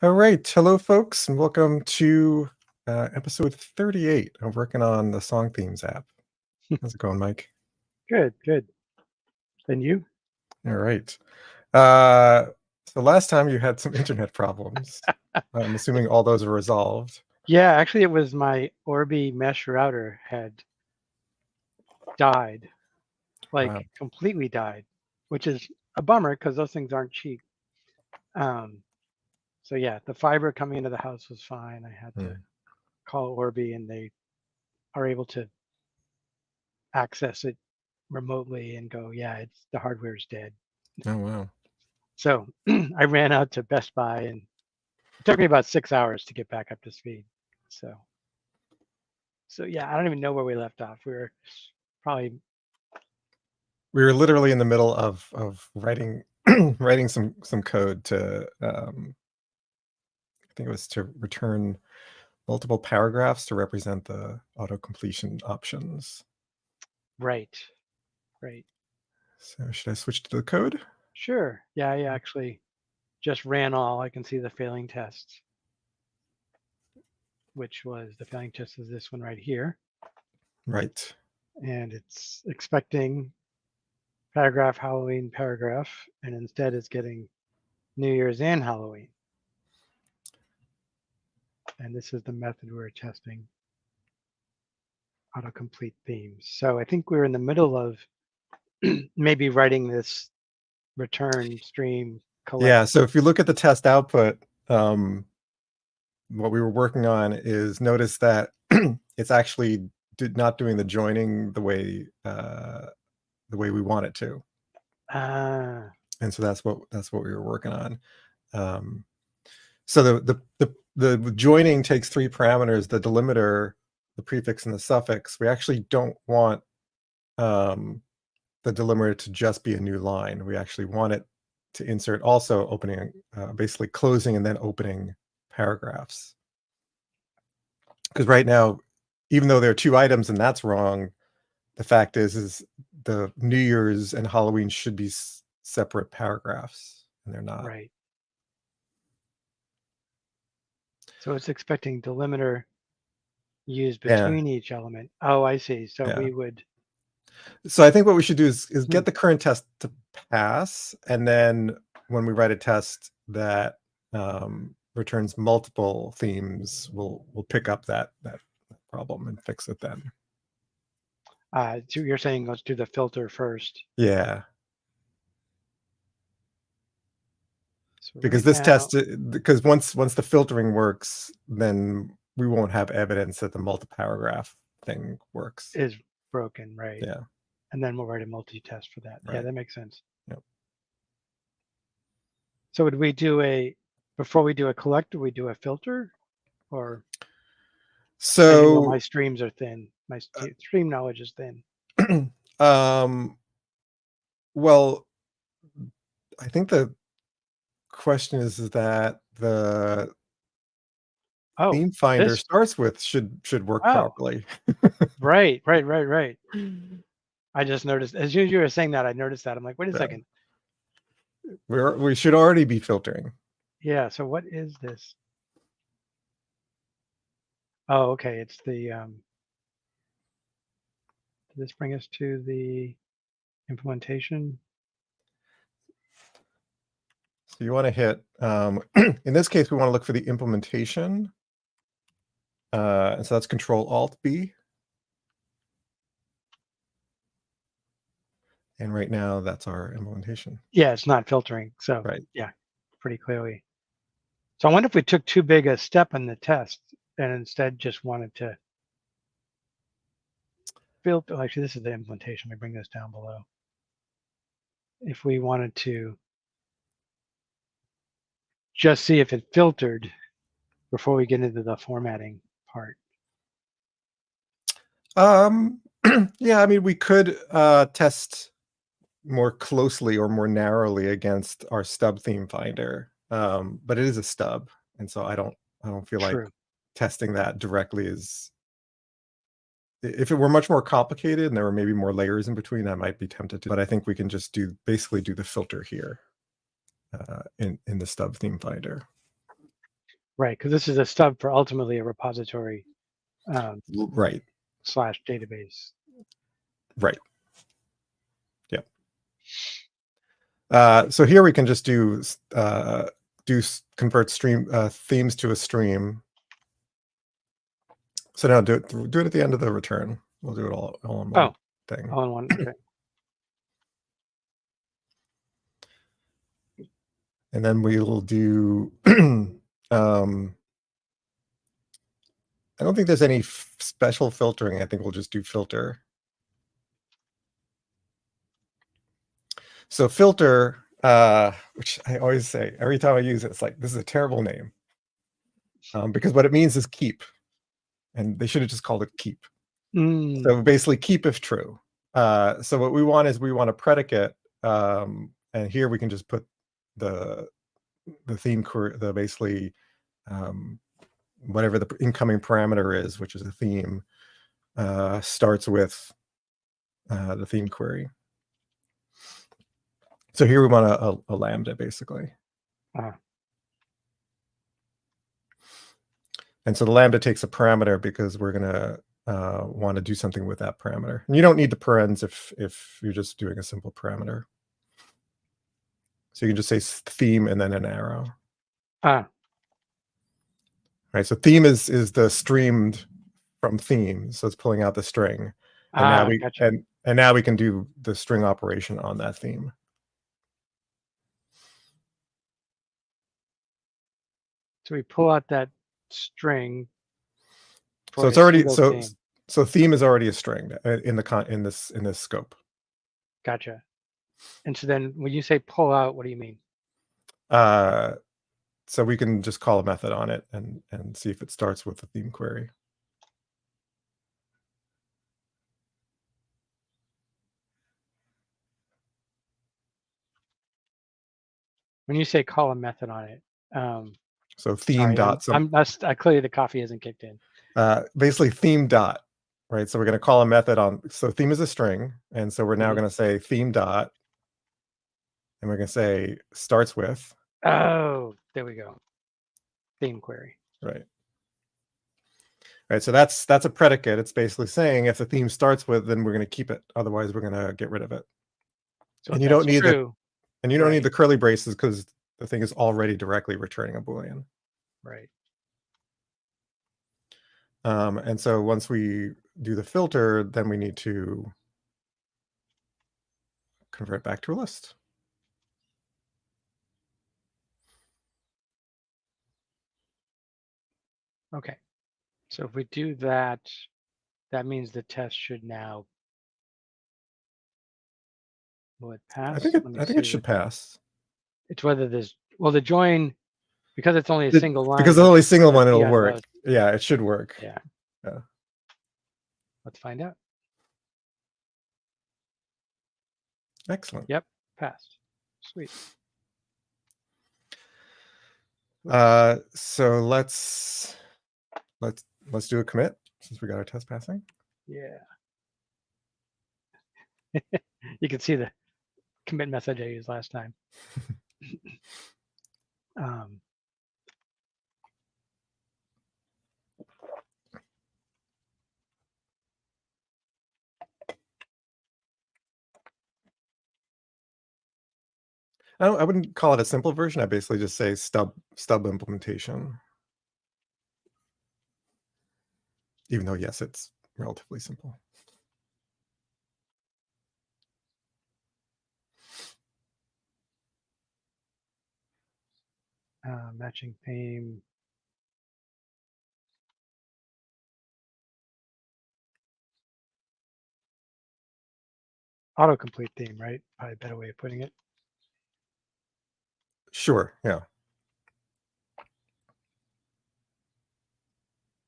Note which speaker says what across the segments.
Speaker 1: All right. Hello, folks, and welcome to episode 38 of working on the Song Themes app. How's it going, Mike?
Speaker 2: Good, good. And you?
Speaker 1: All right. Uh, so last time you had some internet problems. I'm assuming all those are resolved.
Speaker 2: Yeah, actually, it was my Orbi mesh router had died,
Speaker 1: Wow.
Speaker 2: like completely died, which is a bummer because those things aren't cheap. Um, so yeah, the fiber coming into the house was fine. I had to
Speaker 1: Hmm.
Speaker 2: call Orbi, and they are able to access it remotely and go, yeah, it's the hardware's dead.
Speaker 1: Oh, wow.
Speaker 2: So I ran out to Best Buy, and it took me about 6 hours to get back up to speed. So, so yeah, I don't even know where we left off. We were probably
Speaker 1: We were literally in the middle of writing writing some code to I think it was to return multiple paragraphs to represent the auto completion options.
Speaker 2: right, right.
Speaker 1: So should I switch to the code?
Speaker 2: Sure. Yeah, I actually just ran all. I can see the failing tests, which was the failing test is this one right here.
Speaker 1: Right.
Speaker 2: And it's expecting paragraph, Halloween, paragraph, and instead it's getting New Year's and Halloween. And this is the method we're testing, autocomplete themes. So I think we're in the middle of maybe writing this return stream collect.
Speaker 1: Yeah, so if you look at the test output, what we were working on is notice that it's actually not doing the joining the way we want it to,
Speaker 2: Ah,
Speaker 1: and so that's what we were working on. Um, so the joining takes three parameters: the delimiter, the prefix, and the suffix. We actually don't want the delimiter to just be a new line. We actually want it to insert also opening, basically closing and then opening paragraphs. Because right now, even though there are two items and that's wrong, the fact is the New Year's and Halloween should be separate paragraphs, and they're not.
Speaker 2: right. So it's expecting delimiter used
Speaker 1: Yeah,
Speaker 2: between each element. Oh, I see. So
Speaker 1: yeah.
Speaker 2: we would.
Speaker 1: So I think what we should do is
Speaker 2: Hmm.
Speaker 1: get the current test to pass, and then when we write a test that returns multiple themes, we'll pick up that problem and fix it then.
Speaker 2: So you're saying let's do the filter first.
Speaker 1: Yeah,
Speaker 2: So
Speaker 1: because
Speaker 2: right
Speaker 1: this
Speaker 2: now,
Speaker 1: test, because once the filtering works, then we won't have evidence that the multi-paragraph thing works.
Speaker 2: is broken, right?
Speaker 1: Yeah,
Speaker 2: And then we'll write a multi-test for that. Yeah,
Speaker 1: right.
Speaker 2: that makes sense.
Speaker 1: Yep.
Speaker 2: So would we do before we do a collect, do we do a filter? Or saying, well, my
Speaker 1: So,
Speaker 2: streams are thin. My stream knowledge is thin.
Speaker 1: um, well, I think the question is that the
Speaker 2: Oh,
Speaker 1: theme finder
Speaker 2: this.
Speaker 1: starts with should work
Speaker 2: Oh,
Speaker 1: properly.
Speaker 2: right, right, right, right. I just noticed as soon as you were saying that, I noticed that. I'm like, wait a
Speaker 1: Yeah.
Speaker 2: second.
Speaker 1: We should already be filtering.
Speaker 2: Yeah. So what is this? Oh, okay. It's the. Did this bring us to the implementation?
Speaker 1: So you want to hit, in this case, we want to look for the implementation. And so that's Control Alt B. And right now that's our implementation.
Speaker 2: Yeah, it's not filtering. So
Speaker 1: Right.
Speaker 2: yeah, pretty clearly. So I wonder if we took too big a step in the test and instead just wanted to filter. Actually, this is the implementation. Let me bring this down below. If we wanted to just see if it filtered before we get into the formatting part.
Speaker 1: Yeah, I mean, we could test more closely or more narrowly against our stub theme finder, but it is a stub, and so I don't feel like
Speaker 2: True.
Speaker 1: testing that directly is. If it were much more complicated and there were maybe more layers in between, I might be tempted to. But I think we can just basically do the filter here in the stub theme finder.
Speaker 2: Right, because this is a stub for ultimately a repository
Speaker 1: Right.
Speaker 2: / database.
Speaker 1: Right. Yeah. So here we can just convert stream themes to a stream. So now do it at the end of the return. We'll do it all in one thing.
Speaker 2: All in one. Okay.
Speaker 1: And then we will do. I don't think there's any special filtering. I think we'll just do filter. So filter, which I always say every time I use it, it's like, this is a terrible name. Because what it means is keep. And they should have just called it keep. So basically keep if true. So what we want is we want a predicate. And here we can just put the theme, basically whatever the incoming parameter is, which is a theme, starts with the theme query. So here we want a lambda, basically. And so the lambda takes a parameter because we're going to want to do something with that parameter. And you don't need the parens if you're just doing a simple parameter. So you can just say theme and then an arrow. Right. So theme is the streamed from theme. So it's pulling out the string. And now we
Speaker 2: gotcha.
Speaker 1: and now we can do the string operation on that theme.
Speaker 2: So we pull out that string.
Speaker 1: So it's already so theme is already a string in this scope.
Speaker 2: Gotcha. And so then when you say pull out, what do you mean?
Speaker 1: So we can just call a method on it and see if it starts with the theme query.
Speaker 2: When you say call a method on it,
Speaker 1: so theme dot.
Speaker 2: Clearly the coffee hasn't kicked in.
Speaker 1: Basically theme dot, right? So we're going to call a method on. So theme is a string, and so we're now going to say theme dot, and we're going to say starts with.
Speaker 2: Oh, there we go. Theme query.
Speaker 1: Right. Right. So that's a predicate. It's basically saying if the theme starts with, then we're going to keep it. Otherwise, we're going to get rid of it.
Speaker 2: So
Speaker 1: and you don't need don't need the curly braces because the thing is already directly returning a Boolean.
Speaker 2: Right.
Speaker 1: And so once we do the filter, then we need to convert back to a list.
Speaker 2: Okay. So if we do that, that means the test should now, will it pass?
Speaker 1: I think it should pass.
Speaker 2: It's whether there's, well, the join, because it's only a single line.
Speaker 1: Because it's only a single one, it'll work. Yeah, it should work.
Speaker 2: Yeah. Let's find out.
Speaker 1: Excellent.
Speaker 2: Yep, passed. Sweet.
Speaker 1: So let's do a commit since we got our test passing.
Speaker 2: Yeah. You can see the commit message I used last time.
Speaker 1: I wouldn't call it a simple version. I basically just say stub implementation. Even though, yes, it's relatively simple.
Speaker 2: Matching theme. Autocomplete theme, right? Probably a better way of putting it.
Speaker 1: Sure, yeah.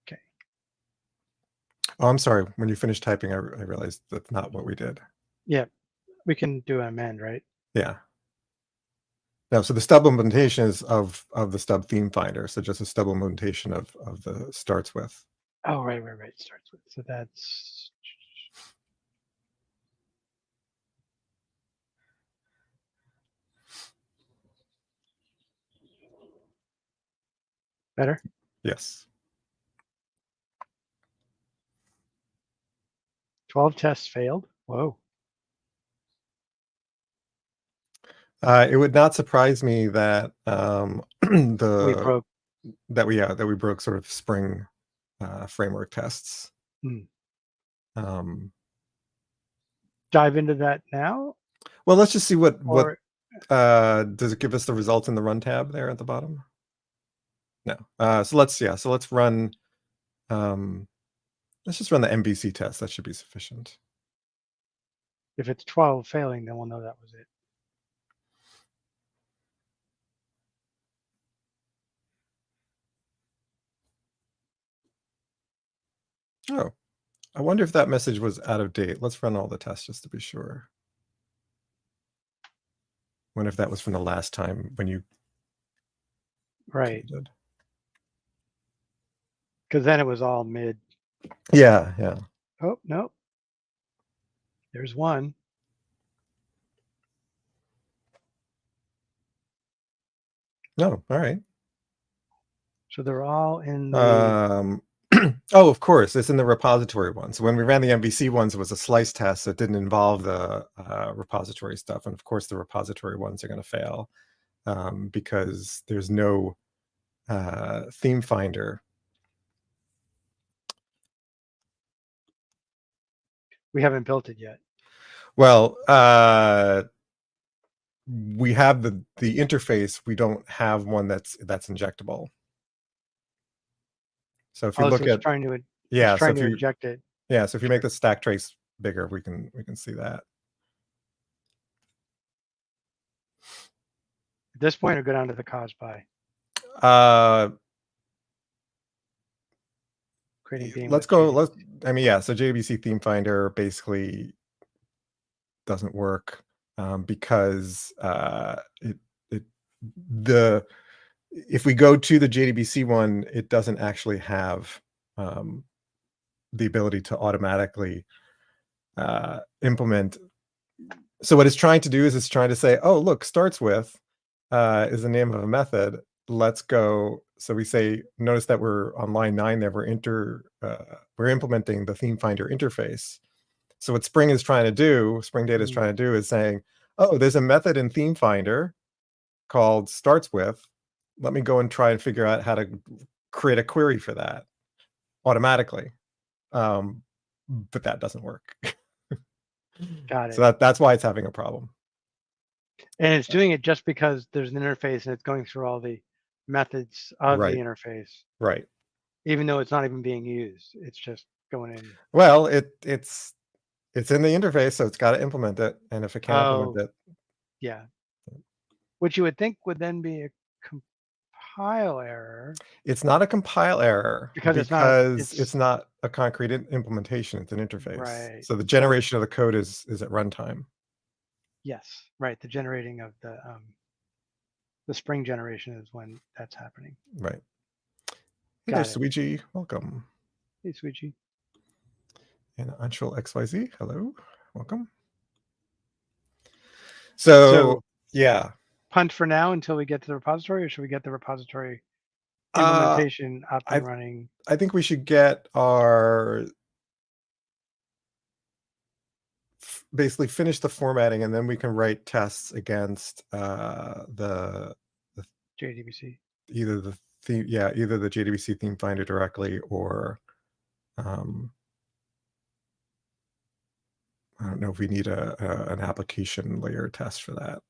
Speaker 2: Okay.
Speaker 1: Oh, I'm sorry. When you finished typing, I realized that's not what we did.
Speaker 2: Yeah, we can do an amend, right?
Speaker 1: Yeah. No, so the stub implementation is of the stub theme finder. So just a stub implementation of the starts with.
Speaker 2: Oh, right. Starts with. So that's. Better?
Speaker 1: Yes.
Speaker 2: 12 tests failed. Whoa.
Speaker 1: It would not surprise me that
Speaker 2: We broke.
Speaker 1: that we broke sort of Spring framework tests.
Speaker 2: Dive into that now?
Speaker 1: Well, let's just see what
Speaker 2: Or
Speaker 1: does it give us the results in the run tab there at the bottom? No. So let's run. Let's just run the MVC test. That should be sufficient.
Speaker 2: if it's 12 failing, then we'll know that was it.
Speaker 1: Oh, I wonder if that message was out of date. Let's run all the tests just to be sure. Wonder if that was from the last time when you
Speaker 2: Right.
Speaker 1: did.
Speaker 2: Because then it was all mid.
Speaker 1: Yeah, yeah.
Speaker 2: Oh, no. There's one.
Speaker 1: No, all right.
Speaker 2: So they're all in the
Speaker 1: Oh, of course, it's in the repository one. So when we ran the MVC ones, it was a slice test, so it didn't involve the repository stuff. And of course, the repository ones are going to fail because there's no theme finder.
Speaker 2: we haven't built it yet.
Speaker 1: Well, we have the interface. We don't have one that's injectable. So if you look at
Speaker 2: trying to
Speaker 1: yeah,
Speaker 2: trying to inject it.
Speaker 1: Yeah, so if you make the stack trace bigger, we can see that.
Speaker 2: At this point, or go down to the cause by creating theme.
Speaker 1: let's go. I mean, yeah. So JDBC theme finder basically doesn't work because if we go to the JDBC one, it doesn't actually have the ability to automatically implement. So what it's trying to do is it's trying to say, oh, look, starts with is the name of a method. Let's go. So we say, notice that we're on line 9 there. We're implementing the theme finder interface. So what Spring is trying to do, Spring Data is trying to do is saying, oh, there's a method in theme finder called starts with. Let me go and try and figure out how to create a query for that automatically. But that doesn't work.
Speaker 2: Got it.
Speaker 1: So that's why it's having a problem.
Speaker 2: And it's doing it just because there's an interface and it's going through all the methods of the interface.
Speaker 1: Right.
Speaker 2: Even though it's not even being used, it's just going in.
Speaker 1: Well, it's in the interface, so it's got to implement it. And if it can't implement it,
Speaker 2: yeah. Which you would think would then be a compile error.
Speaker 1: It's not a compile error
Speaker 2: because
Speaker 1: it's not a concrete implementation. It's an interface.
Speaker 2: Right.
Speaker 1: So the generation of the code is at runtime.
Speaker 2: Yes, right. The generating of the Spring generation is when that's happening.
Speaker 1: Right. Hey there, Sweegie. Welcome.
Speaker 2: Hey, Sweegie.
Speaker 1: And Anshul XYZ. Hello. Welcome. So yeah.
Speaker 2: Punt for now until we get to the repository, or should we get the repository implementation up and running?
Speaker 1: I think we should get our basically finish the formatting, and then we can write tests against the
Speaker 2: JDBC.
Speaker 1: Either the JDBC theme finder directly, or I don't know if we need an application layer test for that.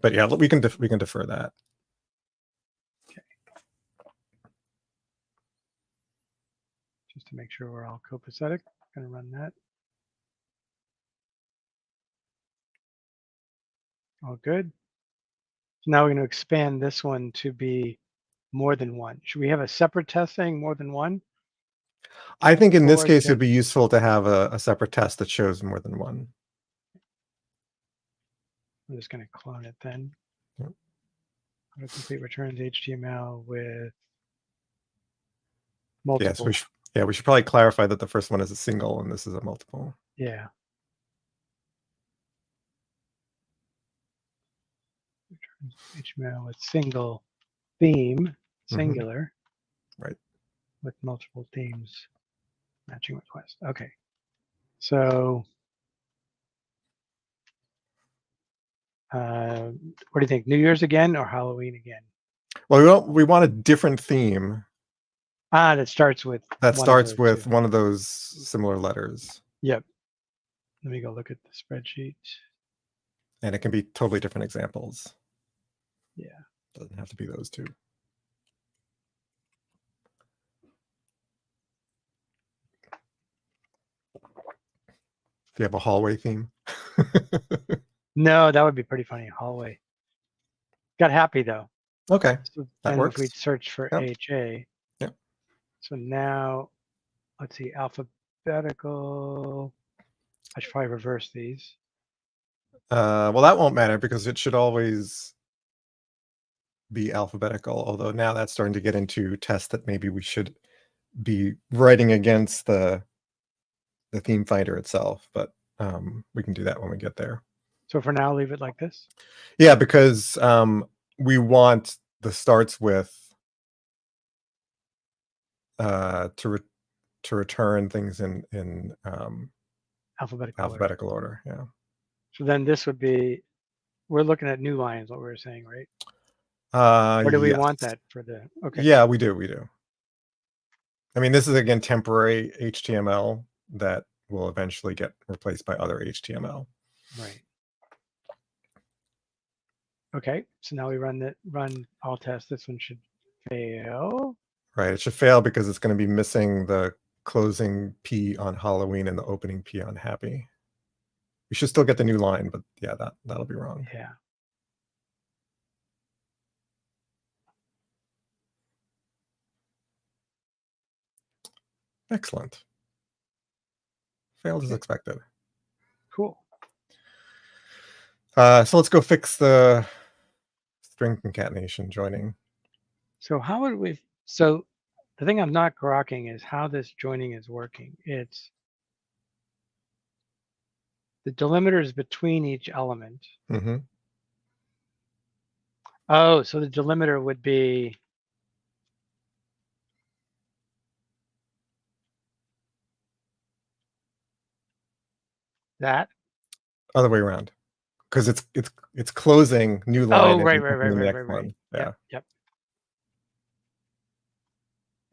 Speaker 1: But yeah, we can defer that.
Speaker 2: Okay. Just to make sure we're all copacetic, I'm going to run that. All good. So now we're going to expand this one to be more than one. Should we have a separate test saying more than one?
Speaker 1: I think in this case, it'd be useful to have a separate test that shows more than one.
Speaker 2: I'm just going to clone it then. Yep. Autocomplete returns HTML with multiple.
Speaker 1: Yes, we should probably clarify that the first one is a single and this is a multiple.
Speaker 2: Yeah. Returns HTML with single theme, singular. with multiple themes. Matching request. Okay. So what do you think? New Year's again or Halloween again?
Speaker 1: Well, we want a different theme
Speaker 2: That starts with
Speaker 1: that
Speaker 2: one of
Speaker 1: starts
Speaker 2: those
Speaker 1: with
Speaker 2: two.
Speaker 1: one of those similar letters.
Speaker 2: Yep. Let me go look at the spreadsheet.
Speaker 1: And it can be totally different examples.
Speaker 2: Yeah.
Speaker 1: Doesn't have to be those two. If you have a hallway theme.
Speaker 2: No, that would be pretty funny. Hallway. Got happy though.
Speaker 1: Okay.
Speaker 2: So
Speaker 1: That
Speaker 2: then
Speaker 1: works.
Speaker 2: if we search for
Speaker 1: Yep.
Speaker 2: HA.
Speaker 1: Yep.
Speaker 2: So now let's see, alphabetical. I should probably reverse these.
Speaker 1: Well, that won't matter because it should always be alphabetical, although now that's starting to get into tests that maybe we should be writing against the theme finder itself, but we can do that when we get there.
Speaker 2: So for now, leave it like this?
Speaker 1: Yeah, because we want the starts with to return things in alphabetical order. Yeah.
Speaker 2: So then this would be, we're looking at new lines, what we were saying, right? Or do we
Speaker 1: Yes.
Speaker 2: want that for the, okay.
Speaker 1: Yeah, we do. I mean, this is again temporary HTML that will eventually get replaced by other HTML.
Speaker 2: Right. Okay, so now we run all tests. This one should fail.
Speaker 1: Right, it should fail because it's going to be missing the closing P on Halloween and the opening P on Happy. We should still get the new line, but yeah, that'll be wrong.
Speaker 2: Yeah.
Speaker 1: Excellent. Failed as expected.
Speaker 2: Cool.
Speaker 1: So let's go fix the string concatenation joining.
Speaker 2: So how would we, so the thing I'm not grokking is how this joining is working. It's the delimiters between each element.
Speaker 1: Mm-hmm.
Speaker 2: Oh, so the delimiter would be that?
Speaker 1: Other way around, because it's closing new line.
Speaker 2: Oh,
Speaker 1: and
Speaker 2: right.
Speaker 1: the next one. Yeah.
Speaker 2: Yep.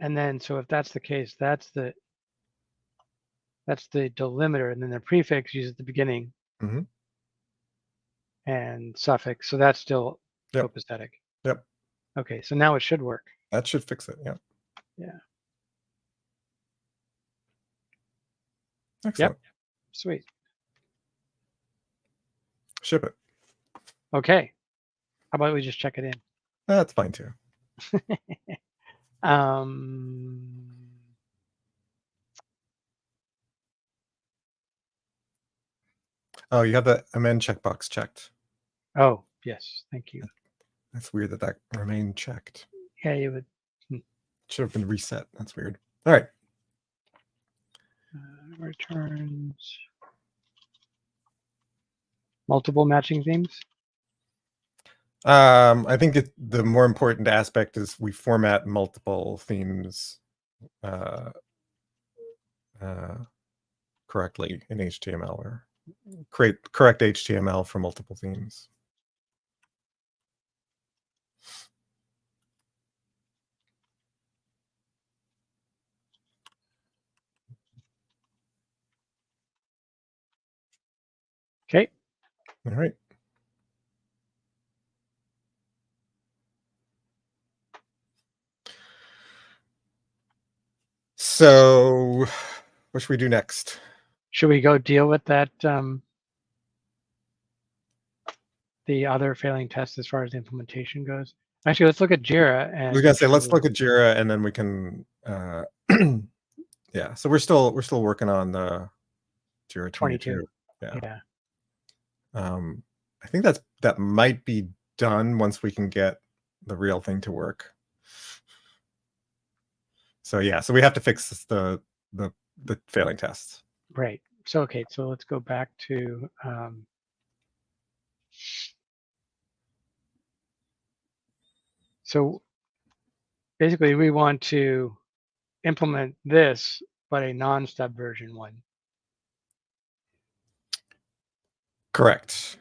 Speaker 2: And then, so if that's the case, that's the delimiter, and then the prefix used at the beginning.
Speaker 1: Mm-hmm.
Speaker 2: And suffix. So that's still copacetic.
Speaker 1: Yep.
Speaker 2: Okay, so now it should work.
Speaker 1: That should fix it. Yeah.
Speaker 2: Yeah.
Speaker 1: Excellent.
Speaker 2: Yep. Sweet.
Speaker 1: Ship it.
Speaker 2: Okay. How about we just check it in?
Speaker 1: That's fine too. Oh, you have the amend checkbox checked.
Speaker 2: Oh, yes. Thank you.
Speaker 1: That's weird that remained checked.
Speaker 2: Yeah, you would.
Speaker 1: Should have been reset. That's weird. All right.
Speaker 2: Returns multiple matching themes.
Speaker 1: I think the more important aspect is we format multiple themes correctly in HTML, or create correct HTML for multiple themes.
Speaker 2: Okay.
Speaker 1: All right. So what should we do next?
Speaker 2: Should we go deal with that, the other failing test as far as the implementation goes? Actually, let's look at Jira. And
Speaker 1: I was gonna say, let's look at Jira, and then we can yeah, so we're still working on the Jira 22. Yeah. I think that might be done once we can get the real thing to work. So yeah, so we have to fix the failing tests.
Speaker 2: Right. So okay, so let's go back to so basically we want to implement this, but a non-stub version one.
Speaker 1: Correct.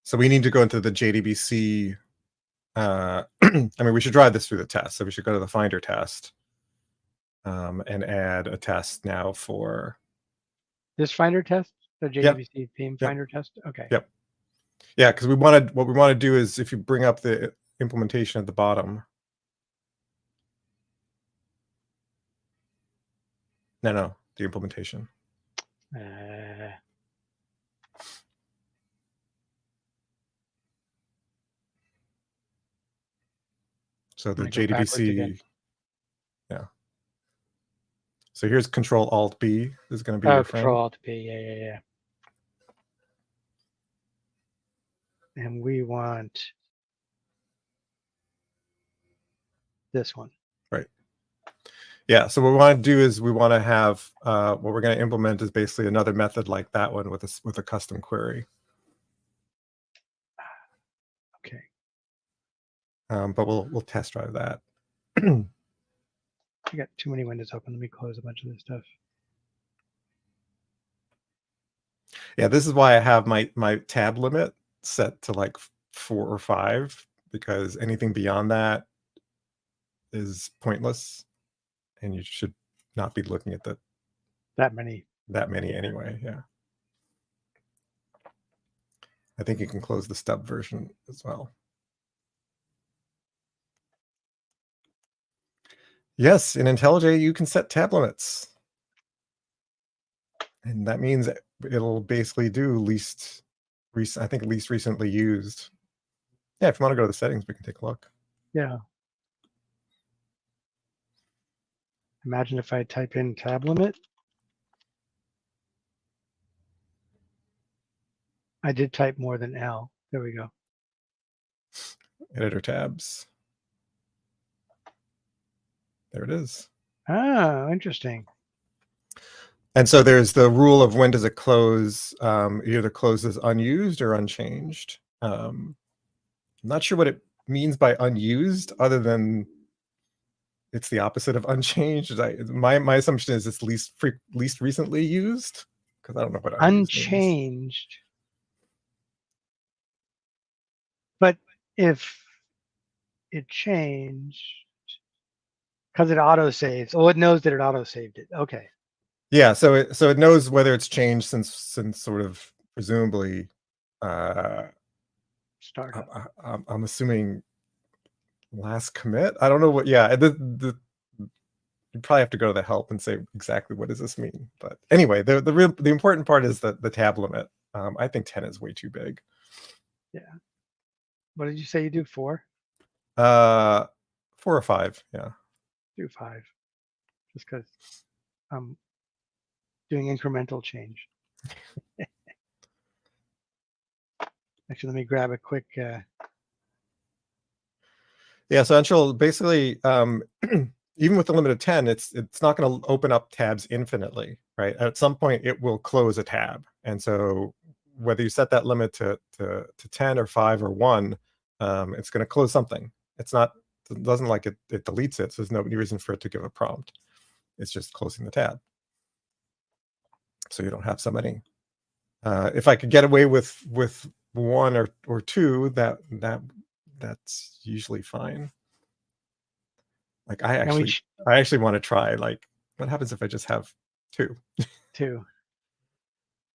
Speaker 1: So we need to go into the JDBC. I mean, we should drive this through the test. So we should go to the Finder test and add a test now for
Speaker 2: this Finder test, the JDBC theme Finder test. Okay.
Speaker 1: Yep. Yeah, because what we want to do is if you bring up the implementation at the bottom. No, the implementation. So the JDBC. Yeah. So here's Control Alt B is going to be your friend.
Speaker 2: Control Alt B. Yeah. And we want this one.
Speaker 1: Right. Yeah. So what we want to do is we want to have what we're going to implement is basically another method like that one with a custom query.
Speaker 2: Okay.
Speaker 1: But we'll test drive that.
Speaker 2: I got too many windows open. Let me close a bunch of this stuff.
Speaker 1: Yeah, this is why I have my tab limit set to like 4 or 5, because anything beyond that is pointless, and you should not be looking at that many anyway. Yeah. I think you can close the stub version as well. Yes, in IntelliJ you can set tab limits. And that means it'll basically do least recently used. Yeah, if you want to go to the settings, we can take a look.
Speaker 2: Yeah. Imagine if I type in tab limit. I did type more than L. There we go.
Speaker 1: Editor tabs. There it is.
Speaker 2: Oh, interesting.
Speaker 1: And so there's the rule of when does it close. Either closes unused or unchanged. I'm not sure what it means by unused, other than it's the opposite of unchanged. My assumption is it's least recently used, because I don't know what
Speaker 2: unchanged means. But if it changed, because it auto saves, it knows that it auto saved it. Okay.
Speaker 1: Yeah, so it knows whether it's changed since sort of presumably
Speaker 2: startup.
Speaker 1: I'm assuming last commit. I don't know what. Yeah, you probably have to go to the help and say exactly what does this mean. But anyway, the important part is the tab limit. I think 10 is way too big.
Speaker 2: Yeah. What did you say you do? 4?
Speaker 1: 4 or 5. Yeah.
Speaker 2: Do 5, just because I'm doing incremental change. Actually, let me grab a quick.
Speaker 1: Yeah, so Anshul, basically, even with the limit of 10, it's not going to open up tabs infinitely, right? At some point, it will close a tab, and so whether you set that limit to 10 or 5 or 1, it's going to close something. It doesn't like it deletes it, so there's no reason for it to give a prompt. It's just closing the tab, so you don't have so many. If I could get away with 1 or 2, that's usually fine. Like I actually want to try, like, what happens if I just have 2?
Speaker 2: 2.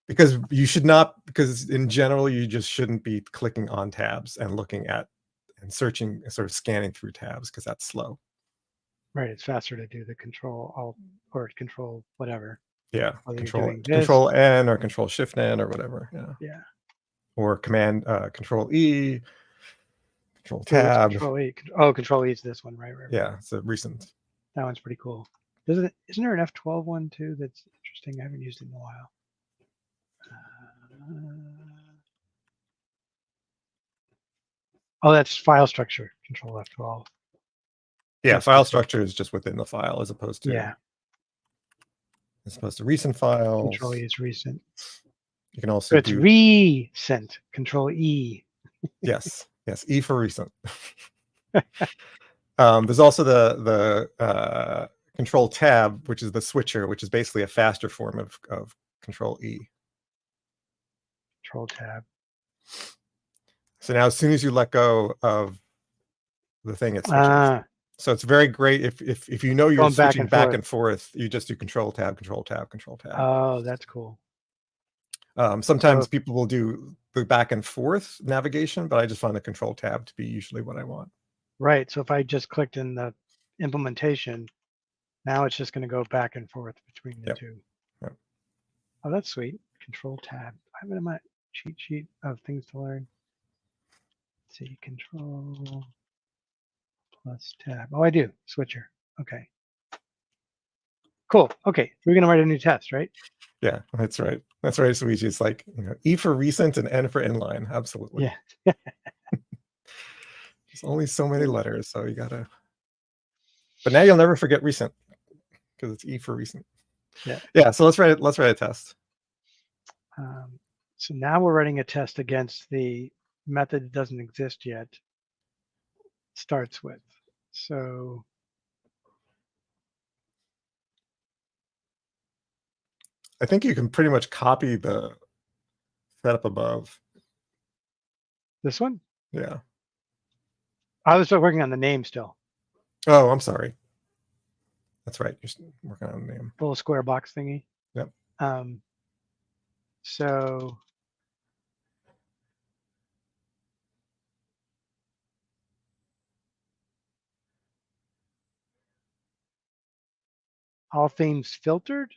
Speaker 1: Because you should not, because in general you just shouldn't be clicking on tabs and looking at and searching, sort of scanning through tabs, because that's slow.
Speaker 2: Right, it's faster to do the Control Alt or Control whatever.
Speaker 1: Yeah, Control N or Control Shift N or whatever.
Speaker 2: Yeah.
Speaker 1: Or Command Control E, Control Tab.
Speaker 2: Control E. Oh, Control E is this one, right?
Speaker 1: Yeah, it's a recent.
Speaker 2: That one's pretty cool. Isn't there an F12 one too that's interesting? I haven't used it in a while. Oh, that's file structure. Control F12.
Speaker 1: Yeah, file structure is just within the file as opposed to recent files.
Speaker 2: Control E is recent.
Speaker 1: You can also
Speaker 2: it's recent. Control E.
Speaker 1: Yes, E for recent. There's also the Control Tab, which is the switcher, which is basically a faster form of Control E.
Speaker 2: Control Tab.
Speaker 1: So now, as soon as you let go of the thing, it switches. So it's very great if you know you're switching back and forth, you just do Control Tab, Control Tab, Control Tab.
Speaker 2: Oh, that's cool.
Speaker 1: Sometimes people will do the back and forth navigation, but I just find the Control Tab to be usually what I want.
Speaker 2: Right. So if I just clicked in the implementation, now it's just going to go back and forth between the two.
Speaker 1: Yep.
Speaker 2: Oh, that's sweet. Control Tab. I have it in my cheat sheet of things to learn. Let's see, Control plus Tab. Oh, I do. Switcher. Okay. Cool. Okay. We're going to write a new test, right?
Speaker 1: Yeah, that's right. That's right, Luigi. It's like, E for recent and N for inline. Absolutely.
Speaker 2: Yeah.
Speaker 1: There's only so many letters, so you gotta. But now you'll never forget recent because it's E for recent.
Speaker 2: Yeah.
Speaker 1: Yeah. So let's write a test.
Speaker 2: So now we're writing a test against the method that doesn't exist yet. Starts with. So
Speaker 1: I think you can pretty much copy the setup above.
Speaker 2: This one?
Speaker 1: Yeah.
Speaker 2: I was still working on the name still.
Speaker 1: Oh, I'm sorry. That's right. You're working on the name.
Speaker 2: Little square box thingy.
Speaker 1: Yep.
Speaker 2: So all themes filtered.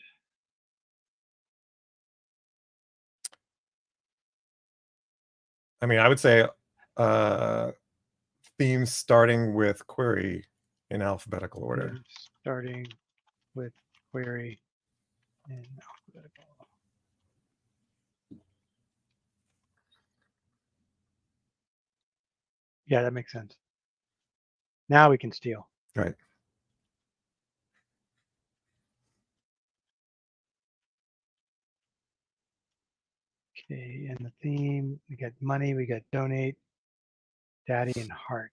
Speaker 1: I mean, I would say themes starting with query in alphabetical order.
Speaker 2: Starting with query in alphabetical. Yeah, that makes sense. Now we can steal.
Speaker 1: Right.
Speaker 2: Okay, and the theme, we got money, we got donate, daddy, and heart.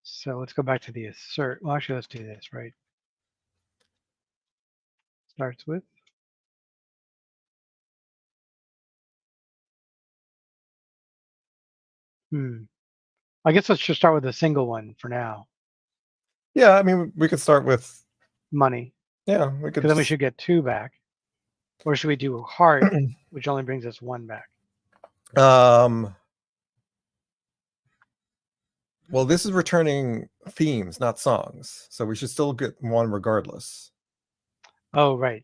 Speaker 2: So let's go back to the assert. Well, actually, let's do this, right? Starts with. I guess let's just start with a single one for now.
Speaker 1: Yeah, I mean, we could start with
Speaker 2: money.
Speaker 1: Yeah, we could.
Speaker 2: Because then we should get 2 back. Or should we do heart, which only brings us 1 back?
Speaker 1: Well, this is returning themes, not songs. So we should still get 1 regardless.
Speaker 2: Oh, right.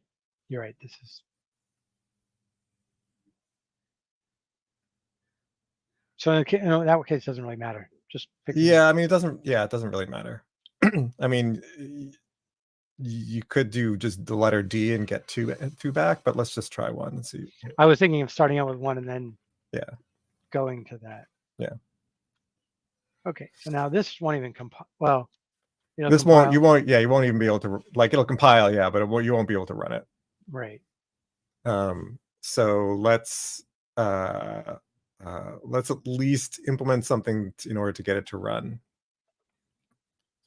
Speaker 2: You're right. This is. So in that case, it doesn't really matter. Just pick.
Speaker 1: Yeah, I mean, it doesn't really matter. I mean, you could do just the letter D and get 2 back, but let's just try 1 and see.
Speaker 2: I was thinking of starting out with 1 and then going to that.
Speaker 1: Yeah.
Speaker 2: Okay, so now this won't even compile. Well,
Speaker 1: this compile. You won't even be able to, like, it'll compile, but you won't be able to run it.
Speaker 2: Right.
Speaker 1: So let's at least implement something in order to get it to run.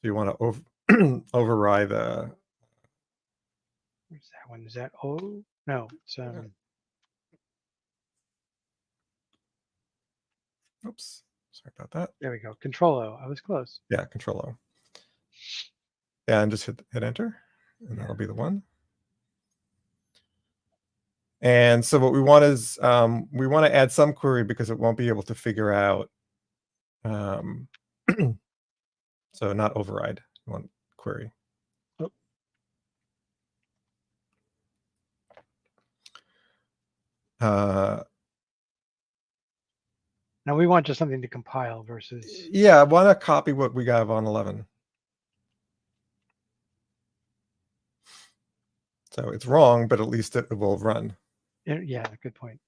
Speaker 1: So you want to override the.
Speaker 2: Where's that one? Is that O? No, it's
Speaker 1: Oops, sorry about that.
Speaker 2: There we go. Control O. I was close.
Speaker 1: Yeah, Control O. Yeah, and just hit enter, and that'll be the one. And so what we want is we want to add some query because it won't be able to figure out. So not override. You want query.
Speaker 2: Oh. Now we want just something to compile versus.
Speaker 1: Yeah, I want to copy what we got on 11. So it's wrong, but at least it will run.
Speaker 2: Yeah, good point.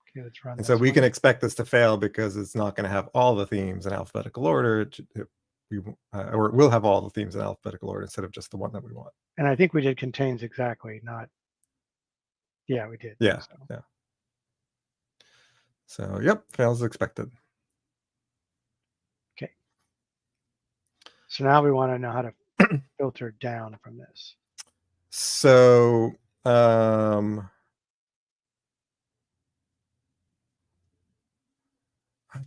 Speaker 2: Okay, let's run.
Speaker 1: And so we can expect this to fail because it's not going to have all the themes in alphabetical order. Or it will have all the themes in alphabetical order instead of just the one that we want.
Speaker 2: And I think we did contains exactly, not. Yeah, we did.
Speaker 1: Yeah, yeah. So, yep, fails as expected.
Speaker 2: So now we want to know how to filter down from this.
Speaker 1: So that's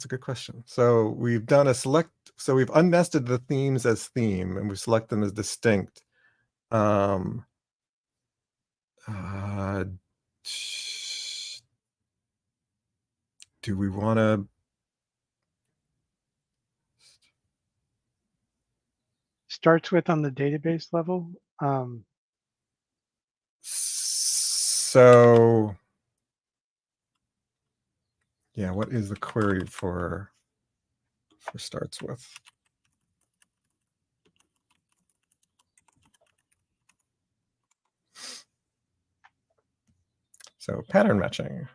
Speaker 1: a good question. So we've done a select. So we've unnested the themes as theme, and we select them as distinct. Do we want to?
Speaker 2: Starts with on the database level.
Speaker 1: So yeah, what is the query for starts with? So pattern matching.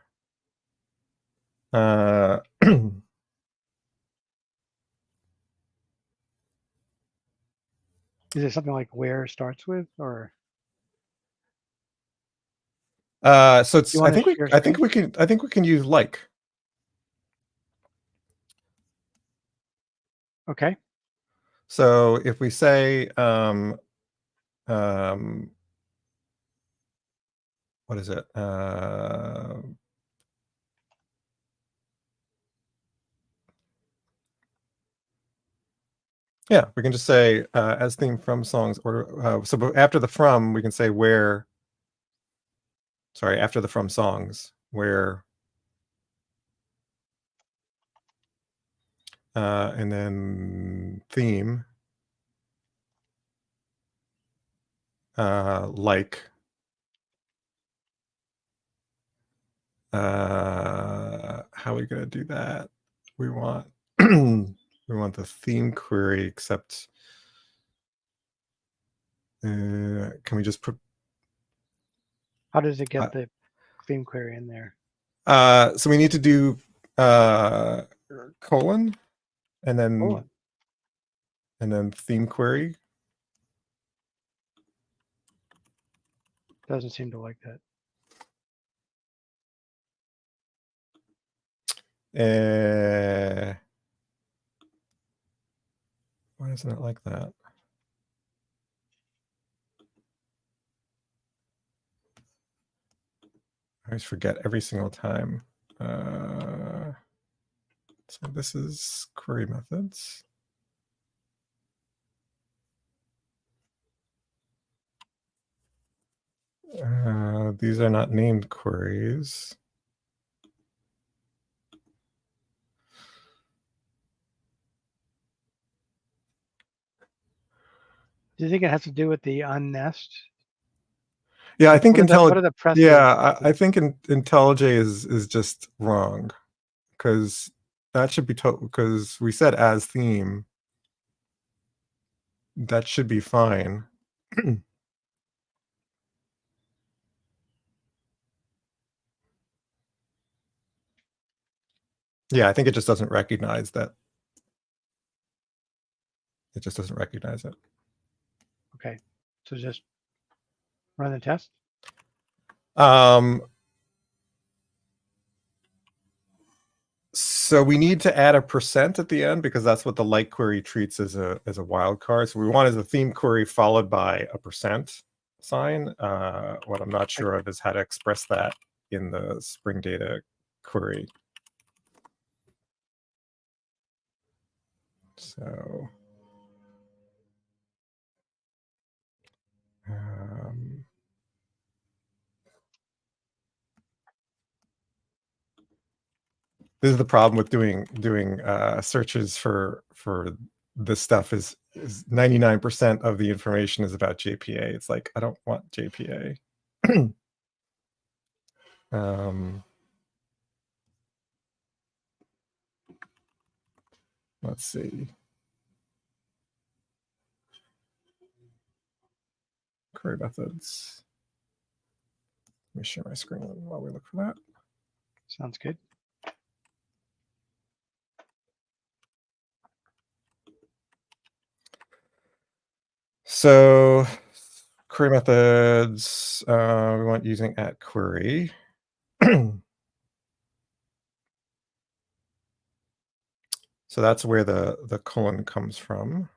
Speaker 2: Is it something like where starts with, or?
Speaker 1: So it's. I think we can use like.
Speaker 2: Okay.
Speaker 1: So if we say what is it? Yeah, we can just say as theme from songs order. So after the from, we can say where. Sorry, after the from songs, where. And then theme. Like. How are we gonna do that? We want we want the theme query, except can we just put?
Speaker 2: How does it get the theme query in there?
Speaker 1: So we need to do colon and then theme query.
Speaker 2: Doesn't seem to like that.
Speaker 1: Why isn't it like that? I always forget every single time. So this is query methods. These are not named queries.
Speaker 2: Do you think it has to do with the unnest?
Speaker 1: Yeah, I think
Speaker 2: what are the precedents?
Speaker 1: Yeah, I think IntelliJ is just wrong, because that should be because we said as theme. That should be fine. Yeah, I think it just doesn't recognize that. It just doesn't recognize it.
Speaker 2: Okay, so just run the test.
Speaker 1: So we need to add a % at the end, because that's what the like query treats as a wildcard. So we want as a theme query followed by a % sign. What I'm not sure of is how to express that in the Spring Data query. So this is the problem with doing searches for this stuff is 99% of the information is about JPA. It's like, I don't want JPA. Let's see. Query methods. Let me share my screen while we look for that.
Speaker 2: Sounds good.
Speaker 1: So query methods, we want using @query. So that's where the colon comes from.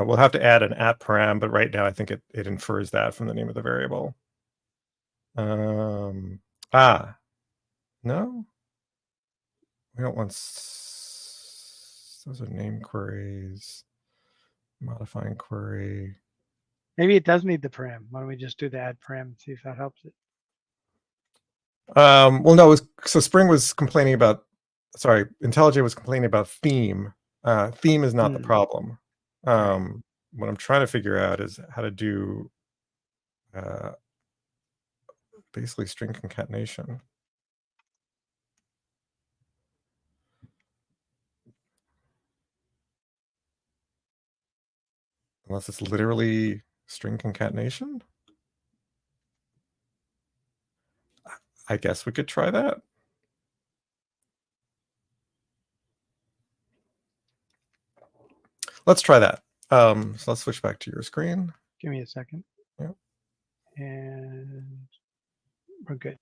Speaker 1: We'll have to add an at param, but right now I think it infers that from the name of the variable. No, we don't want. Those are name queries. Modifying query.
Speaker 2: Maybe it does need the param. Why don't we just do the add param and see if that helps it?
Speaker 1: Well, no. So Spring was complaining about. Sorry, IntelliJ was complaining about theme. Theme is not the problem.
Speaker 2: Right.
Speaker 1: What I'm trying to figure out is how to do basically string concatenation. Unless it's literally string concatenation. I guess we could try that. Let's try that. So let's switch back to your screen.
Speaker 2: Give me a second.
Speaker 1: Yeah.
Speaker 2: And we're good.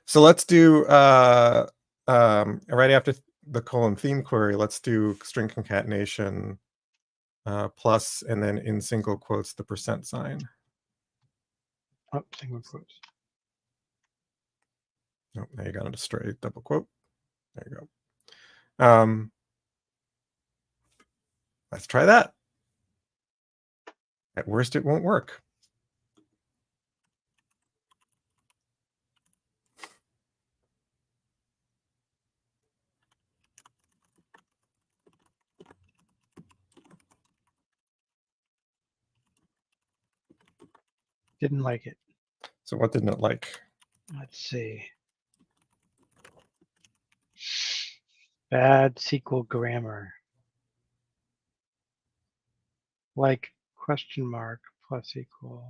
Speaker 1: So let's do right after the colon theme query, let's do string concatenation plus, and then in single quotes, the % sign.
Speaker 2: Oh, single quotes.
Speaker 1: Oh, now you got it a straight double quote. There you go. Let's try that. At worst, it won't work.
Speaker 2: Didn't like it.
Speaker 1: So what didn't it like?
Speaker 2: Let's see. Bad SQL grammar. Like question mark plus equals.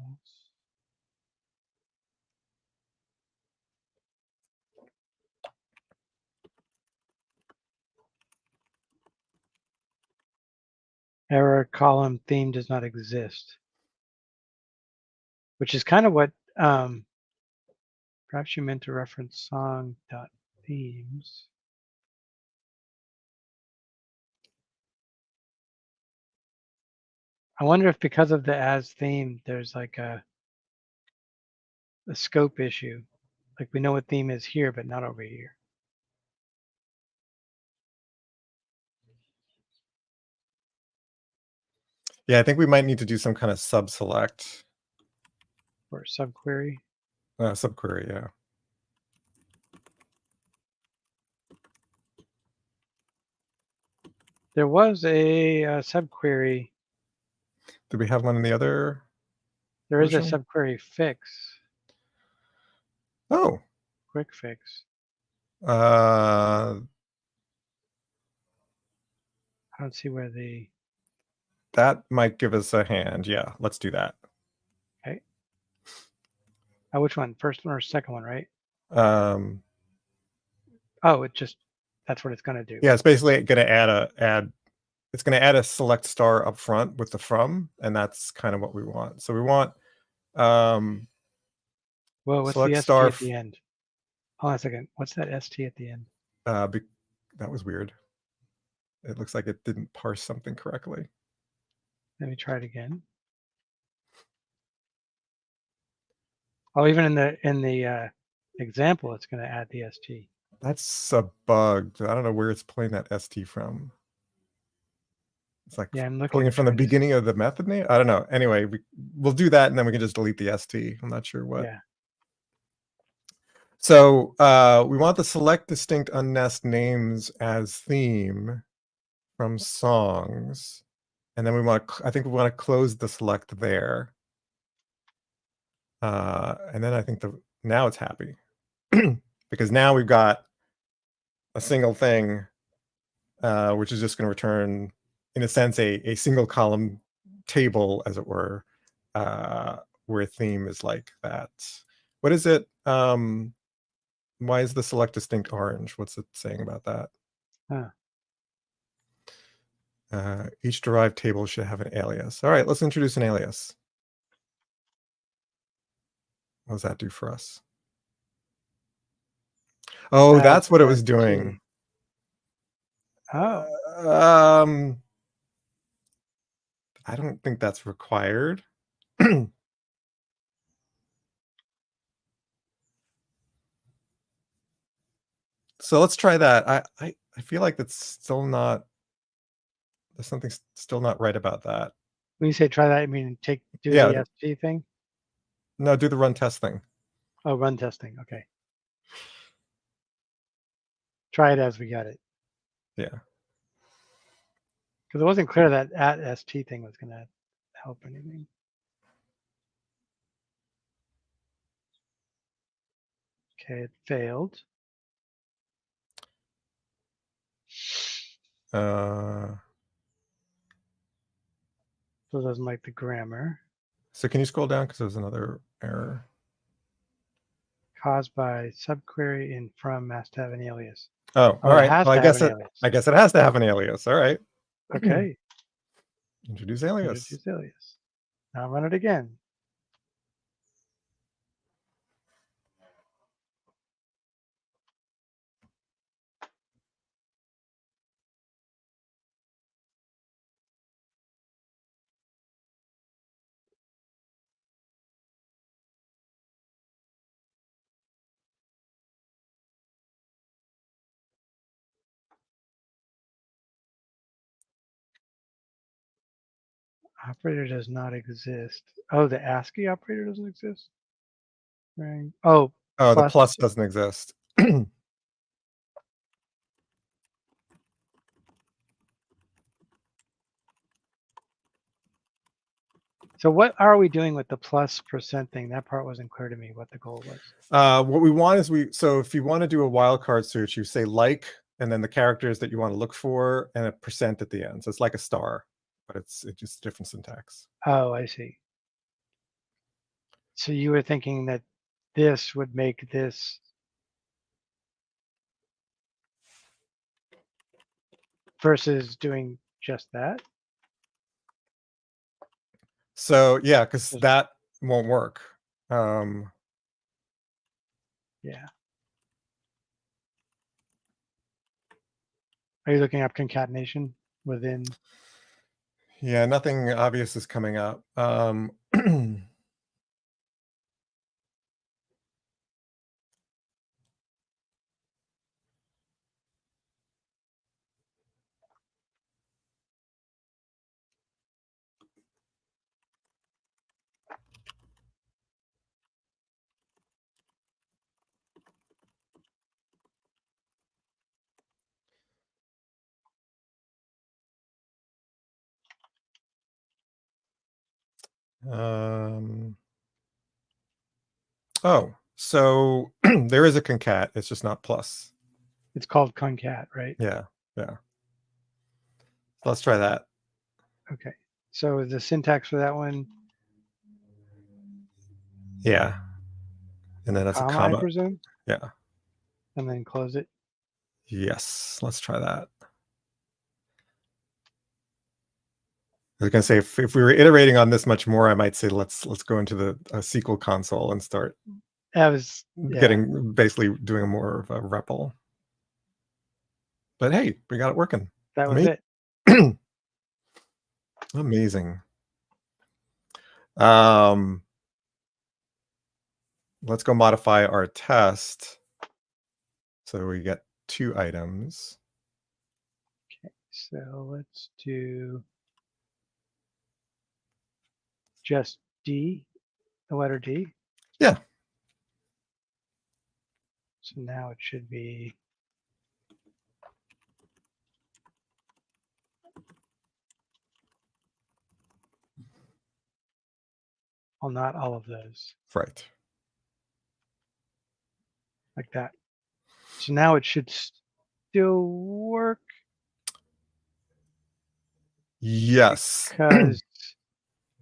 Speaker 2: Error column theme does not exist. Which is kind of what perhaps you meant to reference song.themes. I wonder if because of the as theme, there's like a scope issue. Like we know what theme is here, but not over here.
Speaker 1: Yeah, I think we might need to do some kind of sub-select.
Speaker 2: Or subquery.
Speaker 1: Subquery, yeah.
Speaker 2: There was a subquery.
Speaker 1: Did we have one in the other?
Speaker 2: There is a
Speaker 1: version?
Speaker 2: subquery fix.
Speaker 1: Oh.
Speaker 2: Quick fix.
Speaker 1: I
Speaker 2: don't see where the.
Speaker 1: That might give us a hand. Yeah, let's do that.
Speaker 2: Okay. Which one? First one or second one, right? Oh, it just, that's what it's going to do.
Speaker 1: Yeah, it's basically going to it's going to add a select star up front with the from, and that's kind of what we want. So we want
Speaker 2: well, what's
Speaker 1: select
Speaker 2: the
Speaker 1: star
Speaker 2: ST at the end? Hold on a second. What's that ST at the end?
Speaker 1: That was weird. It looks like it didn't parse something correctly.
Speaker 2: Let me try it again. Oh, even in the example, it's going to add the ST.
Speaker 1: That's a bug. I don't know where it's pulling that ST from. It's like pulling it from the beginning of the method name. I don't know. Anyway, we'll do that, and then we can just delete the ST. I'm not sure what.
Speaker 2: Yeah.
Speaker 1: So we want the select distinct unnest names as theme from songs, and then we want to. I think we want to close the select there, and then I think now it's happy because now we've got a single thing, which is just going to return, in a sense, a single column table, as it were, where theme is like that. What is it? Why is the select distinct orange? What's it saying about that? Each derived table should have an alias. All right, let's introduce an alias. What does that do for us? Oh, that's what it was doing.
Speaker 2: Oh.
Speaker 1: I don't think that's required. So let's try that. I feel like that's still not. There's something still not right about that.
Speaker 2: When you say try that, I mean do
Speaker 1: Yeah.
Speaker 2: the ST thing?
Speaker 1: No, do the run test thing.
Speaker 2: Oh, run testing. Okay. Try it as we got it.
Speaker 1: Yeah.
Speaker 2: Because it wasn't clear that @ST thing was going to help anything. Okay, it failed.
Speaker 1: So
Speaker 2: it doesn't like the grammar.
Speaker 1: So can you scroll down because there's another error
Speaker 2: Caused by subquery in from has to have an alias.
Speaker 1: Oh, all
Speaker 2: It
Speaker 1: right.
Speaker 2: has
Speaker 1: Well,
Speaker 2: to have an alias.
Speaker 1: I guess it has to have an alias. All right.
Speaker 2: Okay.
Speaker 1: Introduce alias.
Speaker 2: Introduce alias. Now run it again. Operator does not exist. Oh, the ASCII operator doesn't exist? Right. Oh,
Speaker 1: the plus doesn't exist.
Speaker 2: So what are we doing with the +% thing? That part wasn't clear to me what the goal was.
Speaker 1: What we want is so if you want to do a wildcard search, you say like, and then the characters that you want to look for, and a % at the end. So it's like a star, but it's just different syntax.
Speaker 2: Oh, I see. So you were thinking that this would make this versus doing just that?
Speaker 1: So yeah, because that won't work.
Speaker 2: Yeah. Are you looking up concatenation within?
Speaker 1: Yeah, nothing obvious is coming up. Oh, so there is a concat. It's just not plus.
Speaker 2: It's called concat, right?
Speaker 1: Yeah, yeah. So let's try that.
Speaker 2: Okay. So the syntax for that one,
Speaker 1: Yeah. And then that's a
Speaker 2: I
Speaker 1: comma.
Speaker 2: presume?
Speaker 1: Yeah.
Speaker 2: And then close it.
Speaker 1: Yes. Let's try that. I was gonna say if we were iterating on this much more, I might say let's go into the SQL console and start getting basically doing more of a REPL. But hey, we got it working.
Speaker 2: That was it.
Speaker 1: Amazing. Let's go modify our test. So we get 2 items.
Speaker 2: Okay, so let's do just D, the letter D.
Speaker 1: Yeah.
Speaker 2: So now it should be well, not all of those.
Speaker 1: Right.
Speaker 2: Like that. So now it should still work.
Speaker 1: Yes.
Speaker 2: Because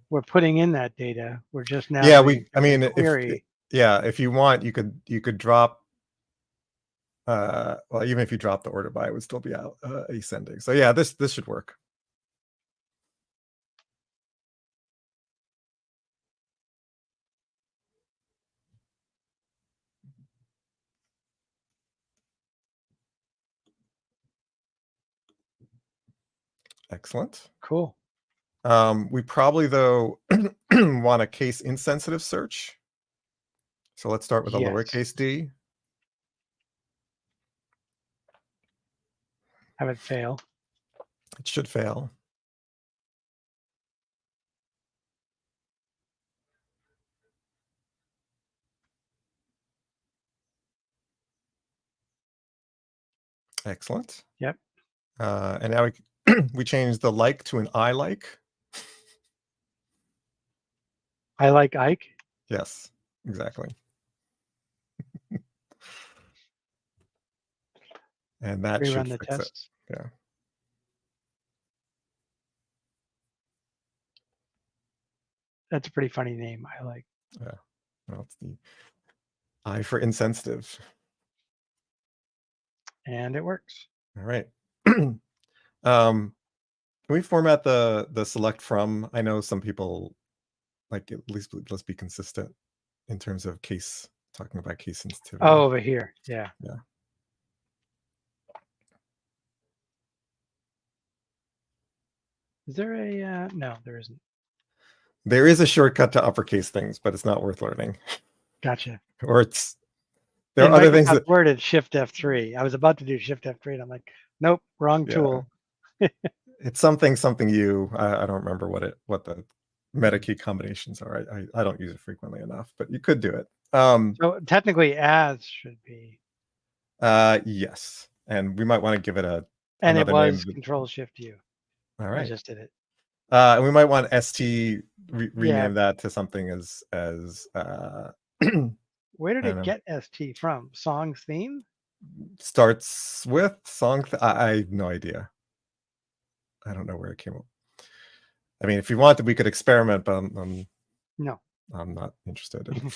Speaker 2: we're putting in that data. We're just now
Speaker 1: Yeah, I mean, if you want, you could drop well, even if you drop the order by, it would still be out ascending. So yeah, this should work. Excellent.
Speaker 2: Cool.
Speaker 1: We probably, though, want a case insensitive search. So let's start with a
Speaker 2: Yes.
Speaker 1: lowercase d.
Speaker 2: Have it fail.
Speaker 1: It should fail. Excellent.
Speaker 2: Yep.
Speaker 1: And now we change the like to an I like.
Speaker 2: I like Ike.
Speaker 1: Yes, exactly. And that should
Speaker 2: Rerun the
Speaker 1: fix it.
Speaker 2: tests.
Speaker 1: Yeah.
Speaker 2: That's a pretty funny name. I like.
Speaker 1: Yeah. Well, it's the I for insensitive.
Speaker 2: And it works.
Speaker 1: All right. Can we format the select from? I know some people like, at least let's be consistent in terms of talking about case sensitivity.
Speaker 2: Oh, over here. Yeah.
Speaker 1: Yeah.
Speaker 2: Is there a no, there isn't.
Speaker 1: There is a shortcut to uppercase things, but it's not worth learning.
Speaker 2: Gotcha.
Speaker 1: Or there
Speaker 2: In
Speaker 1: are other things
Speaker 2: Microsoft
Speaker 1: that
Speaker 2: Word, it's Shift F3. I was about to do Shift F3, and I'm like, nope, wrong tool.
Speaker 1: It's something you. I don't remember what the meta key combinations are. I don't use it frequently enough, but you could do it.
Speaker 2: So technically, as should be.
Speaker 1: Yes, and we might want to give it
Speaker 2: And it
Speaker 1: another
Speaker 2: was
Speaker 1: name.
Speaker 2: Control Shift U.
Speaker 1: All
Speaker 2: I
Speaker 1: right.
Speaker 2: just did it.
Speaker 1: And we might want st rename
Speaker 2: Yeah.
Speaker 1: that to something as
Speaker 2: Where did
Speaker 1: I
Speaker 2: it
Speaker 1: don't know,
Speaker 2: get ST from? Songs theme?
Speaker 1: starts with song. I have no idea. I don't know where it came up. I mean, if you wanted, we could experiment, but
Speaker 2: No.
Speaker 1: I'm not interested in.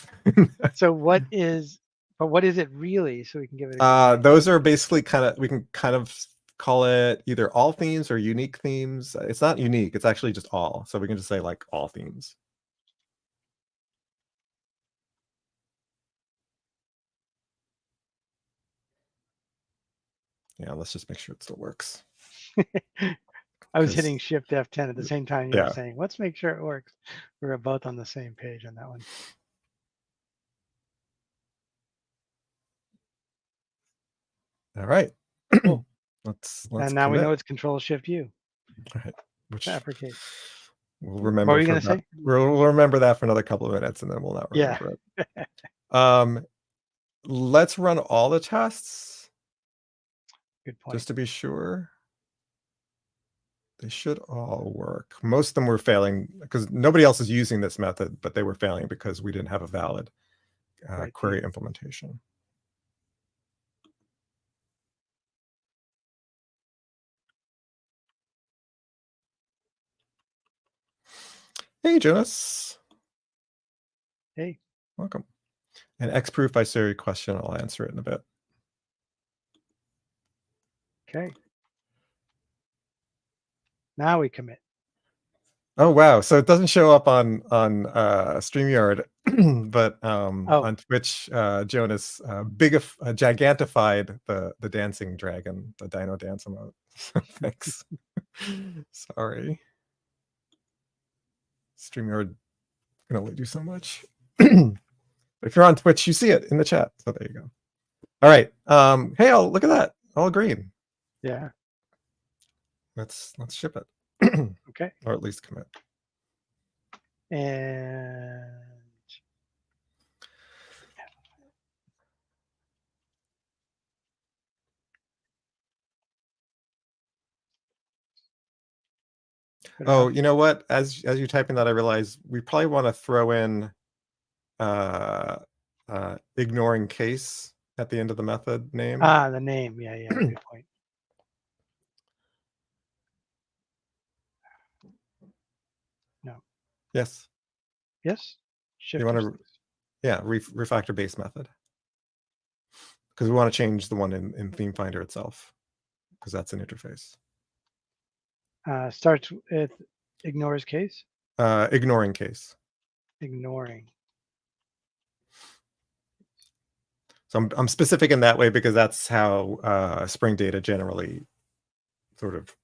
Speaker 2: So what is it really? So we can give it a
Speaker 1: those are basically we can kind of call it either all themes or unique themes. It's not unique, it's actually just all. So we can just say like all themes. Yeah, let's just make sure it still works.
Speaker 2: I was hitting Shift F10 at the same time you were
Speaker 1: Yeah.
Speaker 2: saying, let's make sure it works. We were both on the same page on that one.
Speaker 1: All right.
Speaker 2: Cool.
Speaker 1: let's
Speaker 2: And now
Speaker 1: commit.
Speaker 2: we know it's Control Shift U.
Speaker 1: All right. Which
Speaker 2: uppercase.
Speaker 1: we'll remember.
Speaker 2: What were you going to say?
Speaker 1: We'll remember that for another couple of minutes, and then we'll not remember it. Let's run all the tests.
Speaker 2: Good point.
Speaker 1: Just to be sure. They should all work. Most of them were failing because nobody else is using this method, but they were failing because we didn't have a valid query implementation. Hey, Jonas.
Speaker 2: Hey.
Speaker 1: Welcome. And Xproof, I saw your question. I'll answer it in a bit.
Speaker 2: Okay. Now we commit.
Speaker 1: Oh, wow. So it doesn't show up on StreamYard, but on Twitch, Jonas gigantified the dancing dragon, the dino dance emote. Thanks. Sorry. StreamYard can only do so much. If you're on Twitch, you see it in the chat. So there you go. All right. Hey, look at that. All green.
Speaker 2: Yeah.
Speaker 1: Let's ship it.
Speaker 2: Okay.
Speaker 1: Or at least commit.
Speaker 2: And
Speaker 1: oh, you know what? As you're typing that, I realize we probably want to throw in ignoring case at the end of the method name.
Speaker 2: the name. Yeah, good point. No.
Speaker 1: Yes.
Speaker 2: Yes. Shift.
Speaker 1: You want to, yeah, refactor base method, because we want to change the one in Theme Finder itself, because that's an interface.
Speaker 2: Starts with ignores case.
Speaker 1: Ignoring case.
Speaker 2: Ignoring.
Speaker 1: So I'm specific in that way because that's how Spring Data generally sort of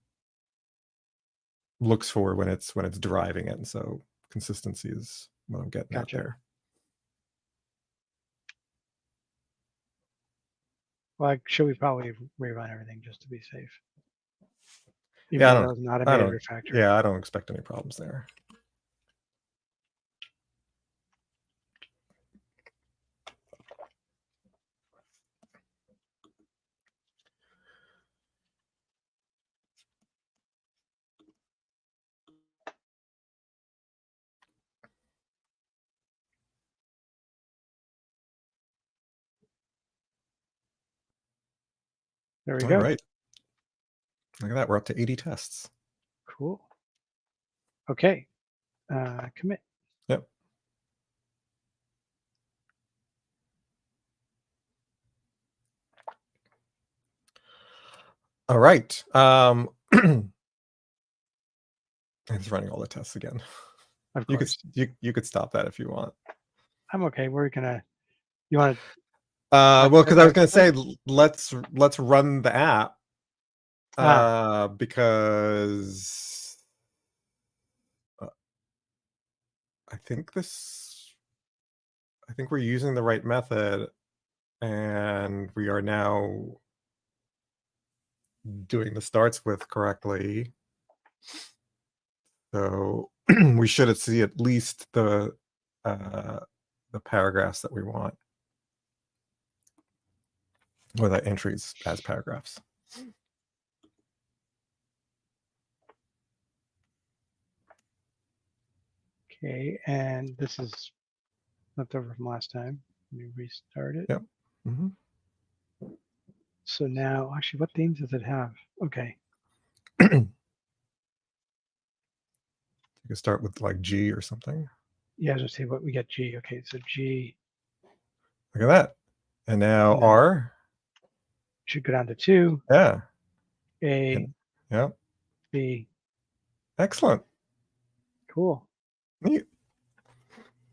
Speaker 1: looks for when it's deriving it. And so consistency is what I'm getting
Speaker 2: Gotcha.
Speaker 1: at there.
Speaker 2: Well, should we probably rerun everything just to be safe? Even
Speaker 1: Yeah,
Speaker 2: though that was an automated refactor.
Speaker 1: Yeah, I don't expect any problems there.
Speaker 2: There we
Speaker 1: All
Speaker 2: go.
Speaker 1: right. Look at that. We're up to 80 tests.
Speaker 2: Cool. Okay. Commit.
Speaker 1: Yep. All right. It's running all the tests again.
Speaker 2: Of
Speaker 1: You
Speaker 2: course.
Speaker 1: could you could stop that if you want.
Speaker 2: I'm okay. We're gonna. You want to?
Speaker 1: Well, because I was going to say let's run the app. Because I think we're using the right method, and we are now doing the starts with correctly. So we should see at least the paragraphs that we want, or the entries as paragraphs.
Speaker 2: Okay, and this is left over from last time. Let me restart it.
Speaker 1: Yep. Mm-hmm.
Speaker 2: So now, actually, what themes does it have? Okay.
Speaker 1: You can start with like G or something.
Speaker 2: Yeah, let's see what we get. G. Okay, so G.
Speaker 1: Look at that. And now R.
Speaker 2: Should go down to 2.
Speaker 1: Yeah.
Speaker 2: A.
Speaker 1: Yeah.
Speaker 2: B.
Speaker 1: Excellent.
Speaker 2: Cool.
Speaker 1: Neat.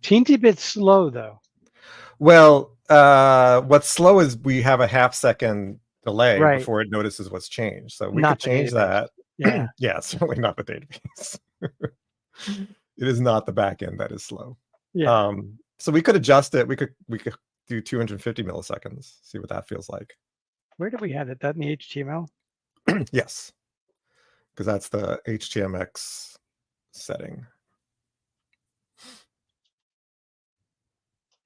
Speaker 2: Teensy bit slow though.
Speaker 1: Well, what's slow is we have a half-second delay before it notices what's changed. So we could change that.
Speaker 2: Yeah.
Speaker 1: Yeah, certainly not the database. It is not the back end that is slow.
Speaker 2: Yeah.
Speaker 1: So we could adjust it. We could do 250 milliseconds. See what that feels like.
Speaker 2: Where did we have it? That in the HTML?
Speaker 1: Yes, because that's the HTMX setting.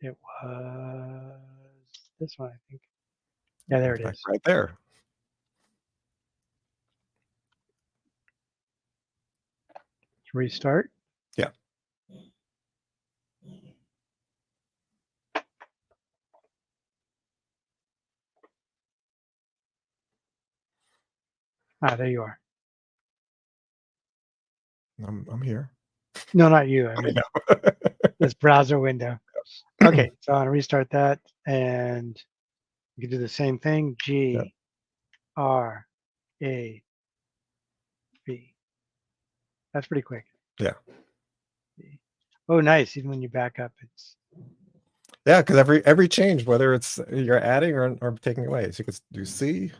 Speaker 2: It was this one, I think. Yeah, there it is.
Speaker 1: Right there.
Speaker 2: Restart.
Speaker 1: Yeah.
Speaker 2: There you are.
Speaker 1: I'm here.
Speaker 2: No, not you. I mean, this browser window. Okay, so I'm gonna restart that, and you can do the same thing. G,
Speaker 1: Yep.
Speaker 2: R, A, B. That's pretty quick.
Speaker 1: Yeah.
Speaker 2: Oh, nice. Even when you back up, it's.
Speaker 1: Yeah, because every change, whether it's you're adding or taking away, so you could do C.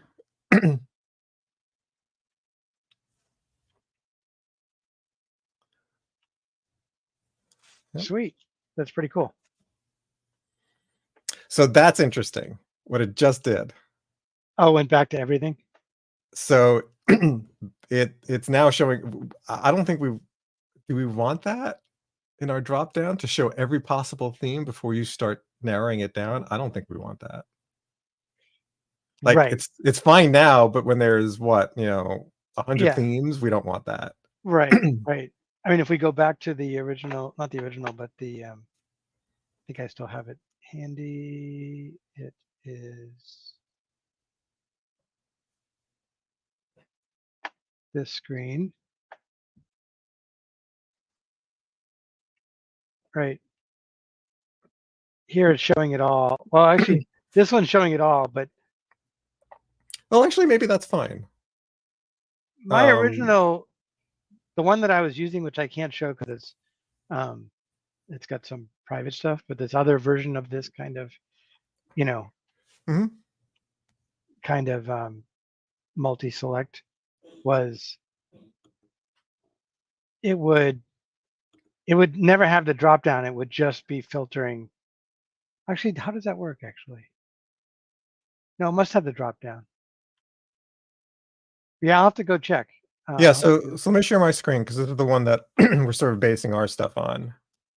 Speaker 1: Yep.
Speaker 2: Sweet. That's pretty cool.
Speaker 1: So that's interesting. What it just did.
Speaker 2: Oh, went back to everything.
Speaker 1: So it's now showing. I don't think do we want that in our drop down to show every possible theme before you start narrowing it down? I don't think we want that. Like
Speaker 2: Right.
Speaker 1: it's fine now, but when there's 100 themes, we don't want that.
Speaker 2: Right. Right. I mean, if we go back to the original, not the original, but the, I think I still have it handy. It is this screen. Right. Here it's showing it all. Well, actually, this one's showing it all, but.
Speaker 1: Well, actually, maybe that's fine.
Speaker 2: My original, the one that I was using, which I can't show because it's got some private stuff, but this other version of this kind of, kind of multi-select was it would never have the drop down. It would just be filtering. Actually, how does that work actually? No, it must have the drop down. Yeah, I'll have to go check.
Speaker 1: Yeah,
Speaker 2: I'll have
Speaker 1: so
Speaker 2: to-
Speaker 1: let me share my screen because this is the one that we're sort of basing our stuff on.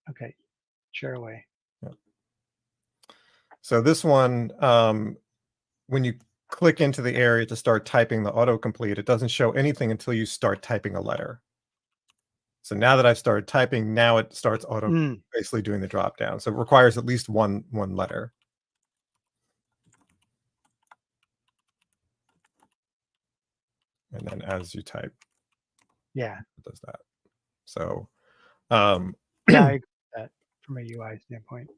Speaker 2: okay, share away.
Speaker 1: Yeah. So this one, when you click into the area to start typing the autocomplete, it doesn't show anything until you start typing a letter. So now that I've started typing, now it starts basically doing the drop down. So it requires at least one letter. And then as you type,
Speaker 2: Yeah,
Speaker 1: it does that. So
Speaker 2: yeah, I agree with that from a UI standpoint.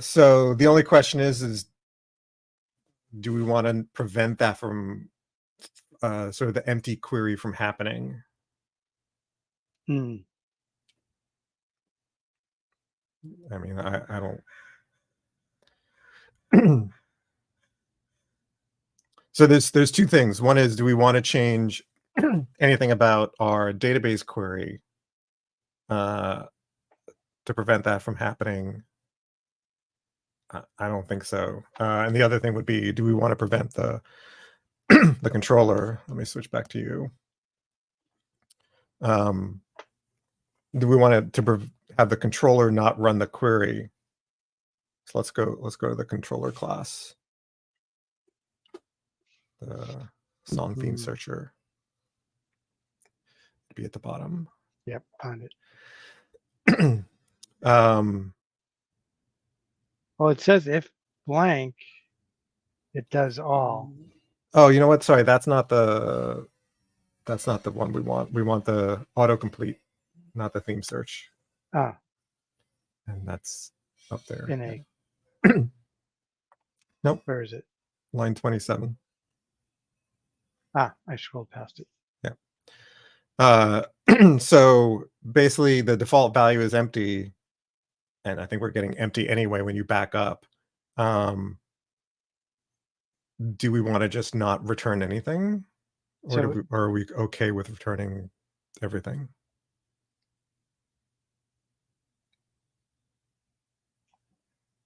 Speaker 1: so the only question is do we want to prevent that from sort of the empty query from happening?
Speaker 2: Mm.
Speaker 1: I mean, I don't. So there's two things. One is, do we want to change anything about our database query to prevent that from happening? I don't think so. And the other thing would be, do we want to prevent the the controller? Let me switch back to you. Do we want to have the controller not run the query? So let's go to the controller class, the song theme searcher. It'd be at the bottom.
Speaker 2: Yep, found it. Well, it says if blank, it does all.
Speaker 1: Oh, you know what? Sorry, that's not the one we want. We want the autocomplete, not the theme search.
Speaker 2: Ah,
Speaker 1: And that's up there.
Speaker 2: in a.
Speaker 1: Nope.
Speaker 2: Where is it?
Speaker 1: Line 27.
Speaker 2: Ah, I scrolled past it.
Speaker 1: Yeah. So basically the default value is empty. And I think we're getting empty anyway when you back up. Do we want to just not return anything? Or are we okay with returning everything?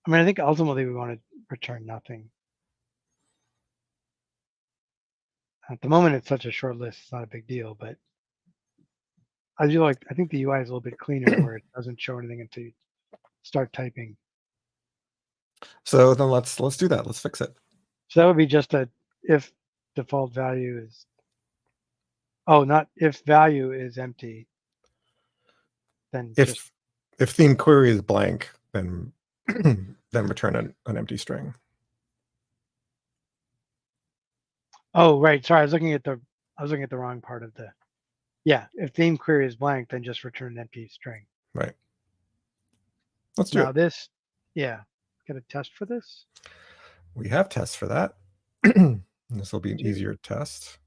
Speaker 2: I mean, I think ultimately we want to return nothing. At the moment, it's such a short list; it's not a big deal. But I think the UI is a little bit cleaner, where it doesn't show anything until you start typing.
Speaker 1: So then let's do that. Let's fix it.
Speaker 2: So that would be just a if default value is. Oh, not if value is empty. Then
Speaker 1: If theme query is blank, then then return an empty string.
Speaker 2: Oh, right. Sorry, I was looking at the wrong part of the. Yeah, if theme query is blank, then just return an empty string.
Speaker 1: Right. Let's do
Speaker 2: Now
Speaker 1: it.
Speaker 2: this, yeah, get a test for this.
Speaker 1: We have tests for that. This will be an easier test.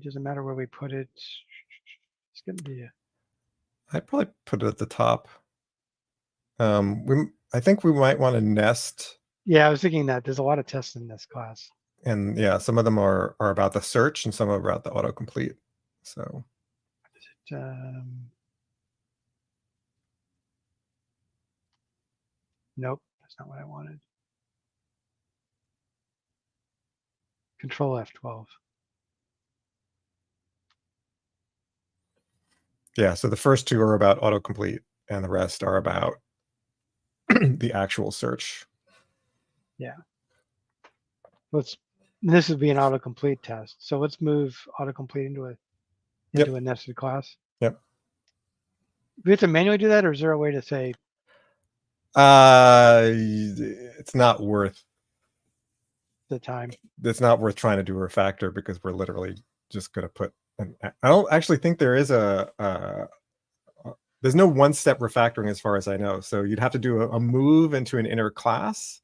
Speaker 2: Doesn't matter where we put it. It's gonna be
Speaker 1: I'd probably put it at the top. I think we might want to nest.
Speaker 2: Yeah, I was thinking that there's a lot of tests in this class.
Speaker 1: And yeah, some of them are about the search and some are about the autocomplete. So
Speaker 2: nope, that's not what I wanted. Control F12.
Speaker 1: yeah, so the first two are about autocomplete and the rest are about the actual search.
Speaker 2: Yeah. This would be an autocomplete test. So let's move autocomplete into a nested class.
Speaker 1: Yep.
Speaker 2: Do we have to manually do that, or is there a way to say?
Speaker 1: It's not worth
Speaker 2: the time.
Speaker 1: It's not worth trying to do a refactor because we're literally just going to put I don't actually think there is there's no one-step refactoring as far as I know. So you'd have to do a move into an inner class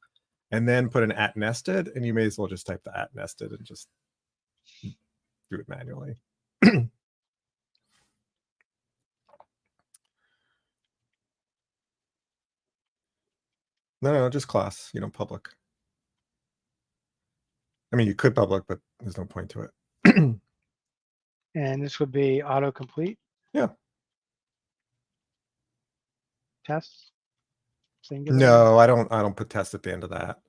Speaker 1: and then put an @nested, and you may as well just type the @nested and just do it manually. No, just class, public. I mean, you could public, but there's no point to it.
Speaker 2: And this would be autocomplete.
Speaker 1: Yeah.
Speaker 2: Tests. Singular.
Speaker 1: No, I don't put test at the end of that.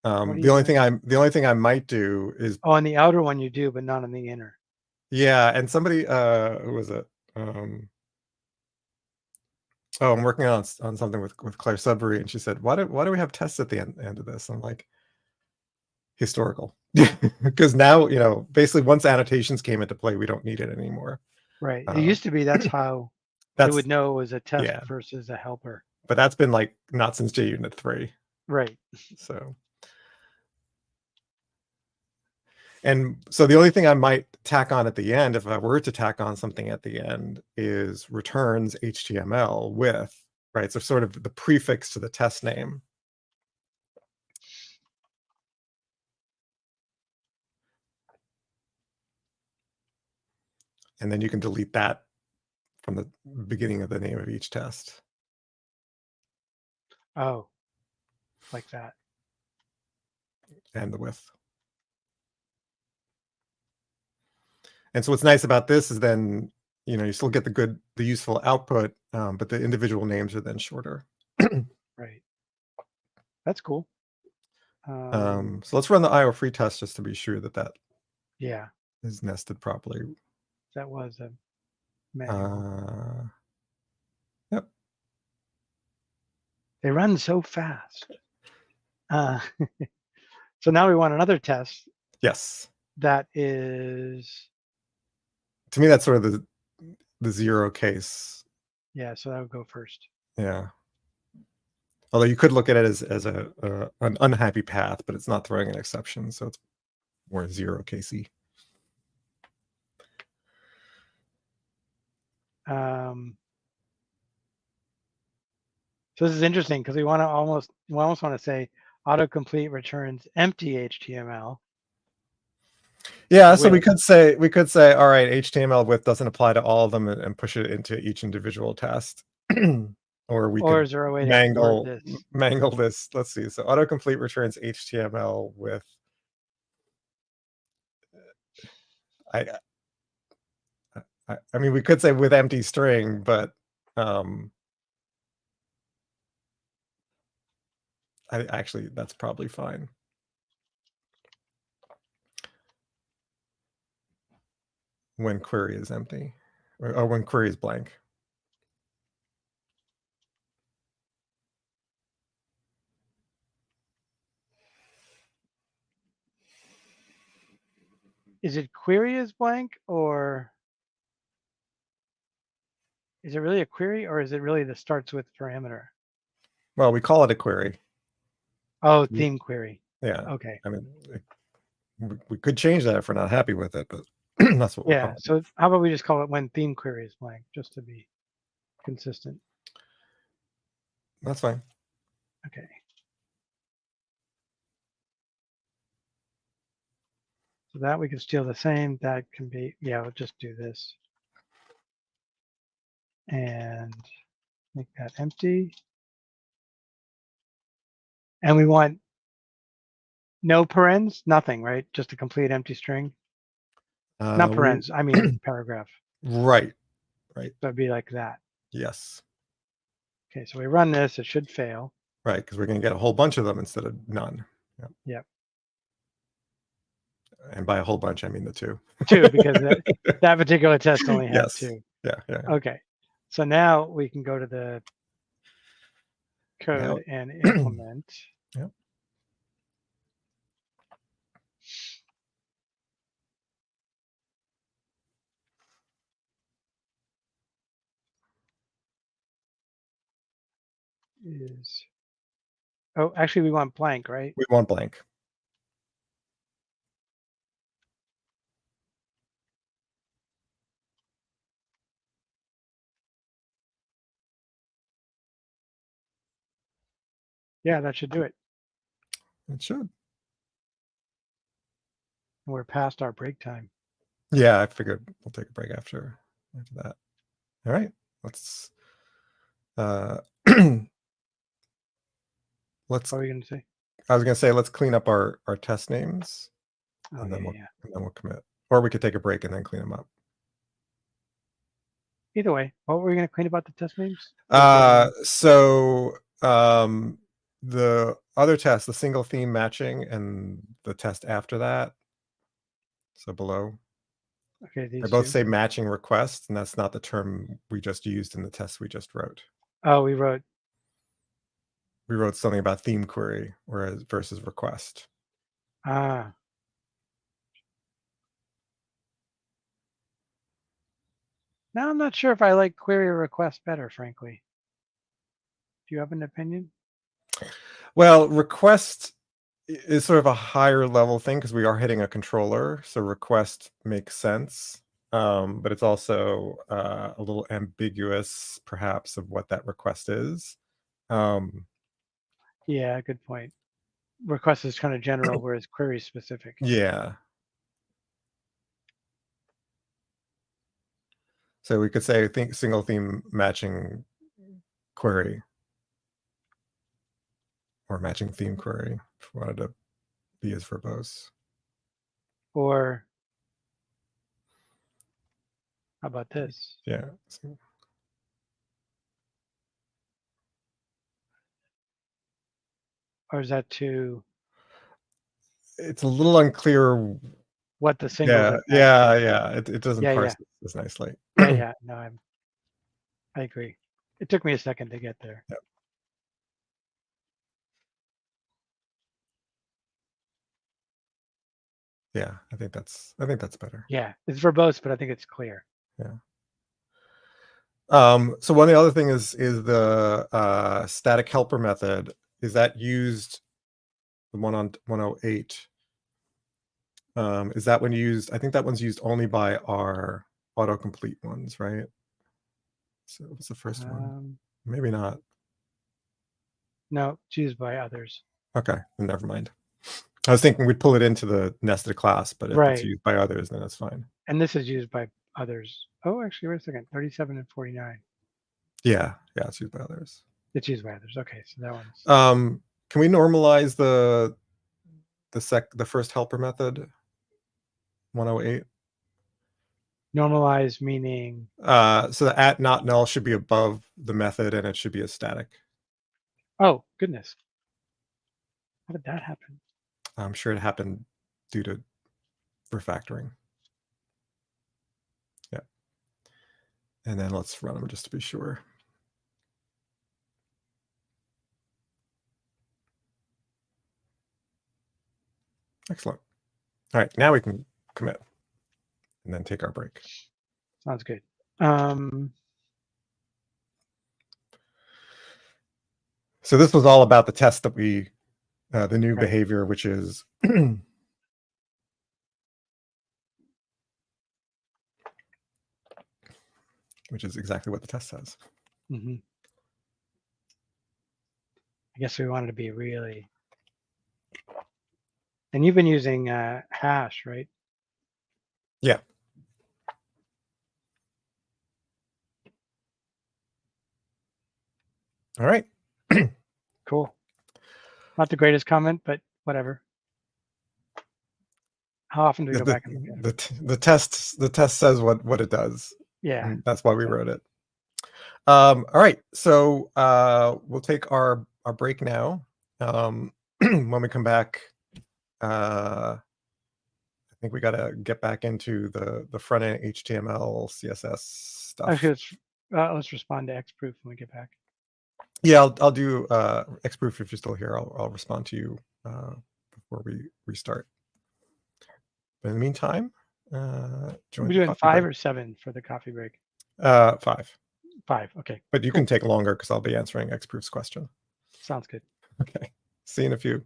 Speaker 1: The only thing I might do is,
Speaker 2: on the outer one you do, but not on the inner.
Speaker 1: yeah. And somebody, who was it? I'm working on something with Claire Sudbury, and she said, why do we have tests at the end of this? I'm like, historical, because now, basically once annotations came into play, we don't need it anymore.
Speaker 2: Right. It used to be that's how it would know it was a test versus a helper.
Speaker 1: But that's been like not since JUnit 3.
Speaker 2: Right.
Speaker 1: So. And so the only thing I might tack on at the end, if I were to tack on something at the end, is returns HTML with, right? So sort of the prefix to the test name. And then you can delete that from the beginning of the name of each test.
Speaker 2: Oh, like that.
Speaker 1: And the with. And so what's nice about this is then, you still get the useful output, but the individual names are then shorter.
Speaker 2: Right. That's cool.
Speaker 1: So let's run the IO free test just to be sure that is nested properly.
Speaker 2: That was a manual.
Speaker 1: Yep.
Speaker 2: They run so fast. So now we want another test.
Speaker 1: Yes.
Speaker 2: That is.
Speaker 1: To me, that's sort of the zero case.
Speaker 2: Yeah, so that would go first.
Speaker 1: Yeah. Although you could look at it as an unhappy path, but it's not throwing an exception, so it's more zero casey.
Speaker 2: So this is interesting because we almost want to say autocomplete returns empty HTML.
Speaker 1: Yeah, so we could say, all right, HTML with doesn't apply to all of them, and push it into each individual test. Or we could
Speaker 2: is there a way to
Speaker 1: mangle this? Let's see. So autocomplete returns HTML with. I mean, we could say with empty string, but actually that's probably fine. When query is empty, or when query is blank.
Speaker 2: Is it query is blank, or is it really a query, or is it really the starts with parameter?
Speaker 1: Well, we call it a query.
Speaker 2: Oh, theme query.
Speaker 1: Yeah.
Speaker 2: Okay.
Speaker 1: I mean, we could change that if we're not happy with it, but that's what we're calling it.
Speaker 2: So how about we just call it when theme query is blank, just to be consistent.
Speaker 1: That's fine.
Speaker 2: Okay. So that we can steal the same. That can be, we'll just do this. And make that empty. And we want no parens, nothing, right? Just a complete empty string. Not parens, I mean paragraph.
Speaker 1: Right. So
Speaker 2: it'd be like that.
Speaker 1: Yes.
Speaker 2: Okay, so we run this, it should fail.
Speaker 1: Right, because we're going to get a whole bunch of them instead of none.
Speaker 2: Yep.
Speaker 1: And by a whole bunch, I mean the two.
Speaker 2: Two, because that particular test only had two.
Speaker 1: Yeah.
Speaker 2: Okay, so now we can go to the code and implement.
Speaker 1: Yep.
Speaker 2: Actually we want blank, right?
Speaker 1: We want blank.
Speaker 2: Yeah, that should do it.
Speaker 1: It should.
Speaker 2: We're past our break time.
Speaker 1: Yeah, I figured we'll take a break after that. All right, let's
Speaker 2: What are we going to say?
Speaker 1: I was going to say, let's clean up our test names,
Speaker 2: Oh,
Speaker 1: and then
Speaker 2: yeah.
Speaker 1: we'll commit. Or we could take a break and then clean them up.
Speaker 2: Either way, what were we going to clean about the test names? The
Speaker 1: other test, the single theme matching, and the test after that. So below.
Speaker 2: Okay,
Speaker 1: They
Speaker 2: these
Speaker 1: both
Speaker 2: two.
Speaker 1: say matching request, and that's not the term we just used in the test we just wrote.
Speaker 2: Oh, we wrote
Speaker 1: something about theme query versus request.
Speaker 2: Now I'm not sure if I like query or request better, frankly. Do you have an opinion?
Speaker 1: Well, request is sort of a higher level thing because we are hitting a controller, so request makes sense. But it's also a little ambiguous, perhaps, of what that request is.
Speaker 2: Yeah, good point. Request is kind of general, whereas query is specific.
Speaker 1: Yeah. So we could say single theme matching query, or matching theme query if we wanted to be as verbose.
Speaker 2: Or how about this?
Speaker 1: Yeah.
Speaker 2: Or is that too?
Speaker 1: It's a little unclear.
Speaker 2: What the singles are?
Speaker 1: Yeah. It doesn't parse
Speaker 2: Yeah.
Speaker 1: this nicely.
Speaker 2: Yeah. No, I agree. It took me a second to get there.
Speaker 1: Yep. Yeah, I think that's better.
Speaker 2: Yeah, it's verbose, but I think it's clear.
Speaker 1: Yeah. So one of the other thing is the static helper method. Is that used, the one on 108? Is that one used? I think that one's used only by our autocomplete ones, right? So what's the first one? Maybe not.
Speaker 2: No, it's used by others.
Speaker 1: Okay, never mind. I was thinking we'd pull it into the nested class, but if it's used by others, then that's fine.
Speaker 2: And this is used by others. Oh, actually, wait a second. 37 and 49.
Speaker 1: Yeah, it's used by others.
Speaker 2: It's used by others. Okay, so that one's.
Speaker 1: Can we normalize the first helper method? 108.
Speaker 2: Normalize meaning.
Speaker 1: So the at not null should be above the method, and it should be a static.
Speaker 2: Oh goodness! How did that happen?
Speaker 1: I'm sure it happened due to refactoring. Yeah. And then let's run them just to be sure. Excellent. All right, now we can commit and then take our break.
Speaker 2: Sounds good.
Speaker 1: So this was all about the test that we, the new behavior, which is which is exactly what the test says.
Speaker 2: Mm-hmm. I guess we wanted to be really. And you've been using hash, right?
Speaker 1: Yeah. All right.
Speaker 2: Cool. Not the greatest comment, but whatever. How often do we go back and look at it?
Speaker 1: The test says what it does.
Speaker 2: Yeah.
Speaker 1: That's why we wrote it. All right. So we'll take our break now. When we come back, I think we got to get back into the front end HTML, CSS stuff.
Speaker 2: Actually, let's respond to Xproof when we get back.
Speaker 1: Yeah, I'll do Xproof if you're still here. I'll respond to you before we restart. But in the meantime, join.
Speaker 2: We're doing 5 or 7 for the coffee break.
Speaker 1: 5.
Speaker 2: 5. Okay.
Speaker 1: But you can take longer because I'll be answering Xproof's question.
Speaker 2: Sounds good.
Speaker 1: Okay. See you in a few.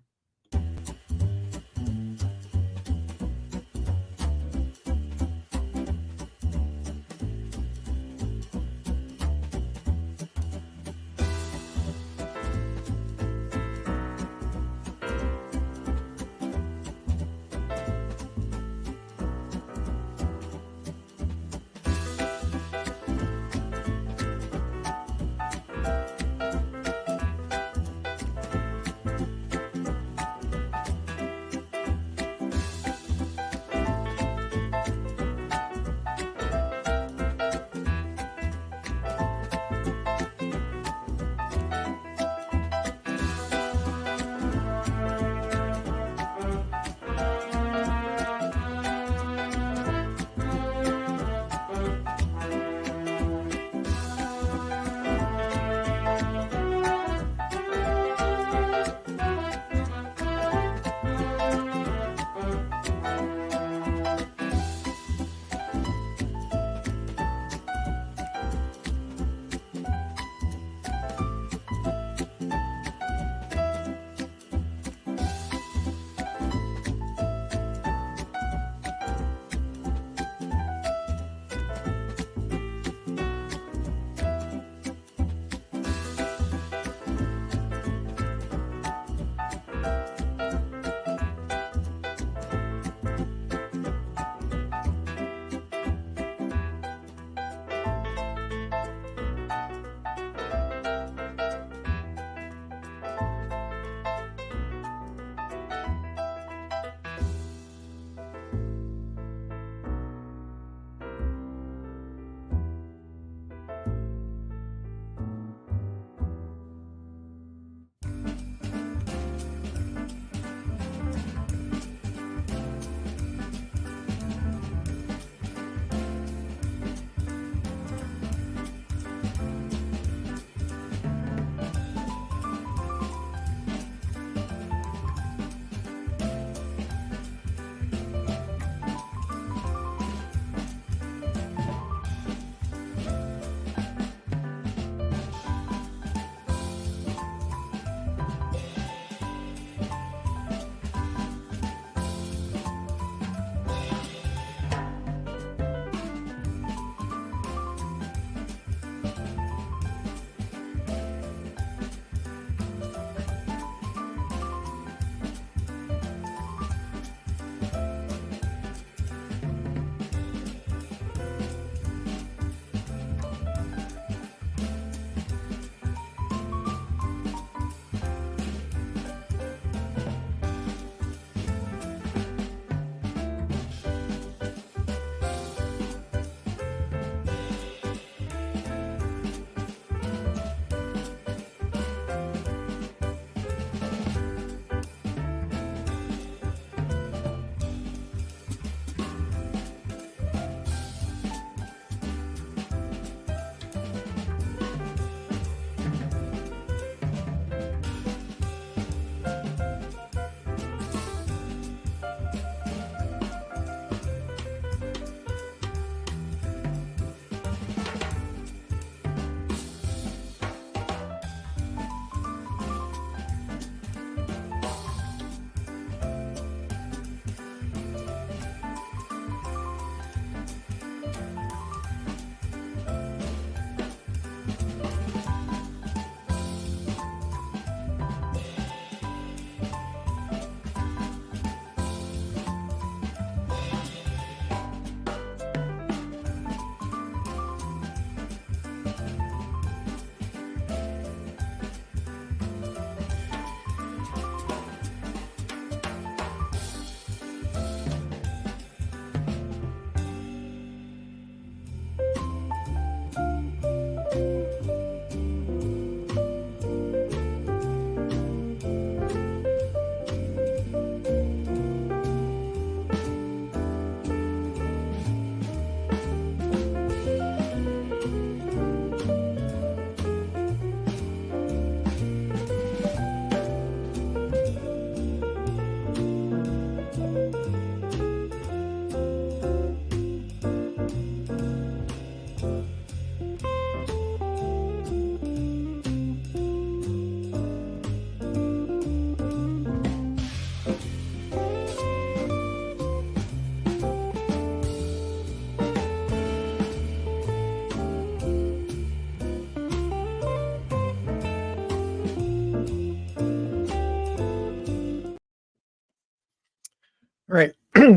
Speaker 1: All right.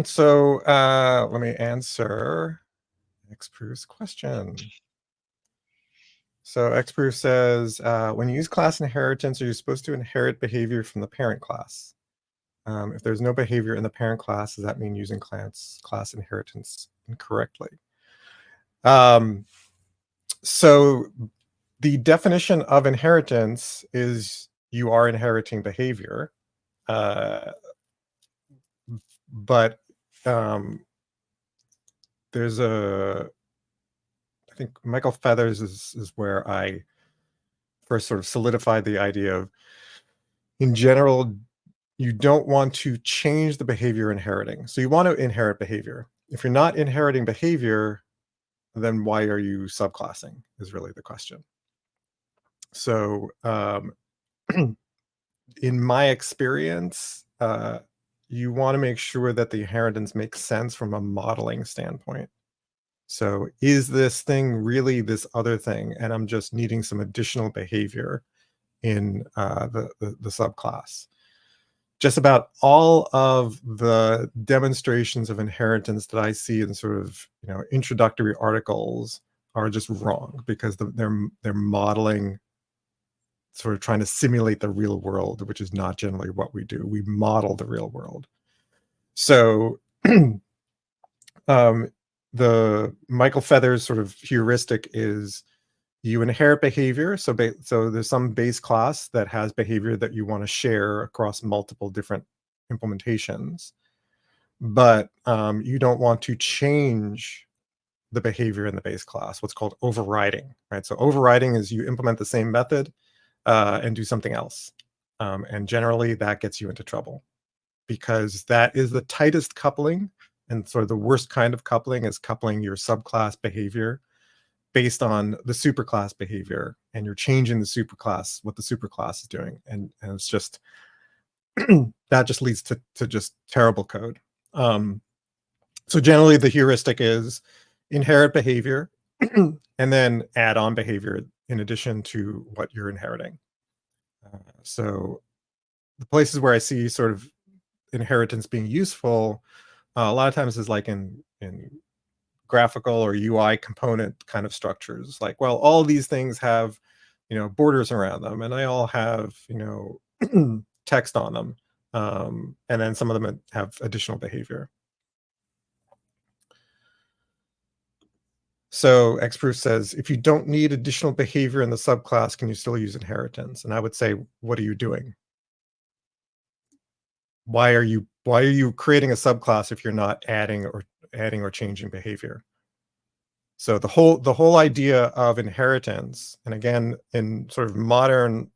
Speaker 1: So let me answer Xpru's question. So Xpru says, when you use class inheritance, are you supposed to inherit behavior from the parent class? If there's no behavior in the parent class, does that mean using class inheritance incorrectly? So the definition of inheritance is you are inheriting behavior, but there's I think Michael Feathers is where I first sort of solidified the idea of, in general, you don't want to change the behavior inheriting. So you want to inherit behavior. If you're not inheriting behavior, then why are you subclassing is really the question. So in my experience, you want to make sure that the inheritance makes sense from a modeling standpoint. So is this thing really this other thing? And I'm just needing some additional behavior in the subclass. Just about all of the demonstrations of inheritance that I see in sort of introductory articles are just wrong, because they're modeling, sort of trying to simulate the real world, which is not generally what we do. We model the real world. So the Michael Feathers sort of heuristic is you inherit behavior. So there's some base class that has behavior that you want to share across multiple different implementations, but you don't want to change the behavior in the base class, what's called overriding, right? So overriding is you implement the same method and do something else. And generally that gets you into trouble, because that is the tightest coupling, and sort of the worst kind of coupling is coupling your subclass behavior based on the superclass behavior, and you're changing the superclass, what the superclass is doing. And it's just, that just leads to just terrible code. So generally the heuristic is inherit behavior and then add on behavior in addition to what you're inheriting. So the places where I see sort of inheritance being useful, a lot of times is like in graphical or UI component kind of structures. Like, well, all these things have, borders around them, and they all have, text on them. And then some of them have additional behavior. So Xproof says, if you don't need additional behavior in the subclass, can you still use inheritance? And I would say, what are you doing? Why are you creating a subclass if you're not adding or changing behavior? So the whole idea of inheritance, and again, in sort of modern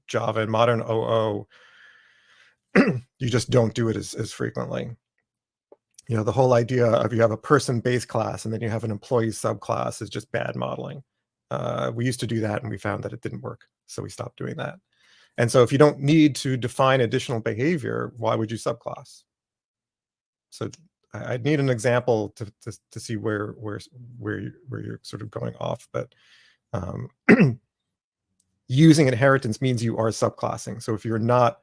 Speaker 1: Java and modern OO, you just don't do it as frequently. The whole idea of you have a person base class and then you have an employee subclass is just bad modeling. We used to do that and we found that it didn't work, so we stopped doing that. And so if you don't need to define additional behavior, why would you subclass? So I'd need an example to see where you're sort of going off, but using inheritance means you are subclassing. So if you're not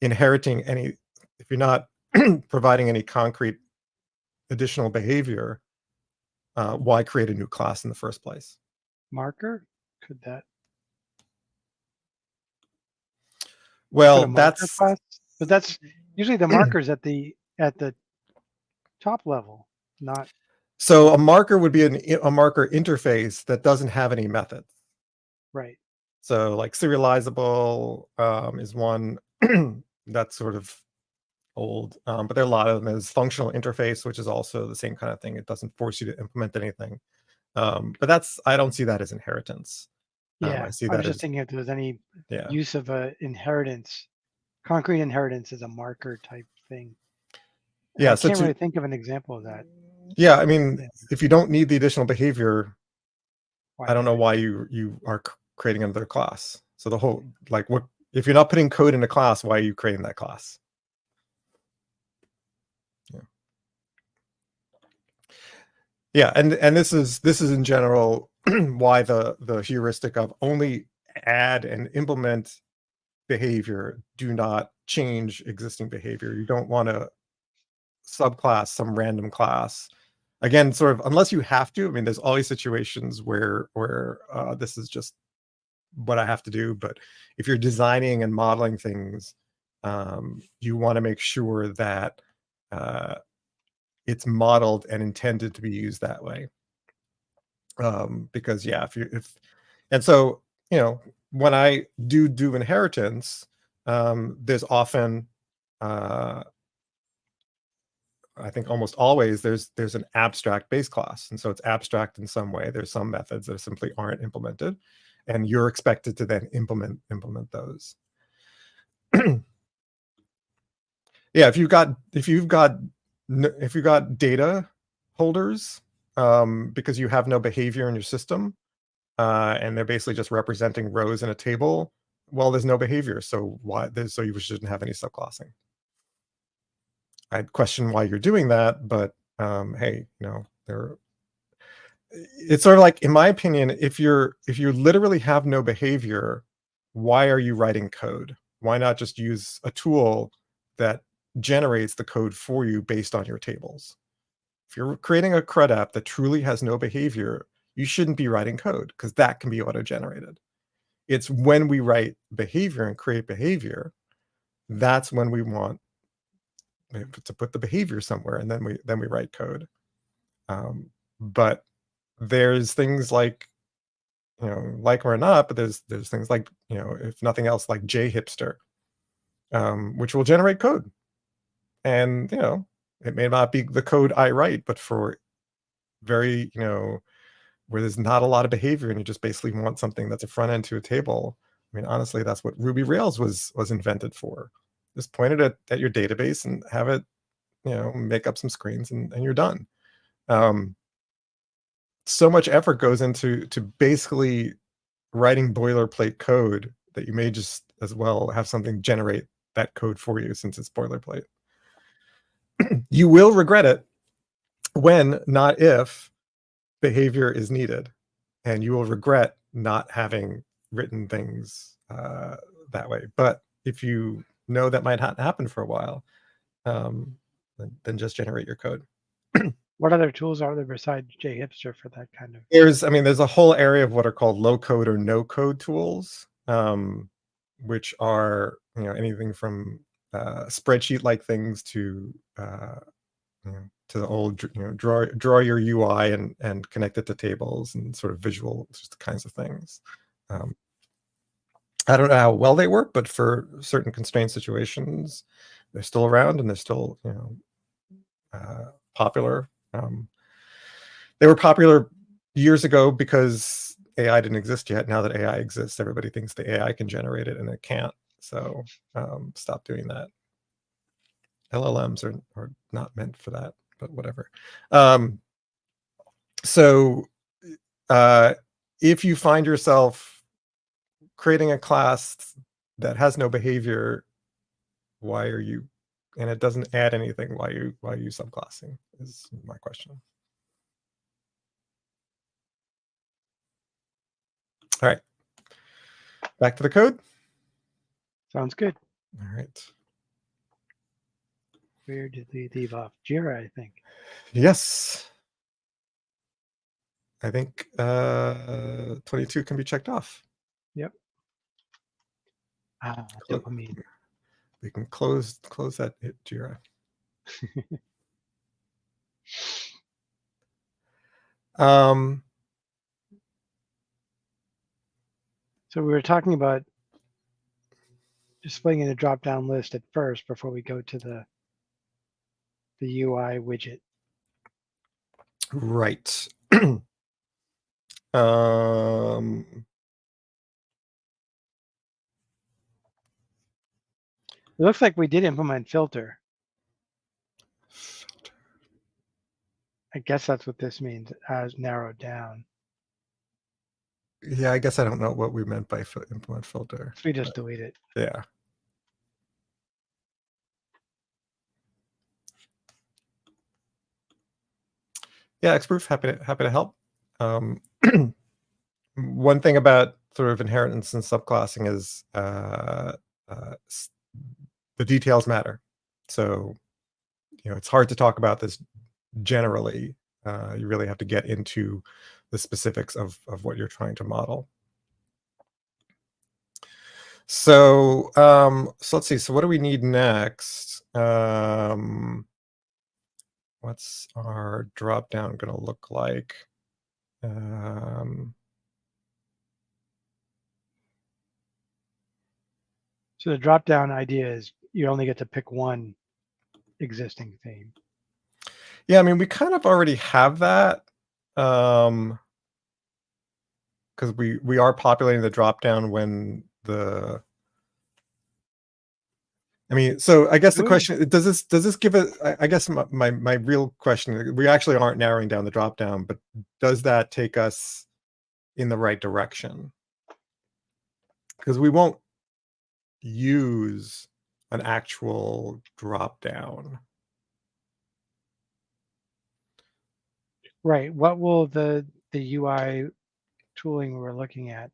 Speaker 1: if you're not providing any concrete additional behavior, why create a new class in the first place?
Speaker 2: Marker? Could that?
Speaker 1: Well,
Speaker 2: marker class? But that's usually the markers at the top level, not.
Speaker 1: So a marker would be a marker interface that doesn't have any methods.
Speaker 2: Right.
Speaker 1: So like serializable is one that's sort of old, but there are a lot of them. There's functional interface, which is also the same kind of thing. It doesn't force you to implement anything. But I don't see that as inheritance.
Speaker 2: Yeah,
Speaker 1: I see
Speaker 2: I
Speaker 1: that
Speaker 2: was just
Speaker 1: as,
Speaker 2: thinking if there was any
Speaker 1: yeah.
Speaker 2: use of a inheritance, concrete inheritance as a marker type thing. And
Speaker 1: Yeah,
Speaker 2: I can't really think of an example of that.
Speaker 1: Yeah, I mean, if you don't need the additional behavior, I don't know why you are creating another class. So the whole, like, what if you're not putting code in a class, why are you creating that class? Yeah, and this is in general why the heuristic of only add and implement behavior, do not change existing behavior. You don't want to subclass, some random class. Again, sort of, unless you have to. I mean, there's always situations where this is just what I have to do. But if you're designing and modeling things, you want to make sure that it's modeled and intended to be used that way. Because yeah, and so, when I do inheritance, there's often, I think almost always, there's an abstract base class, and so it's abstract in some way. There's some methods that simply aren't implemented, and you're expected to then implement those. Yeah, if you've got data holders, because you have no behavior in your system, and they're basically just representing rows in a table, well, there's no behavior, so so you shouldn't have any subclassing. I'd question why you're doing that, but hey, it's sort of like, in my opinion, if you literally have no behavior, why are you writing code? Why not just use a tool that generates the code for you based on your tables? If you're creating a CRUD app that truly has no behavior, you shouldn't be writing code, because that can be auto-generated. It's when we write behavior and create behavior, that's when we want to put the behavior somewhere, and then we write code. But there's things like, like or not, but there's things like, if nothing else, like JHipster, which will generate code. And, it may not be the code I write, but for very, where there's not a lot of behavior and you just basically want something that's a front end to a table. I mean, honestly, that's what Ruby Rails was invented for. Just point it at your database and have it, make up some screens, and you're done. So much effort goes into basically writing boilerplate code that you may just as well have something generate that code for you, since it's boilerplate. You will regret it when, not if, behavior is needed, and you will regret not having written things that way. But if you know that might not happen for a while, then just generate your code.
Speaker 2: What other tools are there besides JHipster for that kind of?
Speaker 1: There's a whole area of what are called low code or no code tools, which are, anything from spreadsheet like things to to the old, draw your UI and connect it to tables and sort of visual just kinds of things. I don't know how well they work, but for certain constrained situations, they're still around, and they're still, popular. They were popular years ago because AI didn't exist yet. Now that AI exists, everybody thinks the AI can generate it, and it can't. So stop doing that. LLMs are not meant for that, but whatever. So if you find yourself creating a class that has no behavior, why are you, and it doesn't add anything, why are you subclassing, is my question. All right, back to the code.
Speaker 2: Sounds good.
Speaker 1: All right.
Speaker 2: Where did we leave off? Jira, I think.
Speaker 1: Yes. I think 22 can be checked off.
Speaker 2: Yep. Dopamine.
Speaker 1: We can close that Jira.
Speaker 2: So we were talking about displaying in a drop-down list at first before we go to the UI widget.
Speaker 1: Right.
Speaker 2: It looks like we did implement filter. I guess that's what this means, as narrowed down.
Speaker 1: Yeah, I guess I don't know what we meant by implement filter.
Speaker 2: So we just delete it.
Speaker 1: Yeah. Yeah, Xproof, happy to help. One thing about sort of inheritance and subclassing is the details matter. So, it's hard to talk about this generally. You really have to get into the specifics of what you're trying to model. So, so let's see. So what do we need next? What's our drop down going to look like?
Speaker 2: So the drop down idea is you only get to pick one existing theme.
Speaker 1: Yeah, I mean, we kind of already have that. Because we are populating the drop down when the I mean, so I guess the question, does this give it, I guess my real question, we actually aren't narrowing down the drop down, but does that take us in the right direction? Because we won't use an actual drop down.
Speaker 2: Right. What will the UI tooling we're looking at?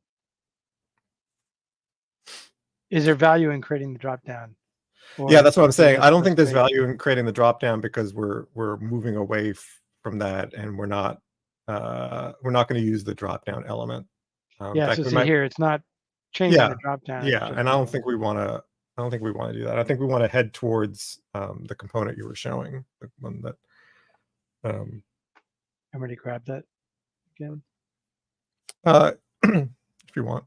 Speaker 2: Is there value in creating the drop down?
Speaker 1: Yeah, that's what I'm saying. I don't think there's
Speaker 2: great.
Speaker 1: value in creating the drop down because we're moving away from that, and we're not going to use the drop down element.
Speaker 2: Yeah.
Speaker 1: In fact,
Speaker 2: So
Speaker 1: we
Speaker 2: see
Speaker 1: might,
Speaker 2: here, it's not changing the drop down.
Speaker 1: yeah, and I don't think we want to. I don't think we want to do that. I think we want to head towards the component you were showing, the one that.
Speaker 2: I'm ready to grab that again.
Speaker 1: If you want.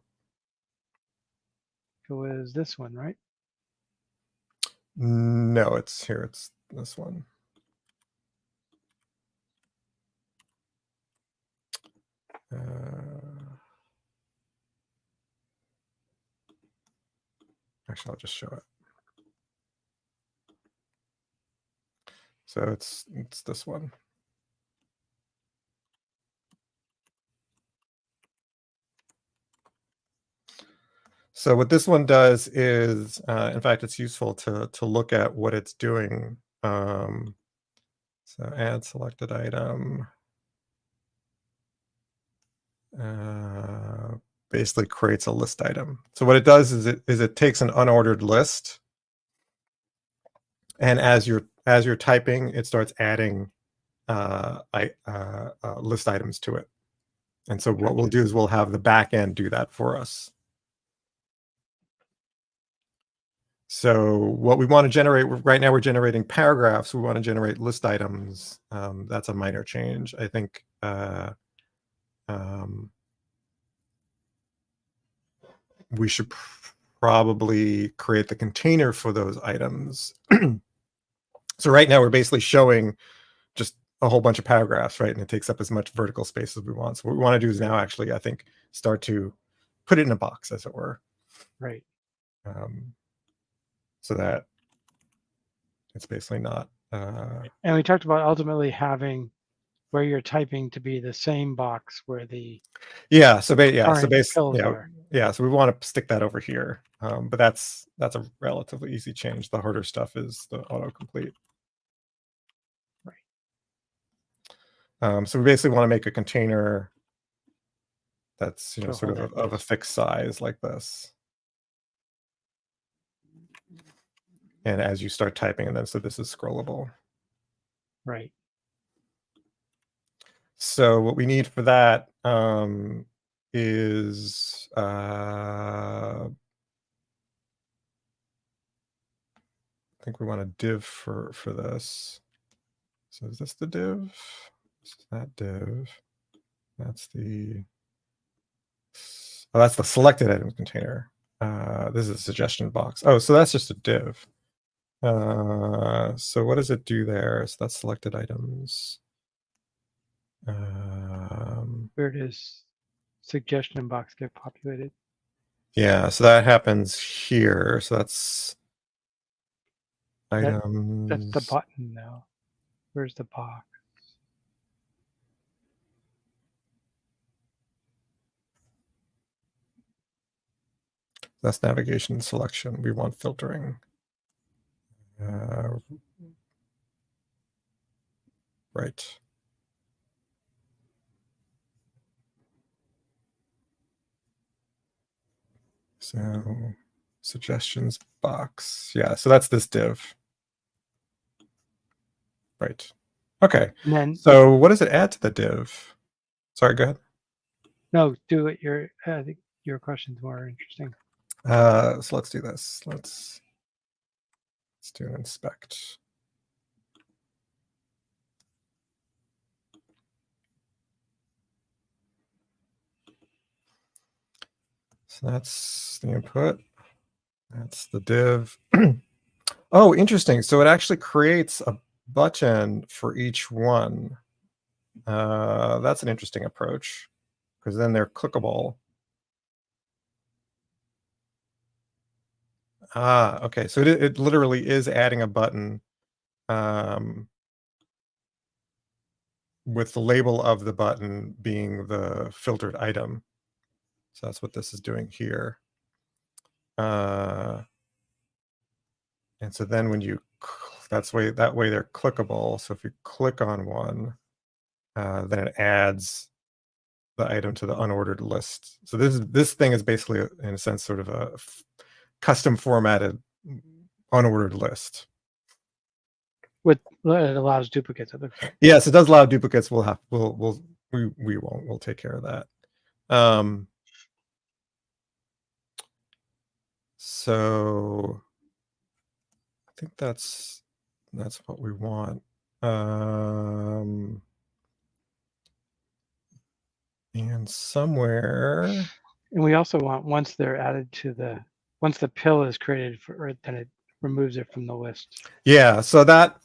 Speaker 2: It was this one, right?
Speaker 1: No, it's here. It's this one. Actually, I'll just show it. So it's this one. So what this one does is, in fact, it's useful to look at what it's doing. So add selected item. Basically creates a list item. So what it does is it takes an unordered list, and as you're typing, it starts adding list items to it. And so what we'll do is we'll have the back end do that for us. So what we want to generate right now, we're generating paragraphs. We want to generate list items. That's a minor change, I think. We should probably create the container for those items. So right now we're basically showing just a whole bunch of paragraphs, right? And it takes up as much vertical space as we want. So what we want to do is now actually, I think, start to put it in a box, as it were.
Speaker 2: Right.
Speaker 1: So that it's basically not.
Speaker 2: And we talked about ultimately having where you're typing to be the same box where the
Speaker 1: So we want to stick that over here, but that's a relatively easy change. The harder stuff is the autocomplete.
Speaker 2: Right.
Speaker 1: So we basically want to make a container that's sort of a fixed size like this. And as you start typing, and then so this is scrollable.
Speaker 2: Right.
Speaker 1: So what we need for that is I think we want a div for this. So is this the div? This is that div. That's the that's the selected items container. This is a suggestion box. Oh, so that's just a div. So what does it do there? So that's selected items.
Speaker 2: Where does suggestion box get populated?
Speaker 1: Yeah, so that happens here. So that's items.
Speaker 2: That's the button now. Where's the box?
Speaker 1: That's navigation selection. We want filtering. Right. So suggestions box. Yeah, so that's this div. Right. Okay.
Speaker 2: And then
Speaker 1: So what does it add to the div? Sorry, go ahead.
Speaker 2: no, do it. I think your question's more interesting.
Speaker 1: So let's do this. Let's do an inspect. So that's the input. That's the div. Oh, interesting. So it actually creates a button for each one. That's an interesting approach because then they're clickable. Ah, okay. So it literally is adding a button with the label of the button being the filtered item. So that's what this is doing here. And so then when you, that way they're clickable. So if you click on one, then it adds the item to the unordered list. So this thing is basically, in a sense, sort of a custom formatted unordered list.
Speaker 2: With it allows duplicates. It looks like.
Speaker 1: Yes, it does allow duplicates. We won't. We'll take care of that. So I think that's what we want. And somewhere.
Speaker 2: And we also want once they're added to once the pill is created then it removes it from the list.
Speaker 1: Yeah. So that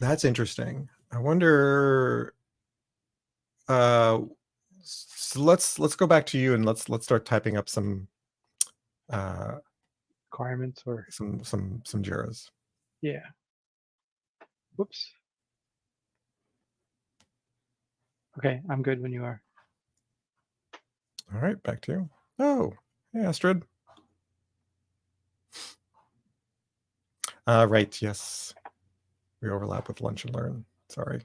Speaker 1: that's interesting. I wonder. So let's go back to you and let's start typing up some
Speaker 2: Requirements or
Speaker 1: some JIRAs.
Speaker 2: yeah. Whoops. Okay, I'm good when you are.
Speaker 1: All right, back to you. Oh, hey, Astrid. Right, yes. We overlap with Lunch and Learn. Sorry.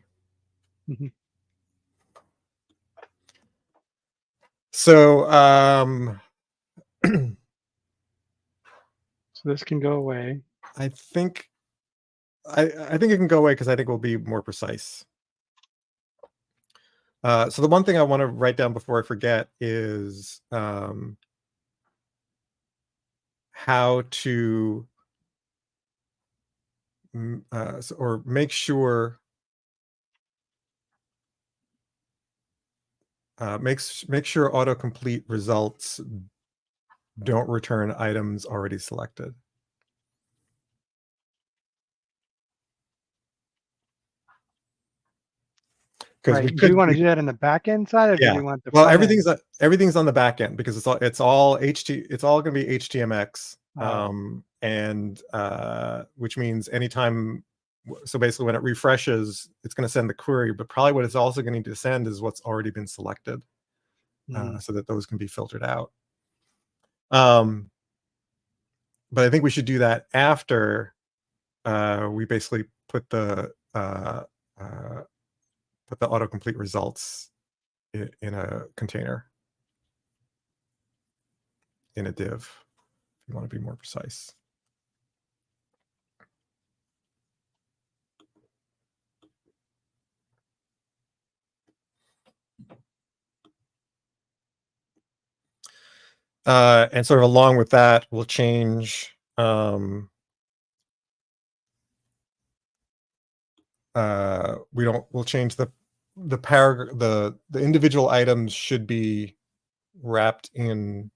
Speaker 2: Mm-hmm.
Speaker 1: So,
Speaker 2: so this can go away.
Speaker 1: I think it can go away because I think we'll be more precise. So the one thing I want to write down before I forget is how to or make sure make sure autocomplete results don't return items already selected.
Speaker 2: Right. Do you want to do that in the back end side, or do you want the
Speaker 1: well,
Speaker 2: front end?
Speaker 1: everything's on the back end because it's all it's all going to be HTMX, and which means anytime. So basically, when it refreshes, it's going to send the query, but probably what it's also going to need to send is what's already been selected, so that those can be filtered out. But I think we should do that after we basically put the autocomplete results in a container, in a div, if you want to be more precise. And sort of along with that, we'll change we'll change the paragraph, the individual items should be wrapped in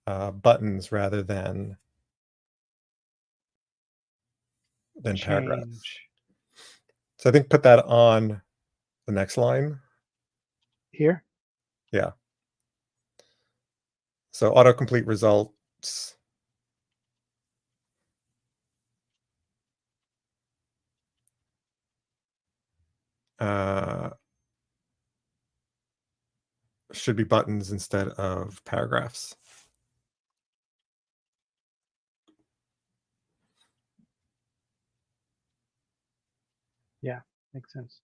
Speaker 1: buttons rather than paragraphs. So I think put that on the next line.
Speaker 2: Here?
Speaker 1: Yeah. So autocomplete results should be buttons instead of paragraphs.
Speaker 2: Yeah, makes sense.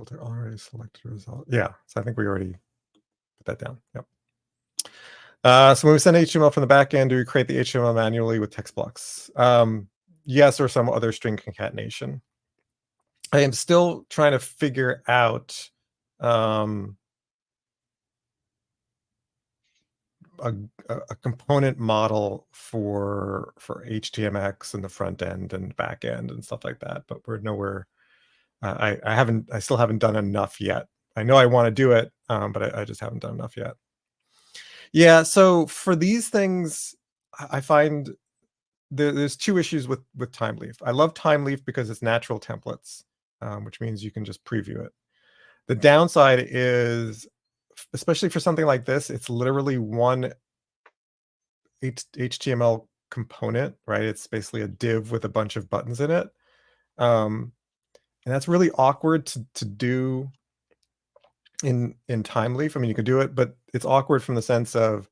Speaker 1: filter already selected result. Yeah, so I think we already put that down. Yep. So when we send HTML from the back end, do we create the HTML manually with text blocks? Yes, or some other string concatenation. I am still trying to figure out a component model for HTMX and the front end and back end and stuff like that, but we're nowhere. I still haven't done enough yet. I know I want to do it, but I just haven't done enough yet. Yeah, so for these things, I find there's two issues with Timeleaf. I love Timeleaf because it's natural templates, which means you can just preview it. The downside is, especially for something like this, it's literally one HTML component, right? It's basically a div with a bunch of buttons in it. And that's really awkward to do in Timeleaf. I mean, you can do it, but it's awkward from the sense of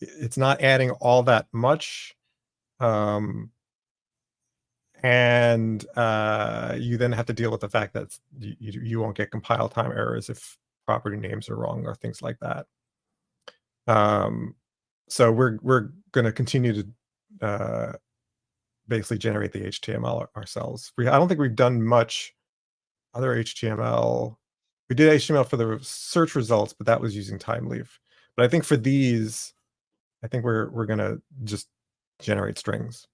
Speaker 1: it's not adding all that much. And you then have to deal with the fact that you won't get compile time errors if property names are wrong or things like that. So we're going to continue to basically generate the HTML ourselves. I don't think we've done much other HTML. We did HTML for the search results, but that was using Timeleaf. But I think for these, I think we're going to just generate strings.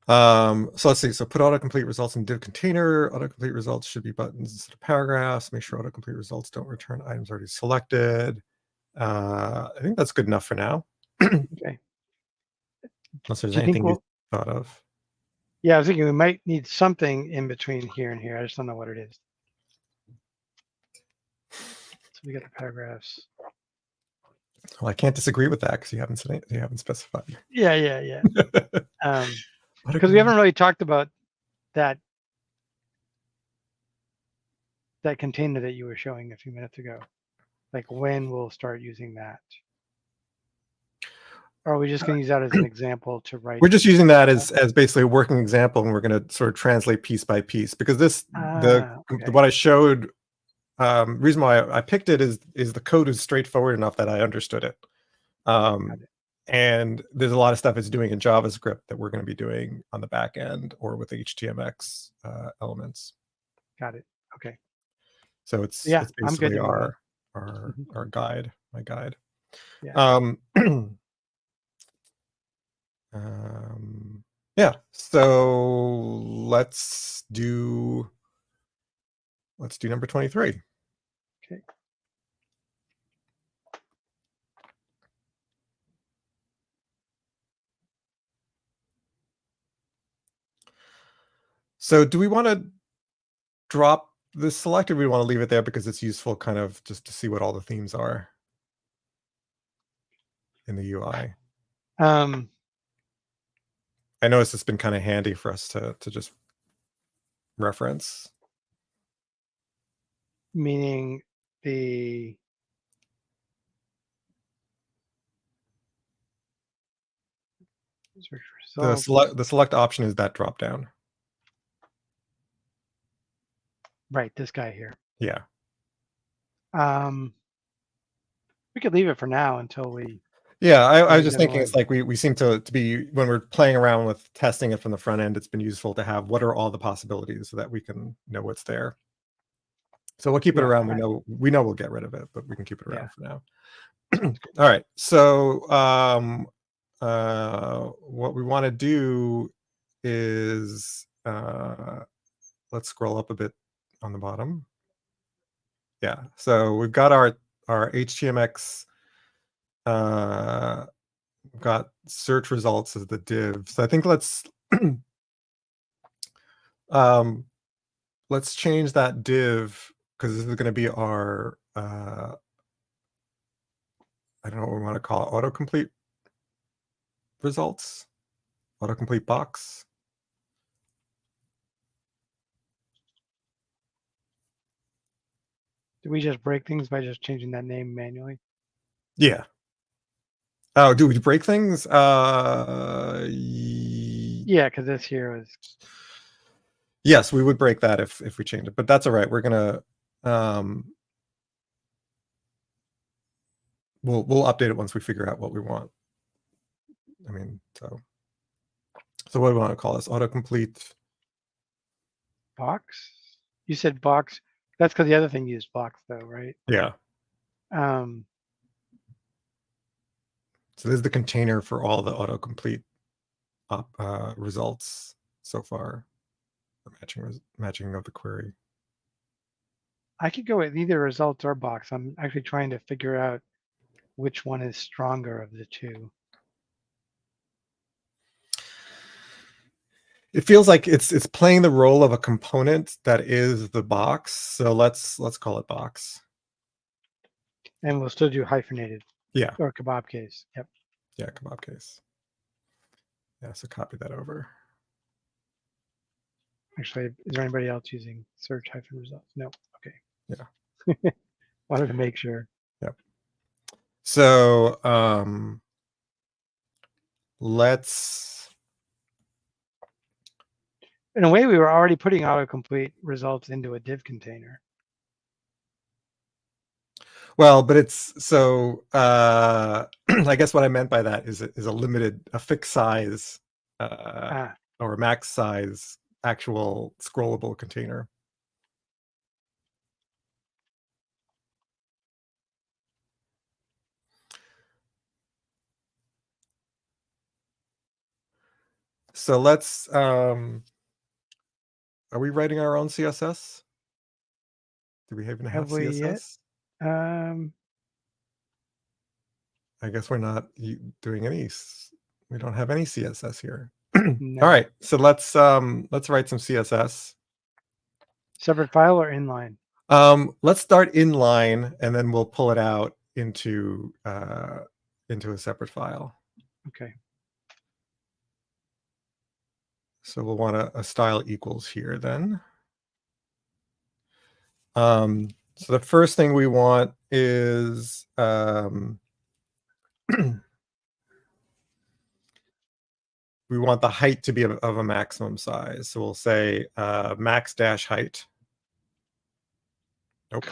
Speaker 1: So let's see. So put autocomplete results in div container. Autocomplete results should be buttons instead of paragraphs. Make sure autocomplete results don't return items already selected. I think that's good enough for now.
Speaker 2: Okay.
Speaker 1: Unless there's anything you thought of.
Speaker 2: Yeah, I was thinking we might need something in between here and here. I just don't know what it is. So we got the paragraphs.
Speaker 1: Well, I can't disagree with that because you haven't specified.
Speaker 2: Yeah. Because we haven't really talked about that container that you were showing a few minutes ago. Like when we'll start using that. Or are we just going to use that as an example to write?
Speaker 1: We're just using that as basically a working example, and we're going to sort of translate piece by piece because what I showed. Reason why I picked it is the code is straightforward enough that I understood it. And there's a lot of stuff it's doing in JavaScript that we're going to be doing on the back end or with HTMX elements.
Speaker 2: Got it. Okay.
Speaker 1: So it's basically our guide, my guide.
Speaker 2: Yeah.
Speaker 1: Yeah. So let's do number 23.
Speaker 2: Okay.
Speaker 1: So do we want to drop this select, or do we want to leave it there because it's useful kind of just to see what all the themes are in the UI? I noticed it's been kind of handy for us to just reference.
Speaker 2: Meaning the search result.
Speaker 1: The select option is that drop down.
Speaker 2: Right, this guy here.
Speaker 1: Yeah.
Speaker 2: We could leave it for now until we.
Speaker 1: Yeah, I was just thinking it's like we seem to be, when we're playing around with testing it from the front end, it's been useful to have what are all the possibilities so that we can know what's there. So we'll keep it around. We know we'll get rid of it, but we can keep it around for now. All right. So what we want to do is let's scroll up a bit on the bottom. Yeah. So we've got our HTMX. Got search results as the div. So I think let's change that div because this is going to be our I don't know what we want to call it, autocomplete results, autocomplete box.
Speaker 2: Do we just break things by just changing that name manually?
Speaker 1: Yeah. Oh, do we break things?
Speaker 2: Yeah, because this here was.
Speaker 1: Yes, we would break that if we change it, but that's all right. We're gonna we'll update it once we figure out what we want. I mean, so what do we want to call this? Autocomplete
Speaker 2: Box? You said box. That's because the other thing used box though, right?
Speaker 1: Yeah.
Speaker 2: Um,
Speaker 1: So this is the container for all the autocomplete results so far. Matching of the query.
Speaker 2: I could go with either results or box. I'm actually trying to figure out which one is stronger of the two.
Speaker 1: It feels like it's playing the role of a component that is the box. So let's call it box.
Speaker 2: And we'll still do hyphenated.
Speaker 1: Yeah.
Speaker 2: Or kebab case. Yep.
Speaker 1: Yeah, kebab case. Yeah, so copy that over.
Speaker 2: Actually, is there anybody else using search hyphen results? No. Okay.
Speaker 1: Yeah.
Speaker 2: Wanted to make sure.
Speaker 1: Yep. So let's.
Speaker 2: In a way, we were already putting autocomplete results into a div container.
Speaker 1: Well, but it's so I guess what I meant by that is a fixed size or a max size actual scrollable container. So let's are we writing our own CSS? Do we even have
Speaker 2: we
Speaker 1: CSS?
Speaker 2: Yet?
Speaker 1: I guess we're not doing any. We don't have any CSS here.
Speaker 2: No.
Speaker 1: All right, so let's write some CSS.
Speaker 2: Separate file or inline?
Speaker 1: Let's start inline, and then we'll pull it out into a separate file.
Speaker 2: Okay.
Speaker 1: So we'll want a style equals here then. So the first thing we want is we want the height to be of a maximum size. So we'll say max dash height. Nope.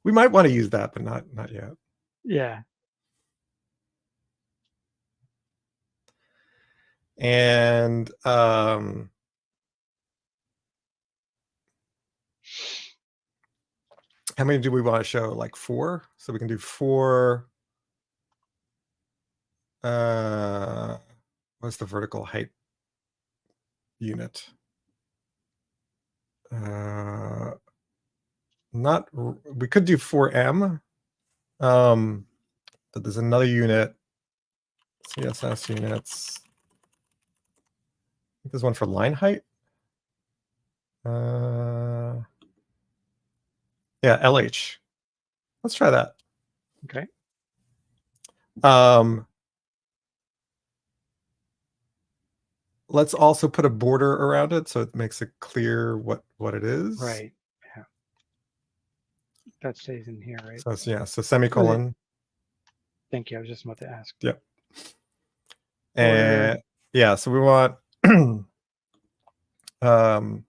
Speaker 1: We might want to use that, but not yet.
Speaker 2: Yeah.
Speaker 1: And how many do we want to show? Like 4? So we can do 4. What's the vertical height unit? We could do 4M, but there's another unit, CSS units. I think there's one for line height. Yeah, LH. Let's try that.
Speaker 2: Okay.
Speaker 1: Let's also put a border around it so it makes it clear what it is.
Speaker 2: Right. Yeah. That stays in here, right?
Speaker 1: So yeah, so semicolon.
Speaker 2: Thank you. I was just about to ask.
Speaker 1: Yep. And yeah, so we want
Speaker 2: We're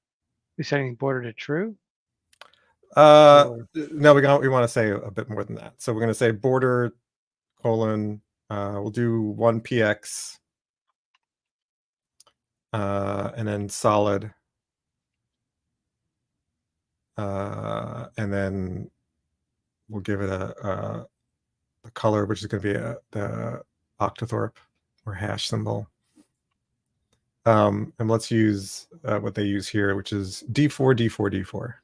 Speaker 2: setting border to true?
Speaker 1: No, we want to say a bit more than that. So we're going to say border colon, we'll do 1 px and then solid, and then we'll give it a color, which is going to be the octothorpe or hash symbol. And let's use what they use here, which is D4, D4, D4.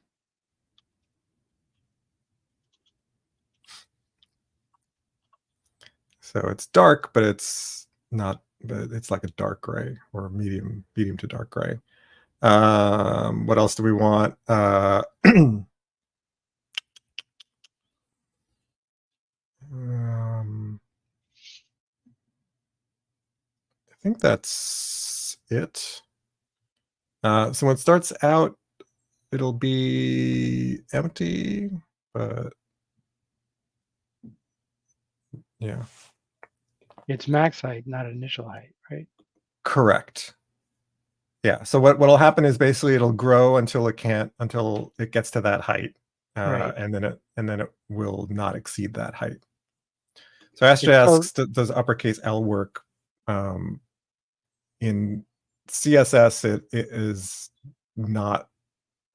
Speaker 1: So it's dark, but it's not. But it's like a dark gray or medium to dark gray. What else do we want? I think that's it. So when it starts out, it'll be empty, but Yeah.
Speaker 2: It's max height, not initial height, right?
Speaker 1: Correct. Yeah. So what'll happen is basically it'll grow until it gets to that height,
Speaker 2: Right.
Speaker 1: and then it will not exceed that height. So Astrid
Speaker 2: It's
Speaker 1: asks, does uppercase L work? In CSS, it is not.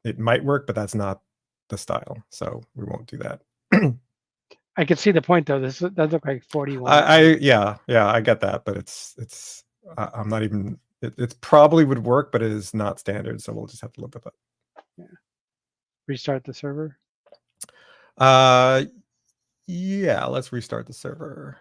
Speaker 1: It might work, but that's not the style, so we won't do that.
Speaker 2: I can see the point though. This does look like 41.
Speaker 1: Yeah, I get that, but it's I'm not even. It's probably would work, but it is not standard, so we'll just have to live with it.
Speaker 2: Yeah. Restart the server.
Speaker 1: Yeah, let's restart the server.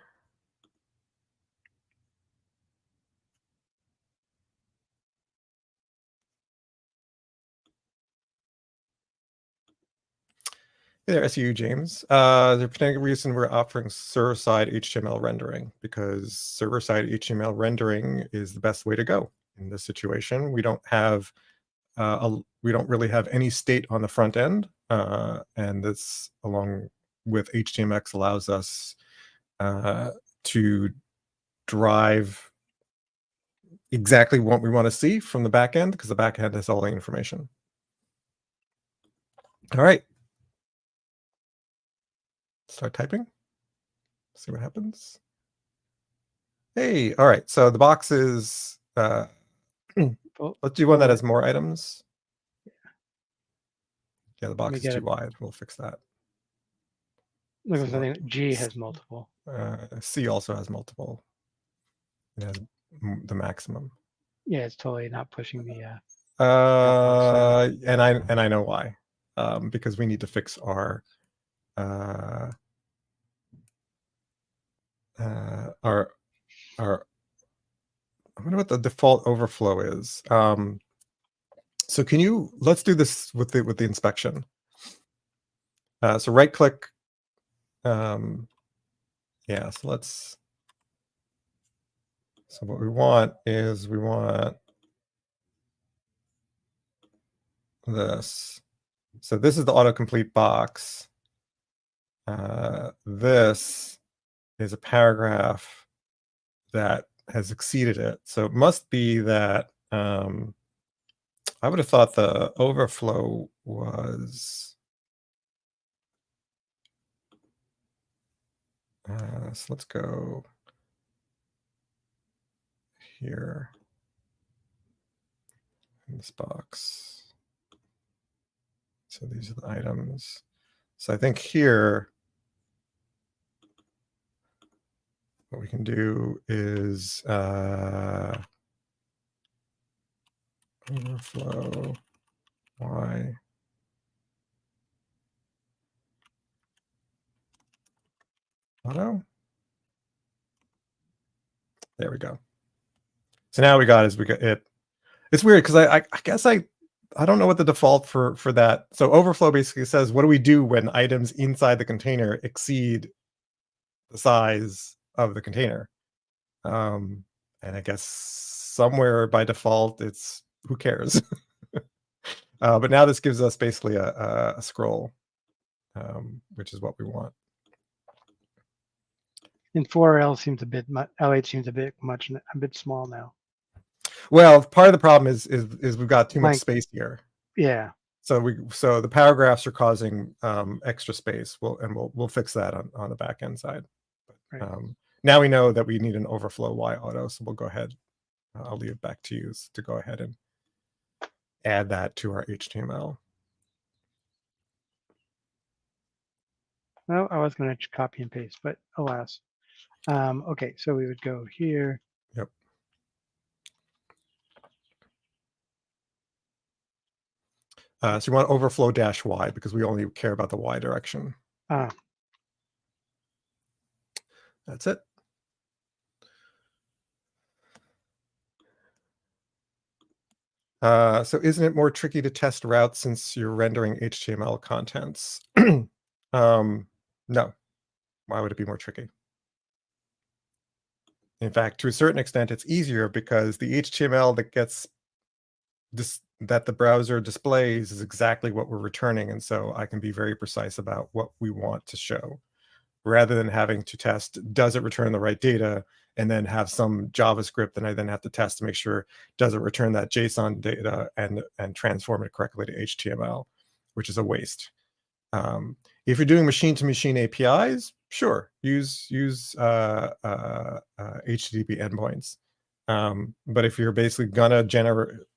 Speaker 1: Hey there, SU James. The particular reason we're offering server-side HTML rendering, because server-side HTML rendering is the best way to go in this situation. We don't have we don't really have any state on the front end, and this, along with HTMX, allows us to drive exactly what we want to see from the back end, because the back end has all the information. All right. Start typing. See what happens. Hey, all right. So the box is let's do one that has more items. Yeah, the box is too wide. We'll fix that.
Speaker 2: Look at something. G has multiple.
Speaker 1: C also has multiple. It has the maximum.
Speaker 2: Yeah, it's totally not pushing the.
Speaker 1: And I know why. Because we need to fix our I wonder what the default overflow is. So let's do this with the inspection. So right click. Yeah, so what we want is this. So this is the autocomplete box. This is a paragraph that has exceeded it. So it must be that I would have thought the overflow was so let's go here in this box. So these are the items. So I think here what we can do is overflow y auto. There we go. So now we got it. It's weird because I guess I don't know what the default for that. So overflow basically says, what do we do when items inside the container exceed the size of the container? And I guess somewhere by default, it's who cares? But now this gives us basically a scroll, which is what we want.
Speaker 2: And 4L seems a bit much. L8 seems a bit small now.
Speaker 1: Well, part of the problem is we've got too much space here.
Speaker 2: Yeah.
Speaker 1: So the paragraphs are causing extra space. We'll fix that on the back end side.
Speaker 2: Right.
Speaker 1: Now we know that we need an overflow Y auto, so we'll go ahead. I'll leave it back to you to go ahead and add that to our HTML.
Speaker 2: Well, I was going to copy and paste, but alas. Okay, so we would go here.
Speaker 1: Yep. So you want overflow -y because we only care about the Y direction. That's it. So isn't it more tricky to test routes since you're rendering HTML contents? No. Why would it be more tricky? In fact, to a certain extent, it's easier because the HTML that the browser displays is exactly what we're returning, and so I can be very precise about what we want to show. rather than having to test, does it return the right data, and then have some JavaScript that I then have to test to make sure, does it return that JSON data and transform it correctly to HTML, which is a waste. If you're doing machine-to-machine APIs, sure, use HTTP endpoints. But if you're basically gonna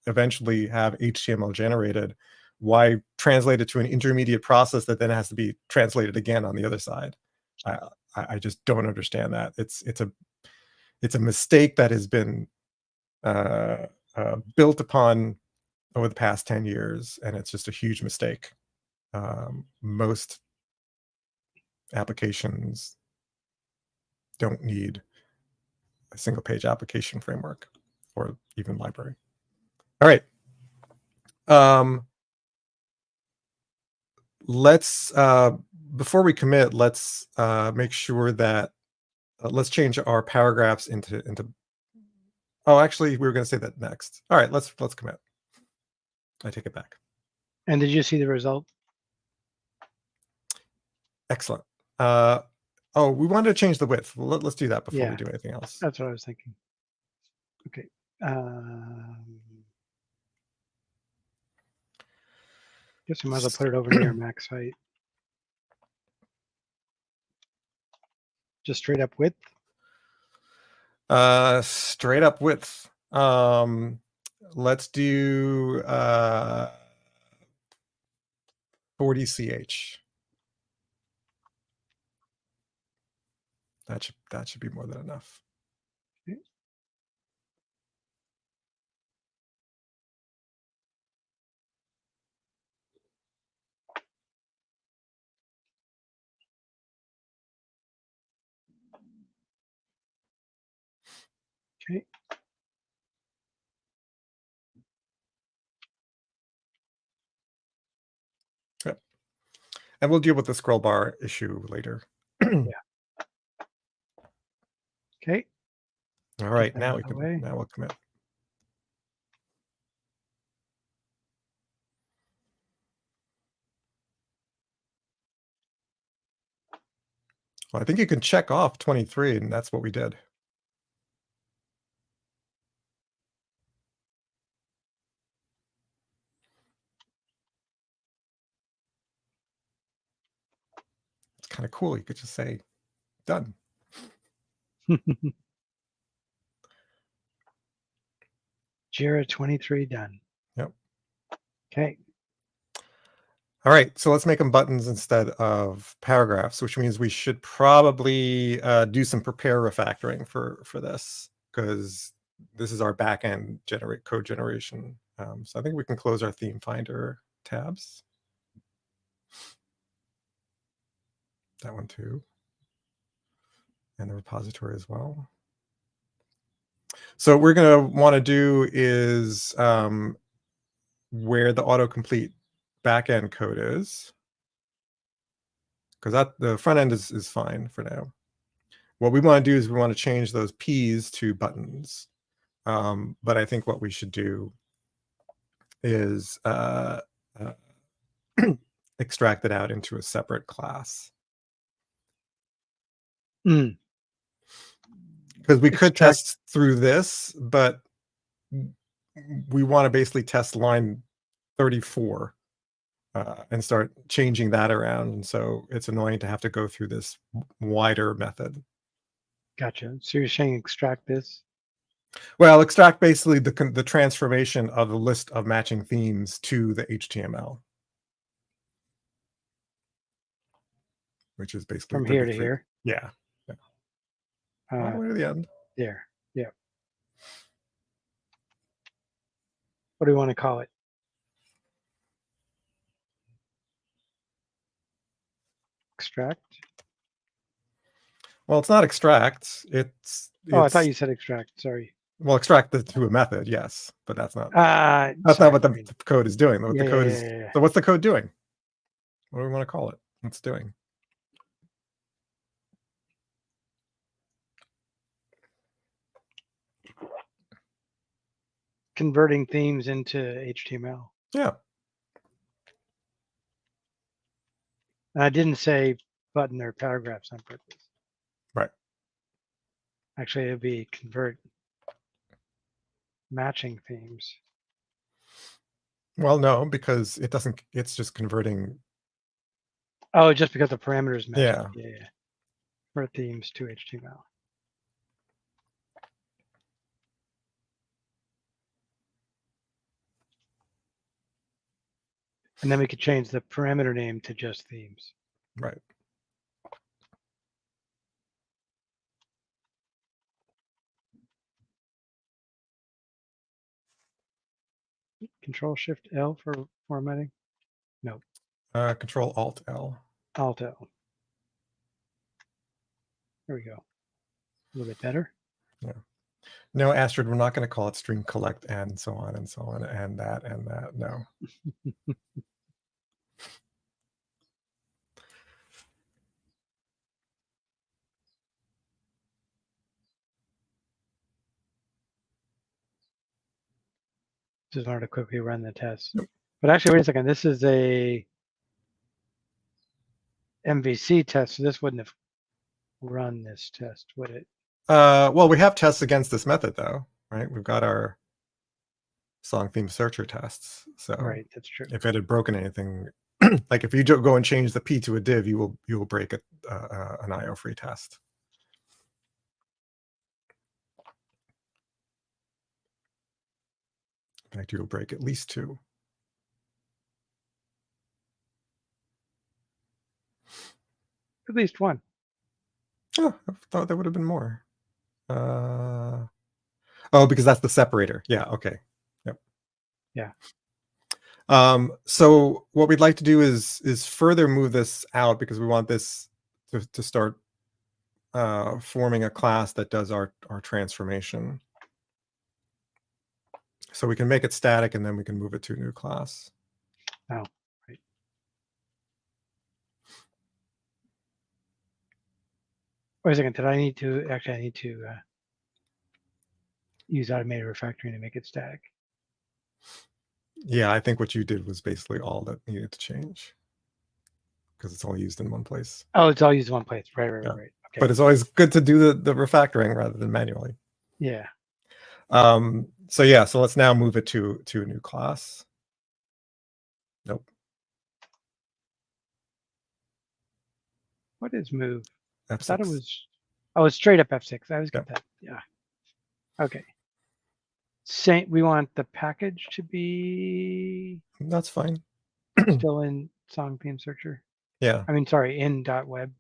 Speaker 1: eventually have HTML generated, why translate it to an intermediate process that then has to be translated again on the other side? I just don't understand that. It's a mistake that has been built upon over the past 10 years, and it's just a huge mistake. Most applications don't need a single page application framework or even library. All right. Let's before we commit, let's make sure that let's change our paragraphs into oh, actually we were going to say that next. All right, let's commit. I take it back.
Speaker 2: And did you see the result?
Speaker 1: Excellent. Oh, we wanted to change the width. Let's do that before we do anything else.
Speaker 2: That's what I was thinking. Okay. Guess we might as well put it over near max height. Just straight up width.
Speaker 1: Straight up width. Let's do 40 ch. That should be more than enough.
Speaker 2: Okay. Okay.
Speaker 1: Yep. And we'll deal with the scroll bar issue later.
Speaker 2: Yeah. Okay.
Speaker 1: All right, now we'll commit. Well, I think you can check off 23, and that's what we did. It's kind of cool. You could just say, done.
Speaker 2: Jira 23 done.
Speaker 1: Yep.
Speaker 2: Okay.
Speaker 1: All right, so let's make them buttons instead of paragraphs, which means we should probably do some prepare refactoring for this, because this is our backend code generation. So I think we can close our theme finder tabs. That one too. And the repository as well. So what we're going to want to do is where the autocomplete backend code is, because the front end is fine for now. What we want to do is we want to change those P's to buttons. But I think what we should do is extract it out into a separate class. Because we could test through this, but we want to basically test line 34 and start changing that around. And so it's annoying to have to go through this wider method.
Speaker 2: Gotcha. So you're saying extract this?
Speaker 1: Well, extract basically the transformation of the list of matching themes to the HTML. Which is basically
Speaker 2: from here to here.
Speaker 1: Yeah. All the way to the end.
Speaker 2: There. Yeah. What do we want to call it? Extract.
Speaker 1: Well, it's not extract. It's
Speaker 2: oh, I thought you said extract. Sorry.
Speaker 1: Well, extract to a method, yes, but that's not.
Speaker 2: That's
Speaker 1: not what the code is doing. What
Speaker 2: the
Speaker 1: code is. So what's the code doing? What do we want to call it? What's it doing?
Speaker 2: Converting themes into HTML.
Speaker 1: Yeah.
Speaker 2: And I didn't say button or paragraphs on purpose.
Speaker 1: Right.
Speaker 2: Actually, it'd be convert matching themes.
Speaker 1: Well, no, because it doesn't. It's just converting.
Speaker 2: Oh, just because the parameters match.
Speaker 1: Yeah.
Speaker 2: Yeah. Convert themes to HTML. And then we could change the parameter name to just themes.
Speaker 1: Right.
Speaker 2: Control Shift L for formatting. Nope.
Speaker 1: Control Alt L.
Speaker 2: Alt L. There we go. A little bit better.
Speaker 1: Yeah. No, Astrid, we're not going to call it string collect and so on and so on and that and that. No.
Speaker 2: Just wanted to quickly run the test. But actually, wait a second. This is a MVC test, so this wouldn't have run this test, would it?
Speaker 1: Well, we have tests against this method, though, right? We've got our song theme searcher tests. So
Speaker 2: Right, that's true.
Speaker 1: if it had broken anything, like if you go and change the P to a div, you will break an IO free test. In fact, you'll break at least 2.
Speaker 2: At least one.
Speaker 1: Oh, I thought there would have been more. Oh, because that's the separator. Yeah. Okay. Yep.
Speaker 2: Yeah.
Speaker 1: So what we'd like to do is further move this out because we want this to start forming a class that does our transformation. So we can make it static and then we can move it to a new class.
Speaker 2: Oh, right. Wait a second. Did I need to actually? I need to use automated refactoring to make it static.
Speaker 1: Yeah, I think what you did was basically all that needed to change because it's all used in one place.
Speaker 2: Oh, it's all used in one place. Right.
Speaker 1: Yeah.
Speaker 2: Okay.
Speaker 1: But it's always good to do the refactoring rather than manually.
Speaker 2: Yeah.
Speaker 1: So yeah, so let's now move it to a new class. Nope.
Speaker 2: What is move?
Speaker 1: F6.
Speaker 2: I thought it was. Oh, it's straight up F6. I always get that. Yeah. Okay. Same. We want the package to be
Speaker 1: That's fine.
Speaker 2: still in song theme searcher.
Speaker 1: Yeah.
Speaker 2: I mean, sorry, in .web.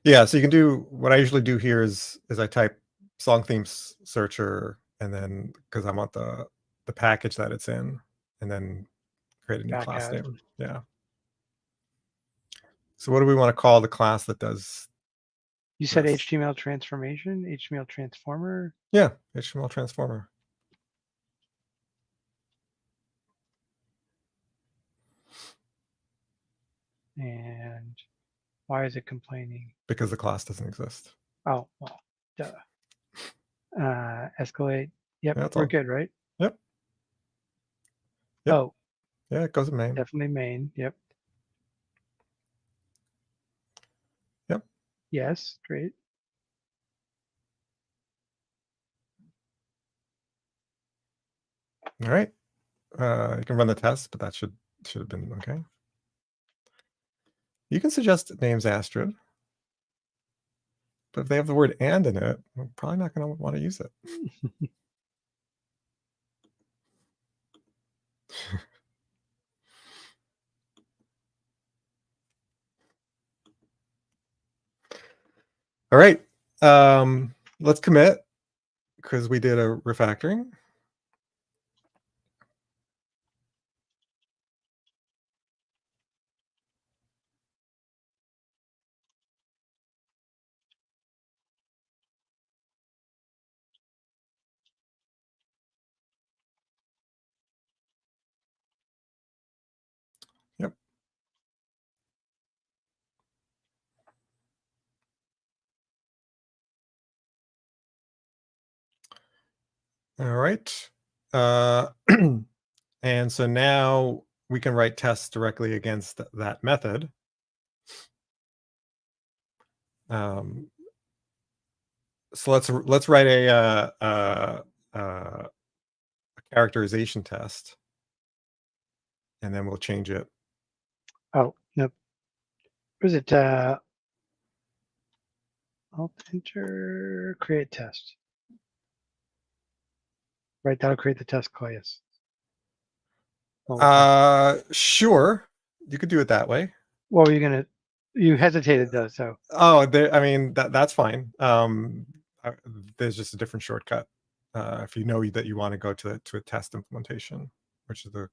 Speaker 1: Yeah, so you can do what I usually do here is I type song themes searcher and then because I want the package that it's in and then create a new class name. Yeah. So what do we want to call the class that does?
Speaker 2: You said
Speaker 1: this?
Speaker 2: HTML transformation, HTML transformer.
Speaker 1: Yeah, HTML transformer.
Speaker 2: And why is it complaining?
Speaker 1: Because the class doesn't exist.
Speaker 2: Oh, well, duh. Escalate. Yep,
Speaker 1: Yeah,
Speaker 2: we're good, right?
Speaker 1: Yep. Yep.
Speaker 2: Oh,
Speaker 1: yeah, it goes in main.
Speaker 2: definitely main. Yep.
Speaker 1: Yep.
Speaker 2: Yes, great.
Speaker 1: All right. You can run the test, but that should have been okay. You can suggest names Astrid, but if they have the word "and" in it, we're probably not going to want to use it. All right. Let's commit because we did a refactoring. Yep. All right. And so now we can write tests directly against that method. So let's write a characterization test, and then we'll change it.
Speaker 2: Oh, nope. Was it Alt Enter create test? Right, that'll create the test class.
Speaker 1: Sure, you could do it that way.
Speaker 2: What were you gonna? You hesitated though, so.
Speaker 1: Oh, I mean that's fine. There's just a different shortcut. If you know that you want to go to a test implementation, which is the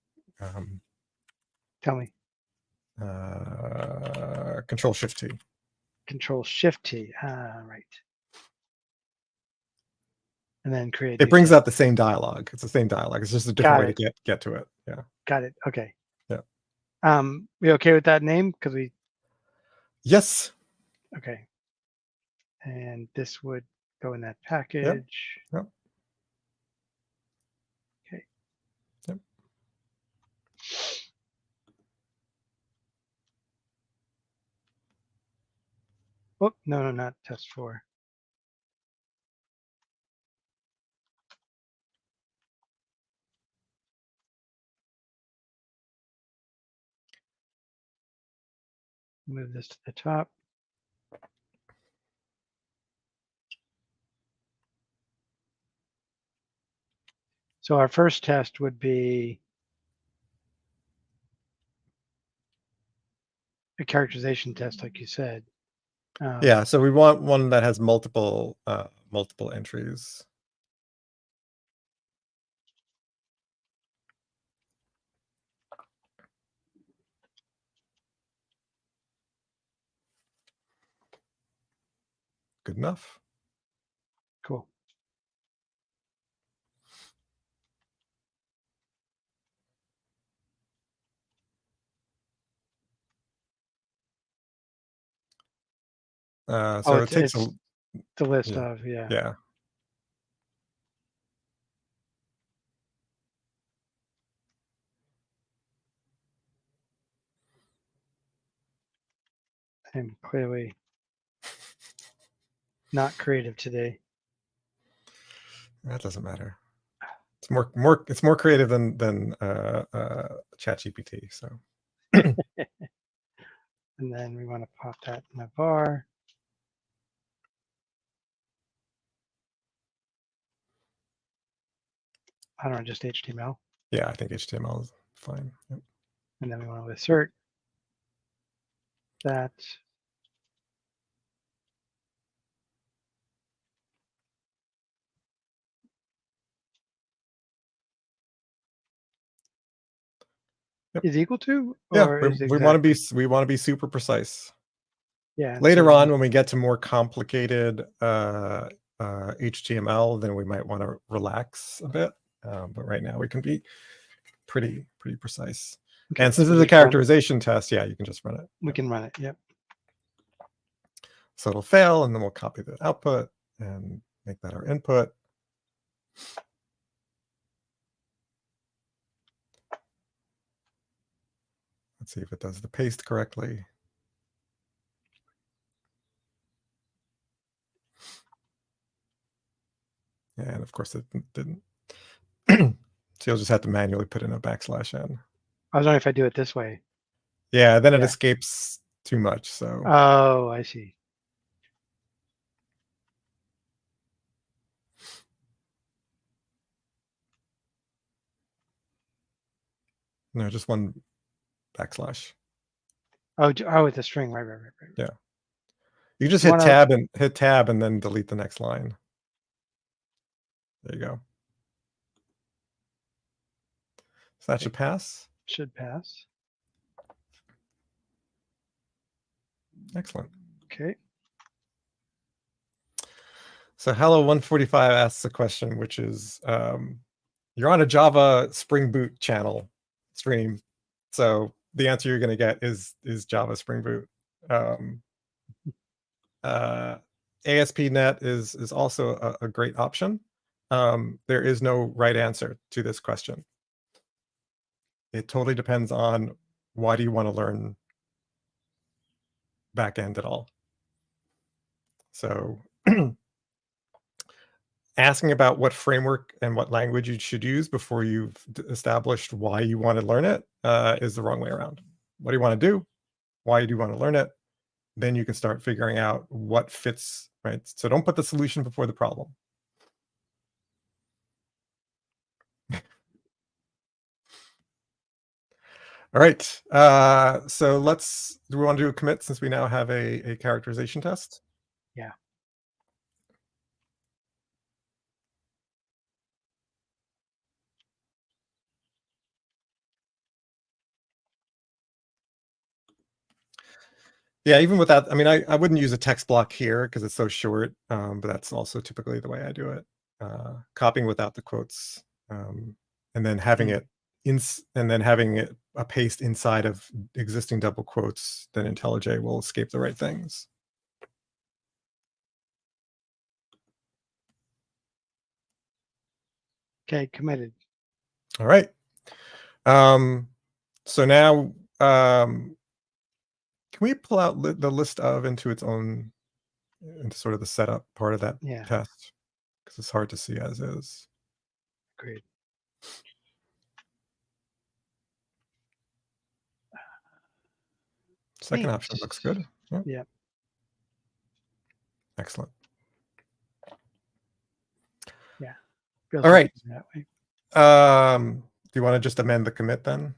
Speaker 2: Tell me.
Speaker 1: Control Shift T.
Speaker 2: Control Shift T. Right. And then create.
Speaker 1: It brings up the same dialogue. It's the same dialogue. It's just a different way to get to it. Yeah.
Speaker 2: Got it. Okay.
Speaker 1: Yeah.
Speaker 2: We okay with that name? Because we.
Speaker 1: Yes.
Speaker 2: Okay. And this would go in that package.
Speaker 1: Yep.
Speaker 2: Okay.
Speaker 1: Yep.
Speaker 2: Oh, no, not test 4. Move this to the top. So our first test would be a characterization test, like you said.
Speaker 1: Yeah, so we want one that has multiple entries. Good enough.
Speaker 2: Cool.
Speaker 1: So it takes
Speaker 2: the list of, yeah.
Speaker 1: Yeah.
Speaker 2: I'm clearly not creative today.
Speaker 1: That doesn't matter. It's more creative than ChatGPT. So.
Speaker 2: And then we want to pop that in a var. I don't know, just HTML.
Speaker 1: Yeah, I think HTML is fine. Yep.
Speaker 2: And then we want to assert that is equal to, or
Speaker 1: Yeah,
Speaker 2: is
Speaker 1: we want to be super precise.
Speaker 2: Yeah.
Speaker 1: Later on, when we get to more complicated HTML, then we might want to relax a bit. But right now, we can be pretty precise. Okay, and since it's a characterization test, yeah, you can just run it.
Speaker 2: We can run it. Yep.
Speaker 1: So it'll fail, and then we'll copy the output and make that our input. Let's see if it does the paste correctly. And of course, it didn't. So you'll just have to manually put in a \n.
Speaker 2: I was wondering if I do it this way.
Speaker 1: Yeah, then it escapes too much. So.
Speaker 2: Oh, I see.
Speaker 1: No, just one \.
Speaker 2: Oh, it's a string. Right.
Speaker 1: Yeah. You just hit tab and then delete the next line. There you go. So that should pass.
Speaker 2: Should pass.
Speaker 1: Excellent.
Speaker 2: Okay.
Speaker 1: So Hello 145 asks a question, which is, you're on a Java Spring Boot channel stream. So the answer you're going to get is Java Spring Boot. ASP.NET is also a great option. There is no right answer to this question. It totally depends on why do you want to learn backend at all. So asking about what framework and what language you should use before you've established why you want to learn it is the wrong way around. What do you want to do? Why do you want to learn it? Then you can start figuring out what fits, right? So don't put the solution before the problem. All right. So do we want to do a commit since we now have a characterization test?
Speaker 2: Yeah.
Speaker 1: Yeah, even without, I mean, I wouldn't use a text block here because it's so short, but that's also typically the way I do it. Copying without the quotes, and then having it a paste inside of existing double quotes, then IntelliJ will escape the right things.
Speaker 2: Okay, committed.
Speaker 1: All right. So now, can we pull out the list of into its own, into sort of the setup part of that
Speaker 2: Yeah,
Speaker 1: test? Because it's hard to see as is.
Speaker 2: agreed.
Speaker 1: Second
Speaker 2: Neat.
Speaker 1: option looks good. Yeah.
Speaker 2: Yeah.
Speaker 1: Excellent.
Speaker 2: Yeah. Feels
Speaker 1: All right.
Speaker 2: that way.
Speaker 1: Do you want to just amend the commit then?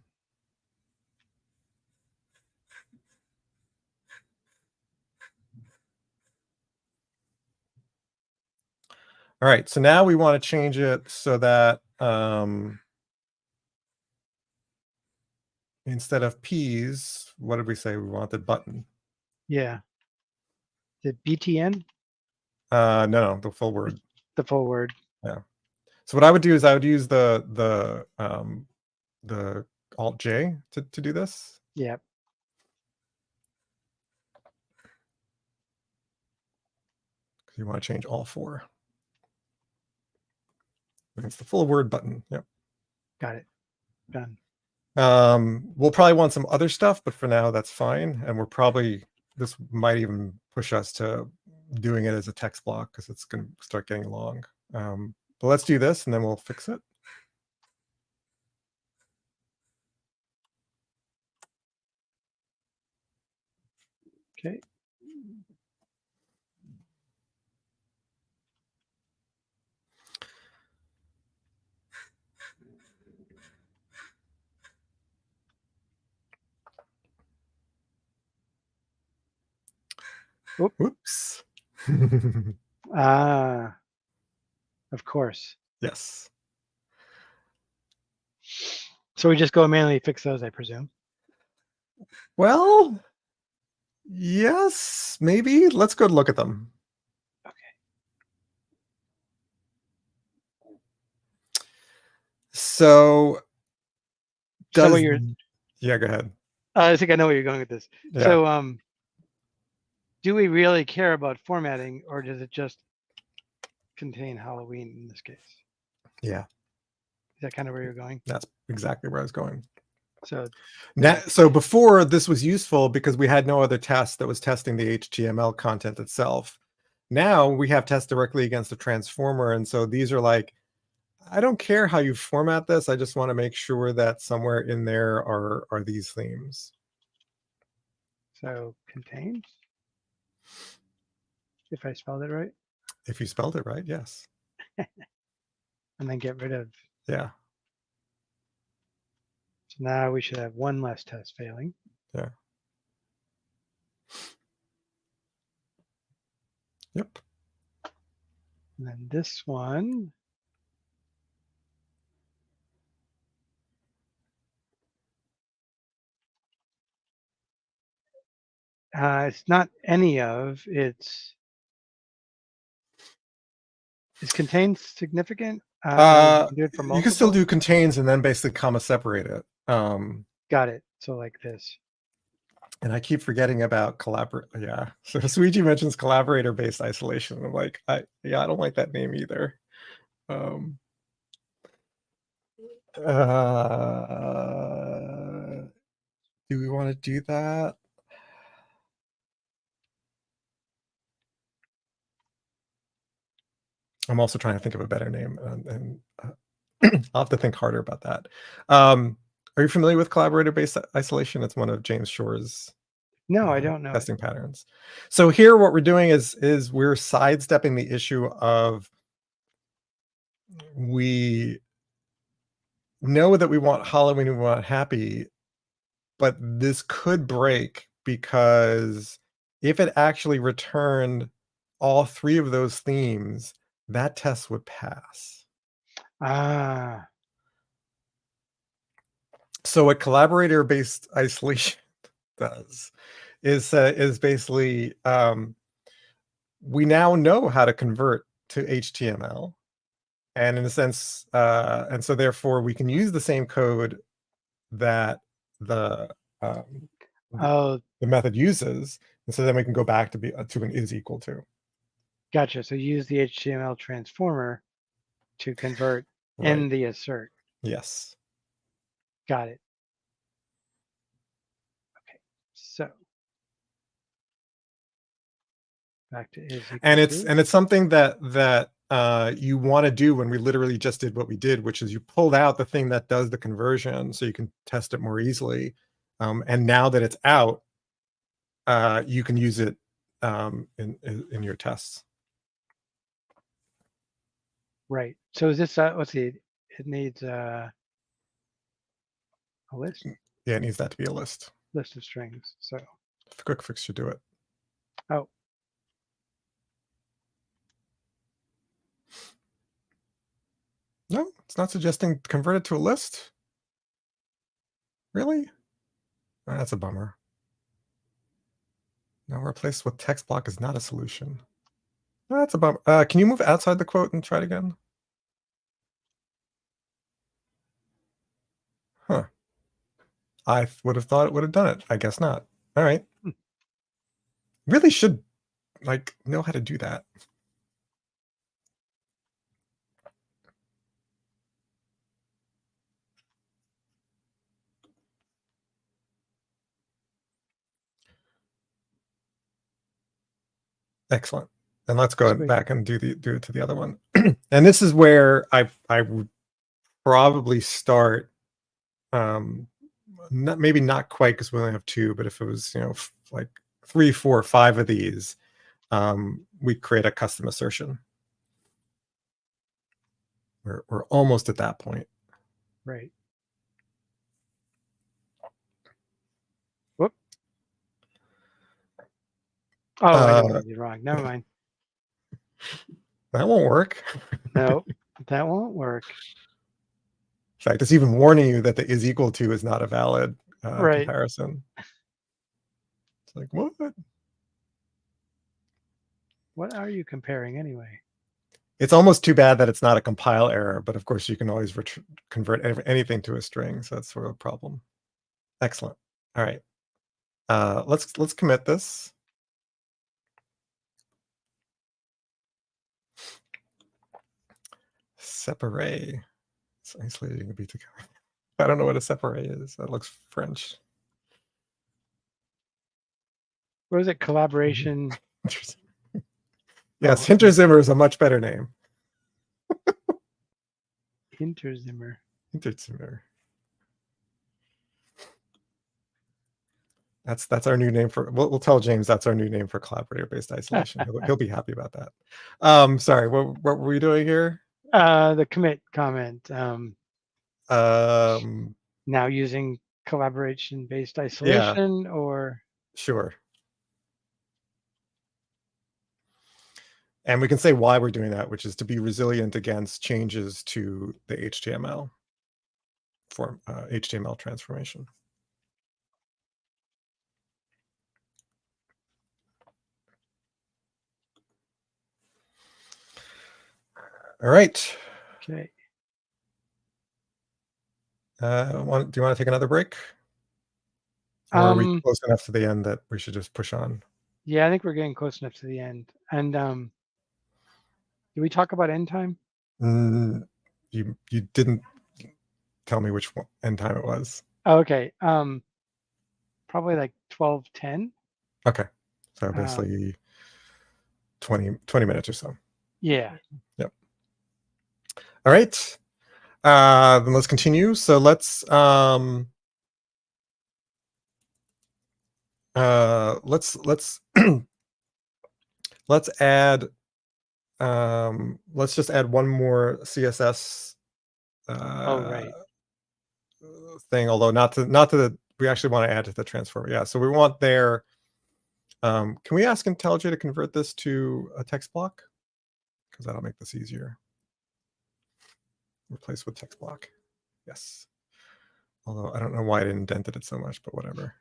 Speaker 1: All right, so now we want to change it so that instead of P's, what did we say we wanted? Button.
Speaker 2: Yeah. The BTN?
Speaker 1: No, the full word.
Speaker 2: The full word.
Speaker 1: Yeah. So what I would do is I would use the Alt J to do this.
Speaker 2: Yeah.
Speaker 1: Because you want to change all four. And it's the full word button. Yep.
Speaker 2: Got it. Done.
Speaker 1: We'll probably want some other stuff, but for now that's fine. And this might even push us to doing it as a text block because it's going to start getting long. But let's do this and then we'll fix it.
Speaker 2: Okay.
Speaker 1: Oops.
Speaker 2: Ah, of course.
Speaker 1: Yes.
Speaker 2: So we just go manually fix those, I presume.
Speaker 1: Well, yes, maybe. Let's go look at them.
Speaker 2: Okay.
Speaker 1: So
Speaker 2: what you're
Speaker 1: yeah, go ahead.
Speaker 2: I think I know where you're going with this.
Speaker 1: Yeah.
Speaker 2: So do we really care about formatting, or does it just contain Halloween in this case?
Speaker 1: Yeah.
Speaker 2: Is that kind of where you're going?
Speaker 1: That's exactly where I was going.
Speaker 2: So
Speaker 1: now, so before this was useful because we had no other test that was testing the HTML content itself. Now we have tests directly against the transformer. And so these are like, I don't care how you format this. I just want to make sure that somewhere in there are these themes.
Speaker 2: So contains, if I spelled it right.
Speaker 1: If you spelled it right, yes.
Speaker 2: And then get rid of.
Speaker 1: Yeah.
Speaker 2: So now we should have one less test failing.
Speaker 1: Yeah. Yep.
Speaker 2: And then this one. It's not any of, it's, is contains significant? You can do it for multiple?
Speaker 1: You can still do contains and then basically comma separate it.
Speaker 2: Got it. So like this.
Speaker 1: And I keep forgetting about collaborate. Yeah. So Suiji mentions collaborator-based isolation. I'm like, I don't like that name either. Do we want to do that? I'm also trying to think of a better name, and I'll have to think harder about that. Are you familiar with collaborator-based isolation? It's one of James Shore's
Speaker 2: No, I don't know it.
Speaker 1: testing patterns. So here, what we're doing is we're sidestepping the issue of we know that we want Halloween, we want happy, but this could break because if it actually returned all three of those themes, that test would pass.
Speaker 2: Ah,
Speaker 1: So what collaborator-based isolation does is basically we now know how to convert to HTML, and in a sense, and so therefore we can use the same code that the um,
Speaker 2: oh,
Speaker 1: the method uses, and so then we can go back to be to an is equal to.
Speaker 2: gotcha. So use the HTML transformer to convert
Speaker 1: Right.
Speaker 2: in the assert.
Speaker 1: Yes.
Speaker 2: Got it. Okay. So back to is equal
Speaker 1: And
Speaker 2: to.
Speaker 1: it's something that you want to do when we literally just did what we did, which is you pulled out the thing that does the conversion so you can test it more easily. And now that it's out, you can use it in your tests.
Speaker 2: Right. So is this let's see, it needs a list
Speaker 1: Yeah, it needs that to be a list.
Speaker 2: of strings. So
Speaker 1: Quick fix should do it.
Speaker 2: oh,
Speaker 1: No, it's not suggesting convert it to a list. Really? Oh, that's a bummer. No, replace with text block is not a solution. Oh, that's a bummer. Can you move outside the quote and try it again? Huh. I would have thought it would have done it. I guess not. All right. Really should like know how to do that. Excellent. And let's go
Speaker 2: sweet.
Speaker 1: back and do it to the other one. And this is where I would probably start. Maybe not quite because we only have two, but if it was like 3, 4, 5 of these, we create a custom assertion. We're almost at that point.
Speaker 2: Right. Whoop. Oh, I know what I did wrong. Never mind.
Speaker 1: That won't work.
Speaker 2: No, that won't work.
Speaker 1: In fact, it's even warning you that the is equal to is not a valid
Speaker 2: Right.
Speaker 1: comparison. It's like, what?
Speaker 2: What are you comparing anyway?
Speaker 1: It's almost too bad that it's not a compile error, but of course you can always convert anything to a string, so that's sort of a problem. Excellent. All right. Let's commit this. Separate. It's isolating the B together. I don't know what a separate is. That looks French.
Speaker 2: What is it? Collaboration.
Speaker 1: Interesting. Yes,
Speaker 2: Oh,
Speaker 1: Hinterzimmer is a much better name.
Speaker 2: Hinterzimmer.
Speaker 1: Hinterzimmer. That's our new name for. We'll tell James that's our new name for collaborator-based isolation. He'll be happy about that. Sorry, what were we doing here?
Speaker 2: The commit comment.
Speaker 1: Um,
Speaker 2: Now using collaboration-based
Speaker 1: yeah,
Speaker 2: isolation, or
Speaker 1: sure. And we can say why we're doing that, which is to be resilient against changes to the HTML form, HTML transformation. All right.
Speaker 2: okay.
Speaker 1: Do you want to take another break? Or are we close enough to the end that we should just push on?
Speaker 2: Yeah, I think we're getting close enough to the end. And did we talk about end time?
Speaker 1: You didn't tell me which end time it was.
Speaker 2: Oh, okay. Probably like 12:10.
Speaker 1: Okay. So basically 20 minutes or so.
Speaker 2: Yeah.
Speaker 1: Yep. All right. Then let's continue. So let's let's add let's just add one more CSS
Speaker 2: Oh, right.
Speaker 1: thing, although not to the, we actually want to add to the transformer. Yeah, so we want there. Can we ask IntelliJ to convert this to a text block? Because that'll make this easier. Replace with text block. Yes. Although I don't know why it indented it so much, but whatever.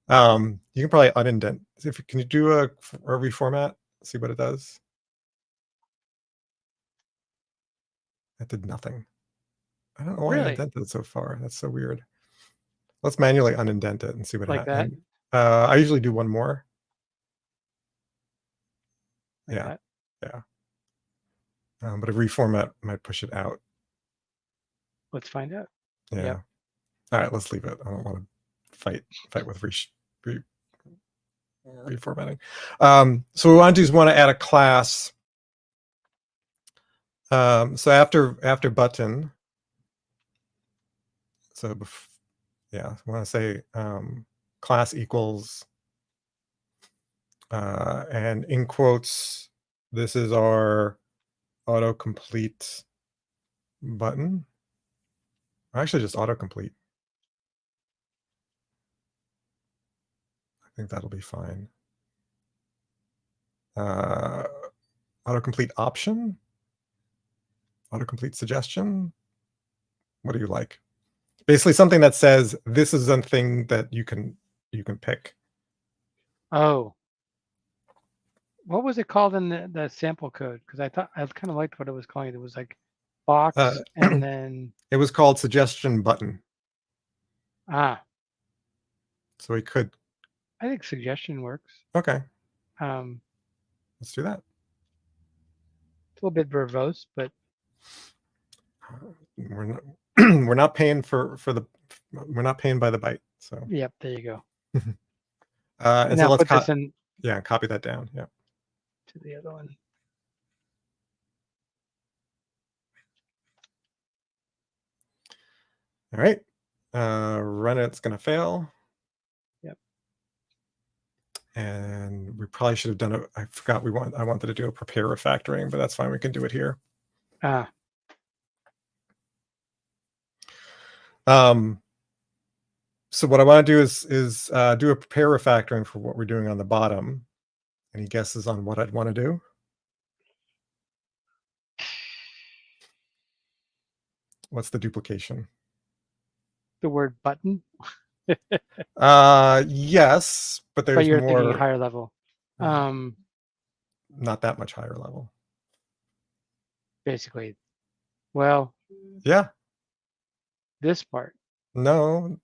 Speaker 1: You can probably unindent. Can you do a reformat? See what it does. That did nothing. I don't know why I indented it so far. That's so weird. Let's manually unindent it and see what happens. I usually do one more.
Speaker 2: Like that?
Speaker 1: Yeah. But a reformat might push it out.
Speaker 2: Let's find out.
Speaker 1: Yeah.
Speaker 2: Yep.
Speaker 1: All right, let's leave it. I don't want to fight with reformatting. So what we want to do is want to add a class. So after button. So yeah, I want to say class equals, and in quotes, this is our autocomplete button. Actually, just autocomplete. I think that'll be fine. Autocomplete option, autocomplete suggestion. What do you like? Basically, something that says this is a thing that you can pick.
Speaker 2: Oh, what was it called in the sample code? Because I thought I kind of liked what it was calling. It was like box and then
Speaker 1: it was called suggestion button. So we could.
Speaker 2: I think suggestion works.
Speaker 1: Okay.
Speaker 2: Let's
Speaker 1: do that.
Speaker 2: It's a little bit verbose, but
Speaker 1: we're not paying for the, we're not paying by the byte. So
Speaker 2: yep, there you go.
Speaker 1: And so let's copy that down. Yeah.
Speaker 2: To the other one.
Speaker 1: All right. Run it. It's going to fail.
Speaker 2: Yep.
Speaker 1: And we probably should have done it. I forgot I wanted to do a prepare refactoring, but that's fine. We can do it here. So what I want to do is do a prepare refactoring for what we're doing on the bottom. Any guesses on what I'd want to do? What's the duplication?
Speaker 2: The word button?
Speaker 1: Yes, but there's
Speaker 2: you're
Speaker 1: more.
Speaker 2: thinking higher level.
Speaker 1: Not that much higher level.
Speaker 2: Basically. Well.
Speaker 1: Yeah.
Speaker 2: This part.
Speaker 1: No.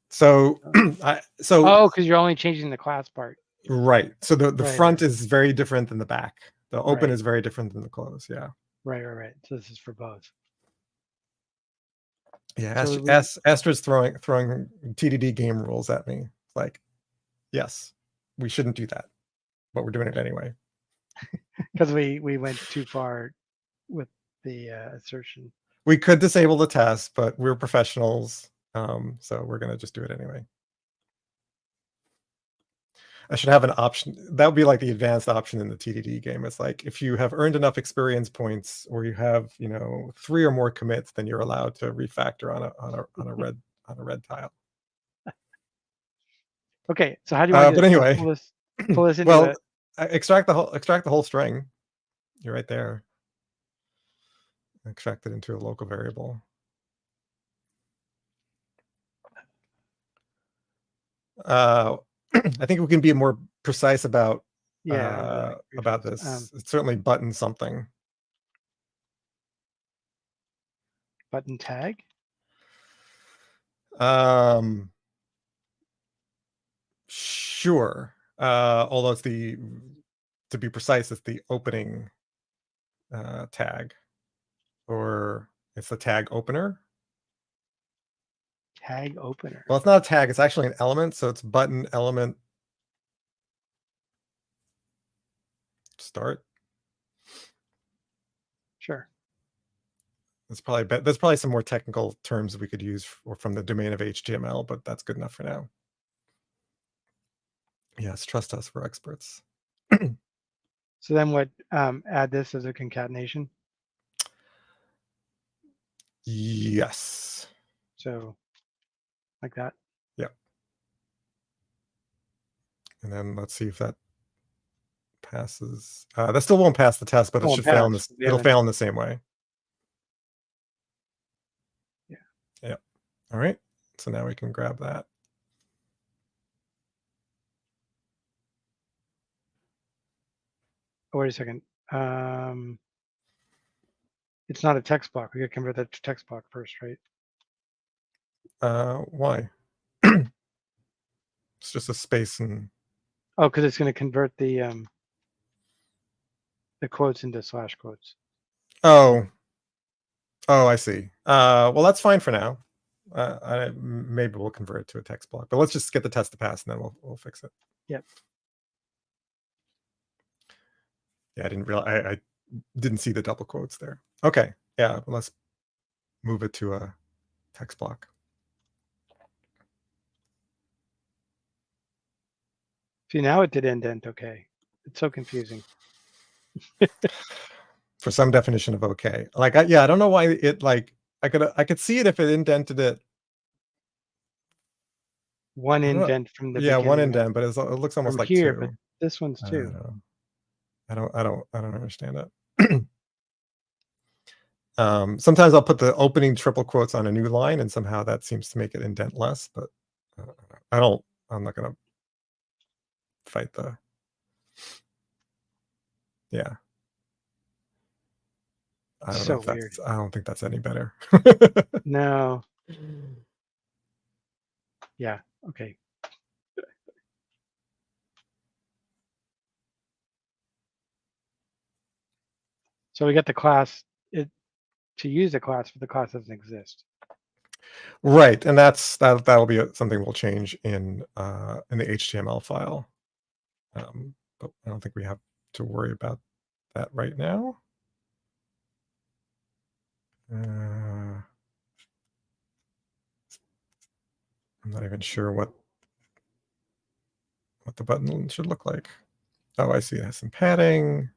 Speaker 1: So
Speaker 2: oh, because you're only changing the class part.
Speaker 1: Right. So the front is very different than the back. The open is very different than the close. Yeah.
Speaker 2: Right. So this is for both.
Speaker 1: Yeah. Astra's throwing TDD game rules at me. Like, yes, we shouldn't do that, but we're doing it anyway.
Speaker 2: Because we went too far with the assertion.
Speaker 1: We could disable the test, but we're professionals, so we're going to just do it anyway. I should have an option. That would be like the advanced option in the TDD game. It's like if you have earned enough experience points, or you have 3 or more commits, then you're allowed to refactor on a red tile.
Speaker 2: Okay, so how do you want to
Speaker 1: but anyway,
Speaker 2: pull this into
Speaker 1: extract the whole string. You're right there. Extract it into a local variable. I think we can be more precise about this. It's certainly button something.
Speaker 2: Button tag.
Speaker 1: Sure. Although it's to be precise, it's the opening tag, or it's the tag opener.
Speaker 2: Tag opener.
Speaker 1: Well, it's not a tag. It's actually an element. So it's button element start.
Speaker 2: Sure.
Speaker 1: There's probably some more technical terms we could use from the domain of HTML, but that's good enough for now. Yes, trust us, we're experts.
Speaker 2: So then what, add this as a concatenation?
Speaker 1: Yes.
Speaker 2: So like that?
Speaker 1: Yep. And then let's see if that passes. That still won't pass the test, but it should fail in this. It'll fail in the same way.
Speaker 2: Yeah.
Speaker 1: Yep. All right. So now we can grab that.
Speaker 2: Oh, wait a second. It's not a text block. We got to convert that to text block first, right?
Speaker 1: Why? It's just a space and.
Speaker 2: Oh, because it's going to convert the quotes into slash quotes.
Speaker 1: Oh, I see. Well, that's fine for now. Maybe we'll convert it to a text block, but let's just get the test to pass and then we'll fix it.
Speaker 2: Yep.
Speaker 1: Yeah, I didn't see the double quotes there. Okay. Yeah, let's move it to a text block.
Speaker 2: See, now it did indent okay. It's so confusing.
Speaker 1: For some definition of okay. Like, I don't know why it, like, I could see it if it indented it.
Speaker 2: One indent from the
Speaker 1: Yeah,
Speaker 2: beginning.
Speaker 1: one indent, but it looks almost
Speaker 2: from
Speaker 1: like
Speaker 2: here,
Speaker 1: two.
Speaker 2: but this one's two.
Speaker 1: I don't understand it. Sometimes I'll put the opening triple quotes on a new line, and somehow that seems to make it indent less. But I'm not gonna fight the. Yeah. I don't know if
Speaker 2: weird.
Speaker 1: I don't think that's any better.
Speaker 2: No. Yeah. Okay. So we got the class to use the class, but the class doesn't exist.
Speaker 1: Right, and that'll be something we'll change in the HTML file. But I don't think we have to worry about that right now. I'm not even sure what the button should look like. Oh, I see. It has some padding.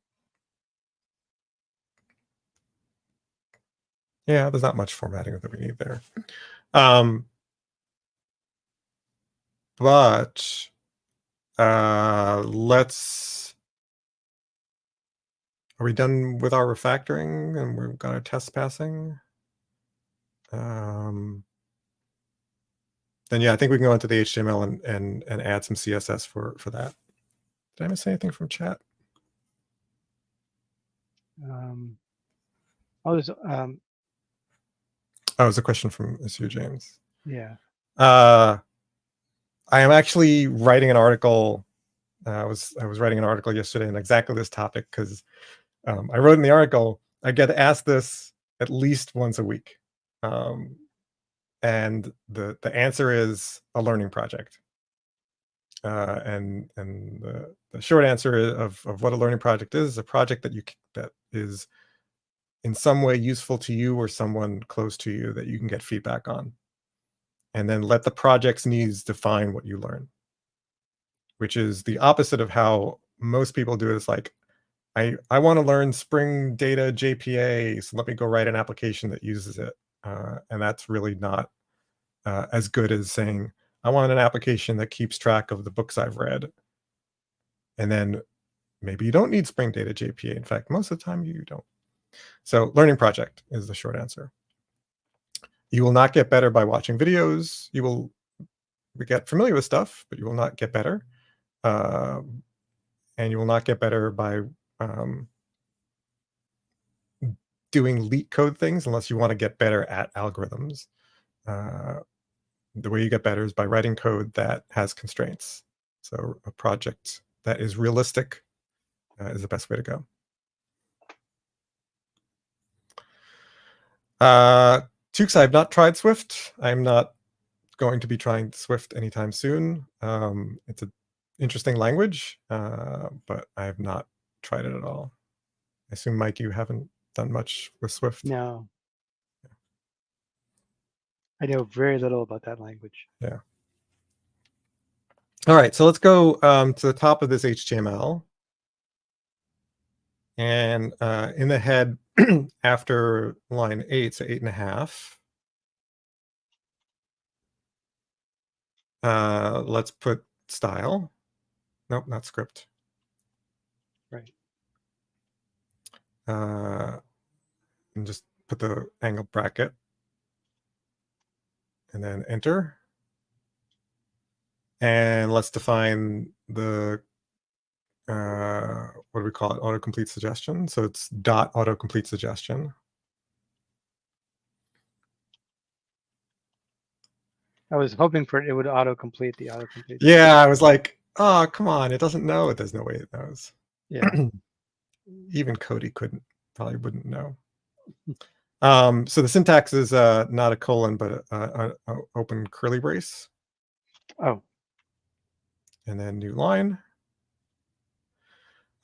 Speaker 1: Yeah, there's not much formatting that we need there. But let's. Are we done with our refactoring and we've got our test passing? Then yeah, I think we can go into the HTML and add some CSS for that. Did I miss anything from chat?
Speaker 2: There's
Speaker 1: Oh, it's a question from Monsieur James.
Speaker 2: Yeah.
Speaker 1: I am actually writing an article. I was writing an article yesterday on exactly this topic because I wrote in the article, I get asked this at least once a week. And the answer is a learning project. And the short answer of what a learning project is a project that is in some way useful to you or someone close to you that you can get feedback on. And then let the project's needs define what you learn, which is the opposite of how most people do it. It's like, I want to learn Spring Data JPA, so let me go write an application that uses it. And that's really not as good as saying, I want an application that keeps track of the books I've read. And then maybe you don't need Spring Data JPA. In fact, most of the time you don't. So learning project is the short answer. You will not get better by watching videos. You will get familiar with stuff, but you will not get better. And you will not get better by doing leak code things unless you want to get better at algorithms. The way you get better is by writing code that has constraints. So a project that is realistic is the best way to go. Tukes, I have not tried Swift. I'm not going to be trying Swift anytime soon. It's an interesting language, but I have not tried it at all. I assume, Mike, you haven't done much with Swift?
Speaker 2: No. I know very little about that language.
Speaker 1: Yeah. All right, so let's go to the top of this HTML. And in the head, after line 8, so 8.5, let's put style. Nope, not script.
Speaker 2: Right.
Speaker 1: And just put the angled bracket. And then enter. And let's define the, what do we call it? Autocomplete suggestion. So it's dot autocomplete suggestion.
Speaker 2: I was hoping for it would autocomplete the autocomplete.
Speaker 1: Yeah, I was like, oh, come on. It doesn't know. There's no way it knows.
Speaker 2: Yeah.
Speaker 1: Even Cody probably wouldn't know. So the syntax is not a colon, but a open curly brace.
Speaker 2: Oh.
Speaker 1: And then new line.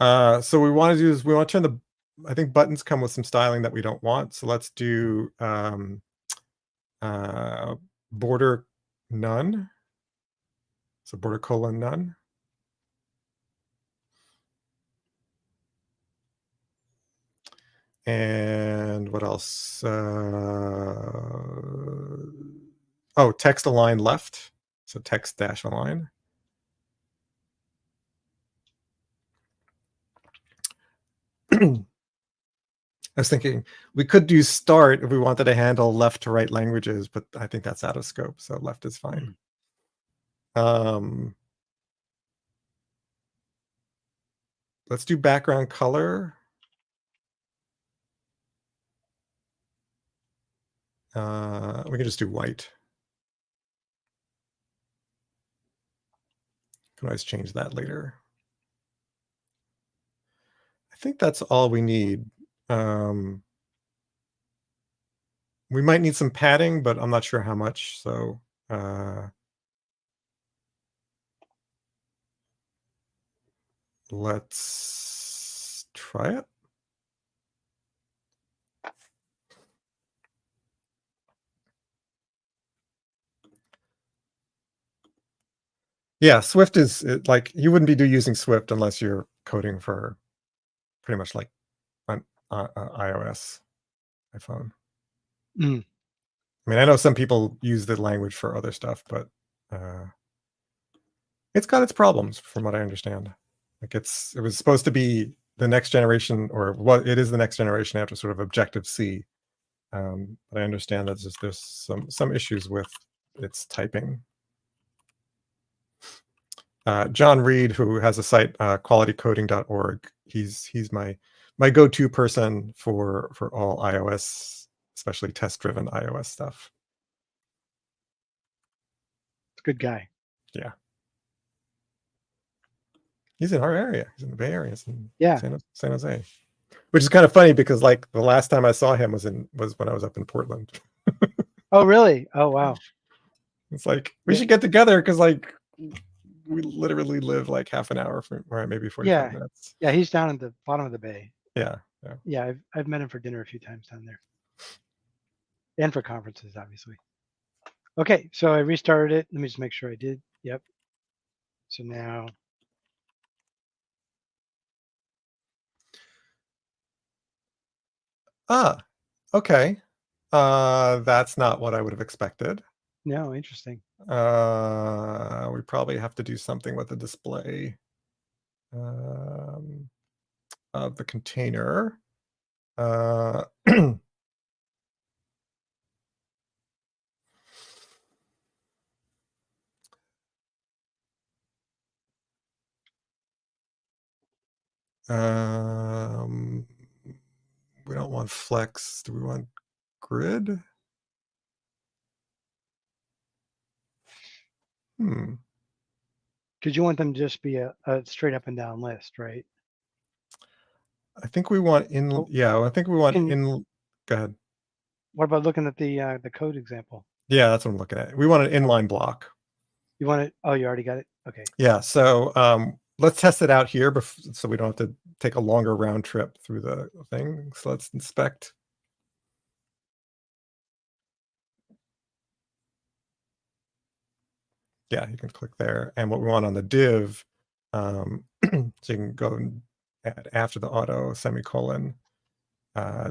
Speaker 1: So we want to do is we want to turn I think buttons come with some styling that we don't want. So let's do border none. So border colon none. And what else? Oh, text align left. So text dash align. I was thinking we could do start if we wanted to handle left to right languages, but I think that's out of scope. So left is fine. Let's do background color. We can just do white. Can always change that later. I think that's all we need. We might need some padding, but I'm not sure how much. So let's try it. Yeah, Swift is like you wouldn't be using Swift unless you're coding for pretty much like an iOS, iPhone. I mean, I know some people use the language for other stuff, but it's got its problems, from what I understand. Like it was supposed to be the next generation, or what it is the next generation after sort of Objective-C. But I understand that there's some issues with its typing. John Reed, who has a site, qualitycoding.org, he's my go-to person for all iOS, especially test-driven iOS stuff.
Speaker 2: Good guy.
Speaker 1: Yeah. He's in our area. He's in the Bay Area. In San Jose. Which is kind of funny because like the last time I saw him was when I was up in Portland.
Speaker 2: Oh, really? Oh, wow.
Speaker 1: It's like we should get together because like we literally live like half an hour from, or maybe 45 minutes.
Speaker 2: Yeah, he's down at the bottom of the bay.
Speaker 1: Yeah.
Speaker 2: I've met him for dinner a few times down there, and for conferences, obviously. Okay, so I restarted it. Let me just make sure I did. Yep. So now.
Speaker 1: Okay. That's not what I would have expected.
Speaker 2: No, interesting.
Speaker 1: We probably have to do something with the display of the container. We don't want flex. Do we want grid?
Speaker 2: Because you want them to just be a straight up and down list, right?
Speaker 1: I think we want I think we want in. Go ahead.
Speaker 2: What about looking at the code example?
Speaker 1: Yeah, that's what I'm looking at. We want an inline block.
Speaker 2: You want it? Oh, you already got it? Okay.
Speaker 1: Yeah, so let's test it out here so we don't have to take a longer round trip through the thing. So let's inspect. Yeah, you can click there. And what we want on the div, so you can go and add after the auto semicolon,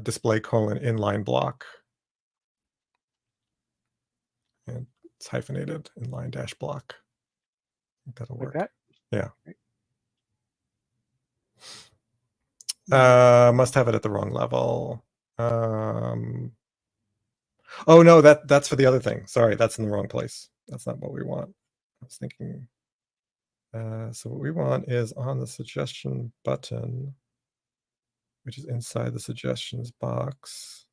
Speaker 1: display colon inline block. And it's hyphenated inline dash block. I think that'll
Speaker 2: Like
Speaker 1: work.
Speaker 2: that?
Speaker 1: Yeah.
Speaker 2: Right.
Speaker 1: Must have it at the wrong level. Oh no, that's for the other thing. Sorry, that's in the wrong place. That's not what we want. I was thinking. So what we want is on the suggestion button, which is inside the suggestions box.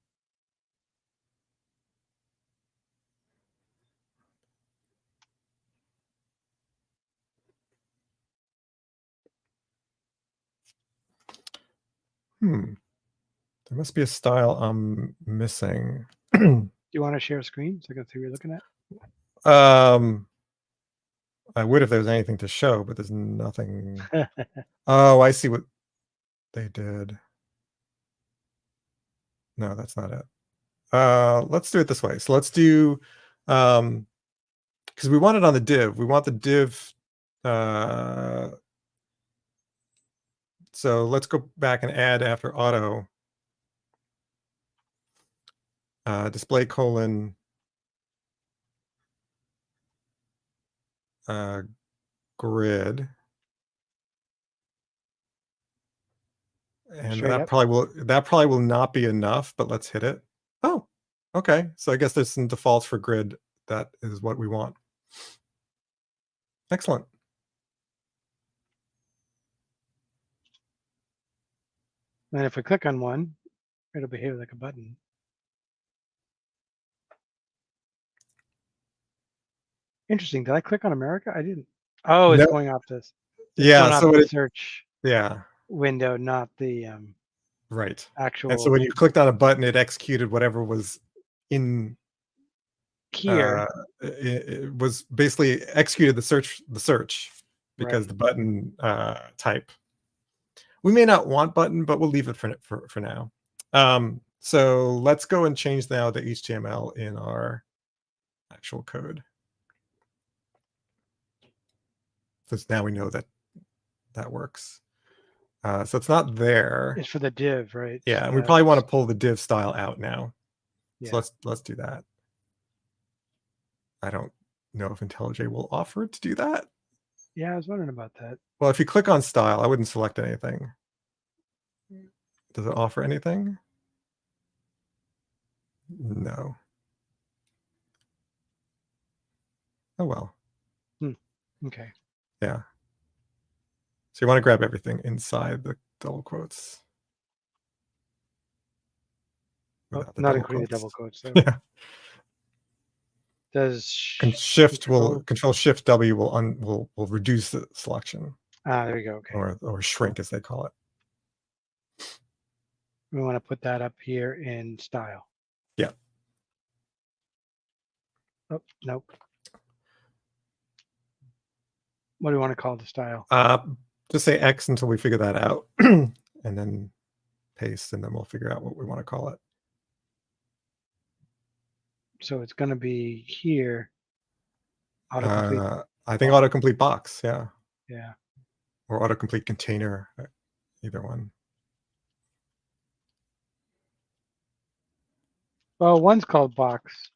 Speaker 1: There must be a style I'm missing.
Speaker 2: Do you want to share a screen so I can see what you're looking at?
Speaker 1: I would if there was anything to show, but there's nothing. Oh, I see what they did. No, that's not it. Let's do it this way. So let's do, because we want it on the div. We want the div. So let's go back and add after auto display colon grid. And that probably will not be enough, but let's hit it. Oh, okay. So I guess there's some defaults for grid. That is what we want. Excellent.
Speaker 2: And if we click on one, it'll behave like a button. Interesting. Did I click on America? I didn't. Oh, it's going off this. It's
Speaker 1: Yeah.
Speaker 2: going off the search window, not the
Speaker 1: right.
Speaker 2: actual.
Speaker 1: And so when you clicked on a button, it executed whatever was in
Speaker 2: here.
Speaker 1: It was basically executed the search because the button type. We may not want button, but we'll leave it for now. So let's go and change now the HTML in our actual code. Because now we know that that works. So it's not there.
Speaker 2: It's for the div, right?
Speaker 1: Yeah,
Speaker 2: so
Speaker 1: and we probably want to pull the div style out now.
Speaker 2: Yeah.
Speaker 1: So let's do that. I don't know if IntelliJ will offer to do that.
Speaker 2: Yeah, I was wondering about that.
Speaker 1: Well, if you click on style, I wouldn't select anything. Does it offer anything? No. Oh, well.
Speaker 2: Okay.
Speaker 1: Yeah. So you want to grab everything inside the double quotes.
Speaker 2: Not including the double quotes, though.
Speaker 1: Yeah.
Speaker 2: Does
Speaker 1: Control Shift W will reduce the selection.
Speaker 2: There you go. Okay.
Speaker 1: Or shrink, as they call it.
Speaker 2: We want to put that up here in style.
Speaker 1: Yeah.
Speaker 2: Oh, nope. What do you want to call the style?
Speaker 1: Just say X until we figure that out, and then paste, and then we'll figure out what we want to call it.
Speaker 2: So it's going to be here. Autocomplete.
Speaker 1: I think autocomplete box. Yeah.
Speaker 2: Yeah.
Speaker 1: Or autocomplete container. Either one.
Speaker 2: Well, one's called box.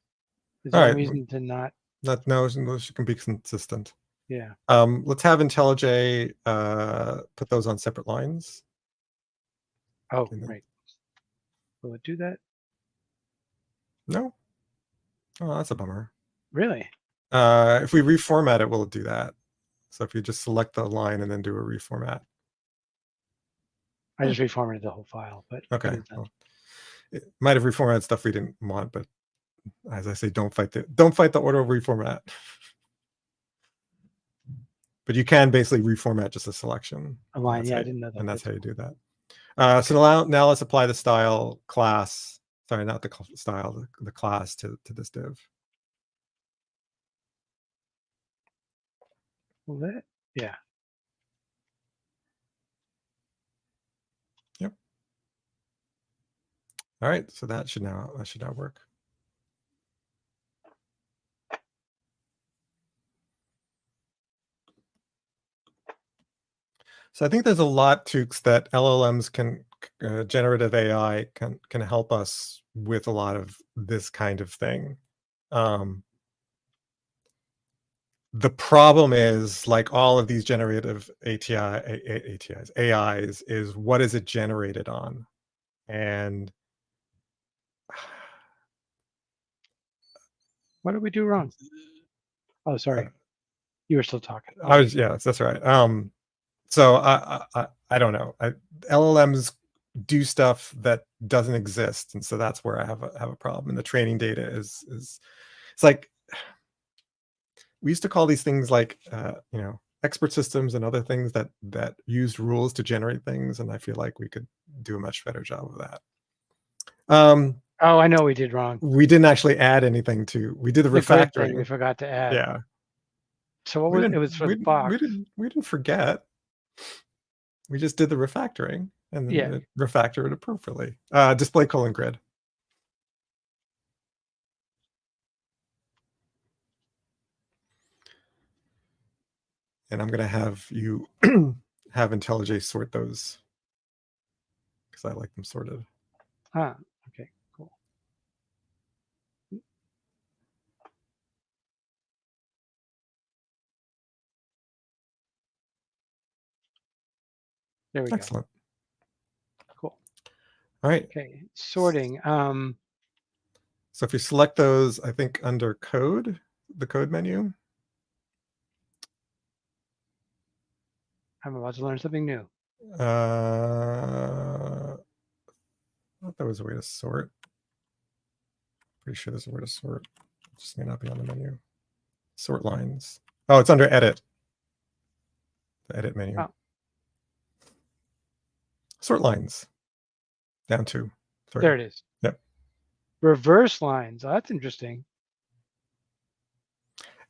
Speaker 2: Is there a reason to not?
Speaker 1: No, it can be consistent.
Speaker 2: Yeah.
Speaker 1: Let's have IntelliJ put those on separate lines.
Speaker 2: Oh, right. Will it do that?
Speaker 1: No. Oh, that's a bummer.
Speaker 2: Really?
Speaker 1: If we reformat it, will it do that? So if you just select the line and then do a reformat.
Speaker 2: I just reformatted the whole file, but
Speaker 1: okay. Well, it might have reformatted stuff we didn't want, but as I say, don't fight the auto reformat. But you can basically reformat just a selection.
Speaker 2: A line, yeah, I didn't know that.
Speaker 1: And that's how you do that. So now let's apply the style class. Sorry, not the style, the class to this div.
Speaker 2: Well, yeah.
Speaker 1: All right, so that should now work. So I think there's a lot, Tukes, that LLMs can, generative AI can help us with a lot of this kind of thing. The problem is, like all of these generative AIs, is what is it generated on? And
Speaker 2: What did we do wrong? Oh, sorry. You were still talking.
Speaker 1: Yes, that's right. So I don't know. LLMs do stuff that doesn't exist, and so that's where I have a problem. And the training data is it's like we used to call these things like expert systems and other things that used rules to generate things, and I feel like we could do a much better job of that.
Speaker 2: Oh, I know we did wrong.
Speaker 1: We didn't actually add anything to. We did the
Speaker 2: grid thing we
Speaker 1: refactoring.
Speaker 2: forgot to add.
Speaker 1: Yeah.
Speaker 2: So what was it? Was for the box.
Speaker 1: We didn't forget. We just did the refactoring and then it refactored it appropriately. Display colon grid. And I'm going to have you have IntelliJ sort those because I like them sorted.
Speaker 2: Ah, okay, cool. There we
Speaker 1: Excellent.
Speaker 2: Go. Cool.
Speaker 1: All right.
Speaker 2: Okay, sorting.
Speaker 1: So if you select those, I think under code, the code menu.
Speaker 2: I'm about to learn something new.
Speaker 1: I thought there was a way to sort. Pretty sure there's a way to sort. It just may not be on the menu. Sort lines. Oh, it's under edit. The edit menu.
Speaker 2: Oh.
Speaker 1: Sort lines. Down 2. Sorry.
Speaker 2: There it is.
Speaker 1: Yep.
Speaker 2: Reverse lines. Oh, that's interesting.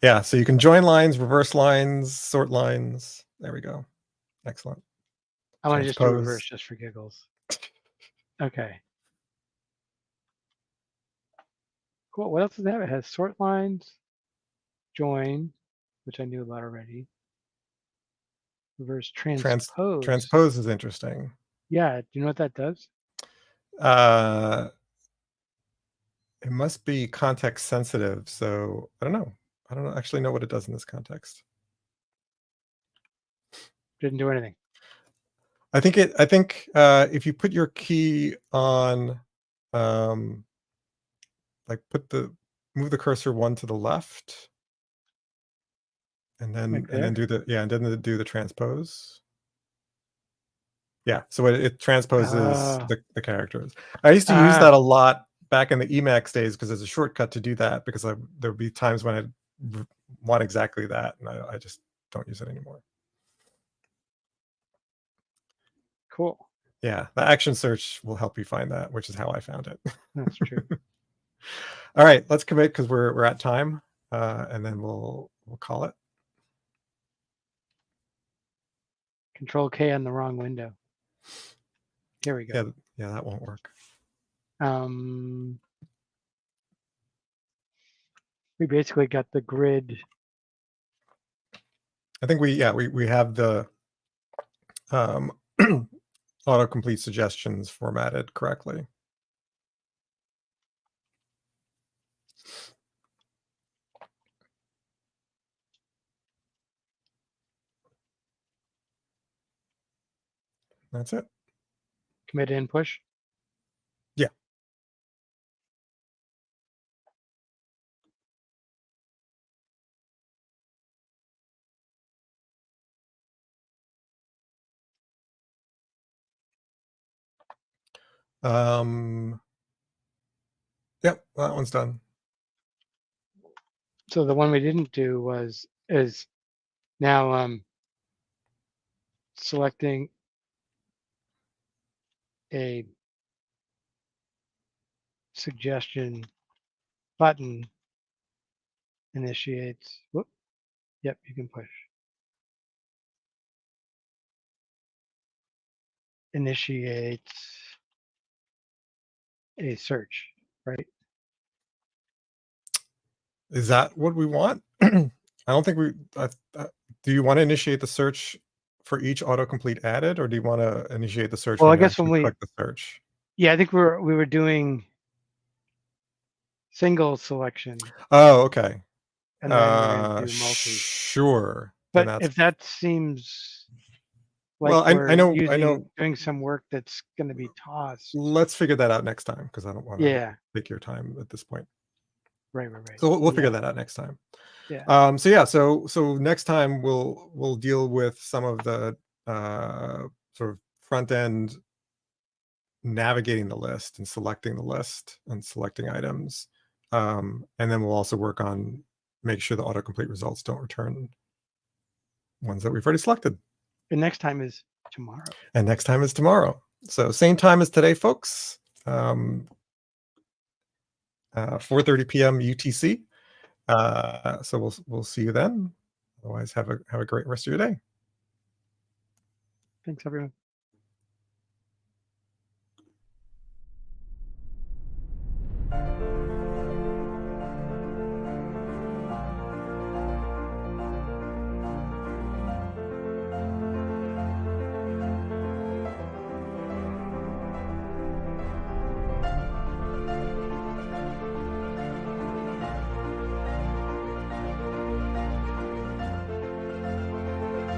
Speaker 1: Yeah, so you can join lines, reverse lines, sort lines. There we go. Excellent.
Speaker 2: I want to just do reverse just for giggles. Okay. Cool. What else does it have? It has sort lines, join, which I knew about already. Reverse transpose.
Speaker 1: Transpose is interesting.
Speaker 2: Yeah. Do you know what that does?
Speaker 1: It must be context sensitive. So I don't know. I don't actually know what it does in this context.
Speaker 2: Didn't do anything.
Speaker 1: I think if you put your key on, like move the cursor one to the left, and then do the transpose. Yeah, so it transposes the characters. I used to use that a lot back in the Emacs days because there's a shortcut to do that because there would be times when I want exactly that, and I just don't use it anymore.
Speaker 2: Cool.
Speaker 1: Yeah, the action search will help you find that, which is how I found it.
Speaker 2: That's true.
Speaker 1: All right, let's commit because we're at time, and then we'll call it.
Speaker 2: Control K on the wrong window. Here we go.
Speaker 1: Yeah, that won't work.
Speaker 2: We basically got the grid.
Speaker 1: I think we have the autocomplete suggestions formatted correctly. That's it.
Speaker 2: Commit and push.
Speaker 1: Yeah. Yep, that one's done.
Speaker 2: So the one we didn't do is now selecting a suggestion button initiates. Whoop. Yep, you can push. Initiates a search, right?
Speaker 1: Is that what we want? I don't think we. Do you want to initiate the search for each autocomplete added, or do you want to initiate the search
Speaker 2: Well,
Speaker 1: when
Speaker 2: I
Speaker 1: you
Speaker 2: guess when
Speaker 1: actually
Speaker 2: we,
Speaker 1: click the search?
Speaker 2: yeah, I think we were doing single selection,
Speaker 1: Oh, okay.
Speaker 2: and then we're going to do multi.
Speaker 1: Sure. Then
Speaker 2: But
Speaker 1: that's
Speaker 2: if that seems
Speaker 1: well.
Speaker 2: like
Speaker 1: I
Speaker 2: we're
Speaker 1: know. I know.
Speaker 2: doing some work that's going to be tossed.
Speaker 1: Let's figure that out next time because I don't want to
Speaker 2: Yeah.
Speaker 1: take your time at this point.
Speaker 2: Right.
Speaker 1: So we'll figure
Speaker 2: Yeah.
Speaker 1: that out next time.
Speaker 2: Yeah.
Speaker 1: So yeah, so next time we'll deal with some of the sort of front end navigating the list and selecting the list and selecting items, and then we'll also work on make sure the autocomplete results don't return ones that we've already selected.
Speaker 2: And next time is tomorrow.
Speaker 1: And next time is tomorrow. So same time as today, folks. 4:30 p.m. UTC. So we'll see you then. Otherwise, have a great rest of your day.
Speaker 2: Thanks, everyone.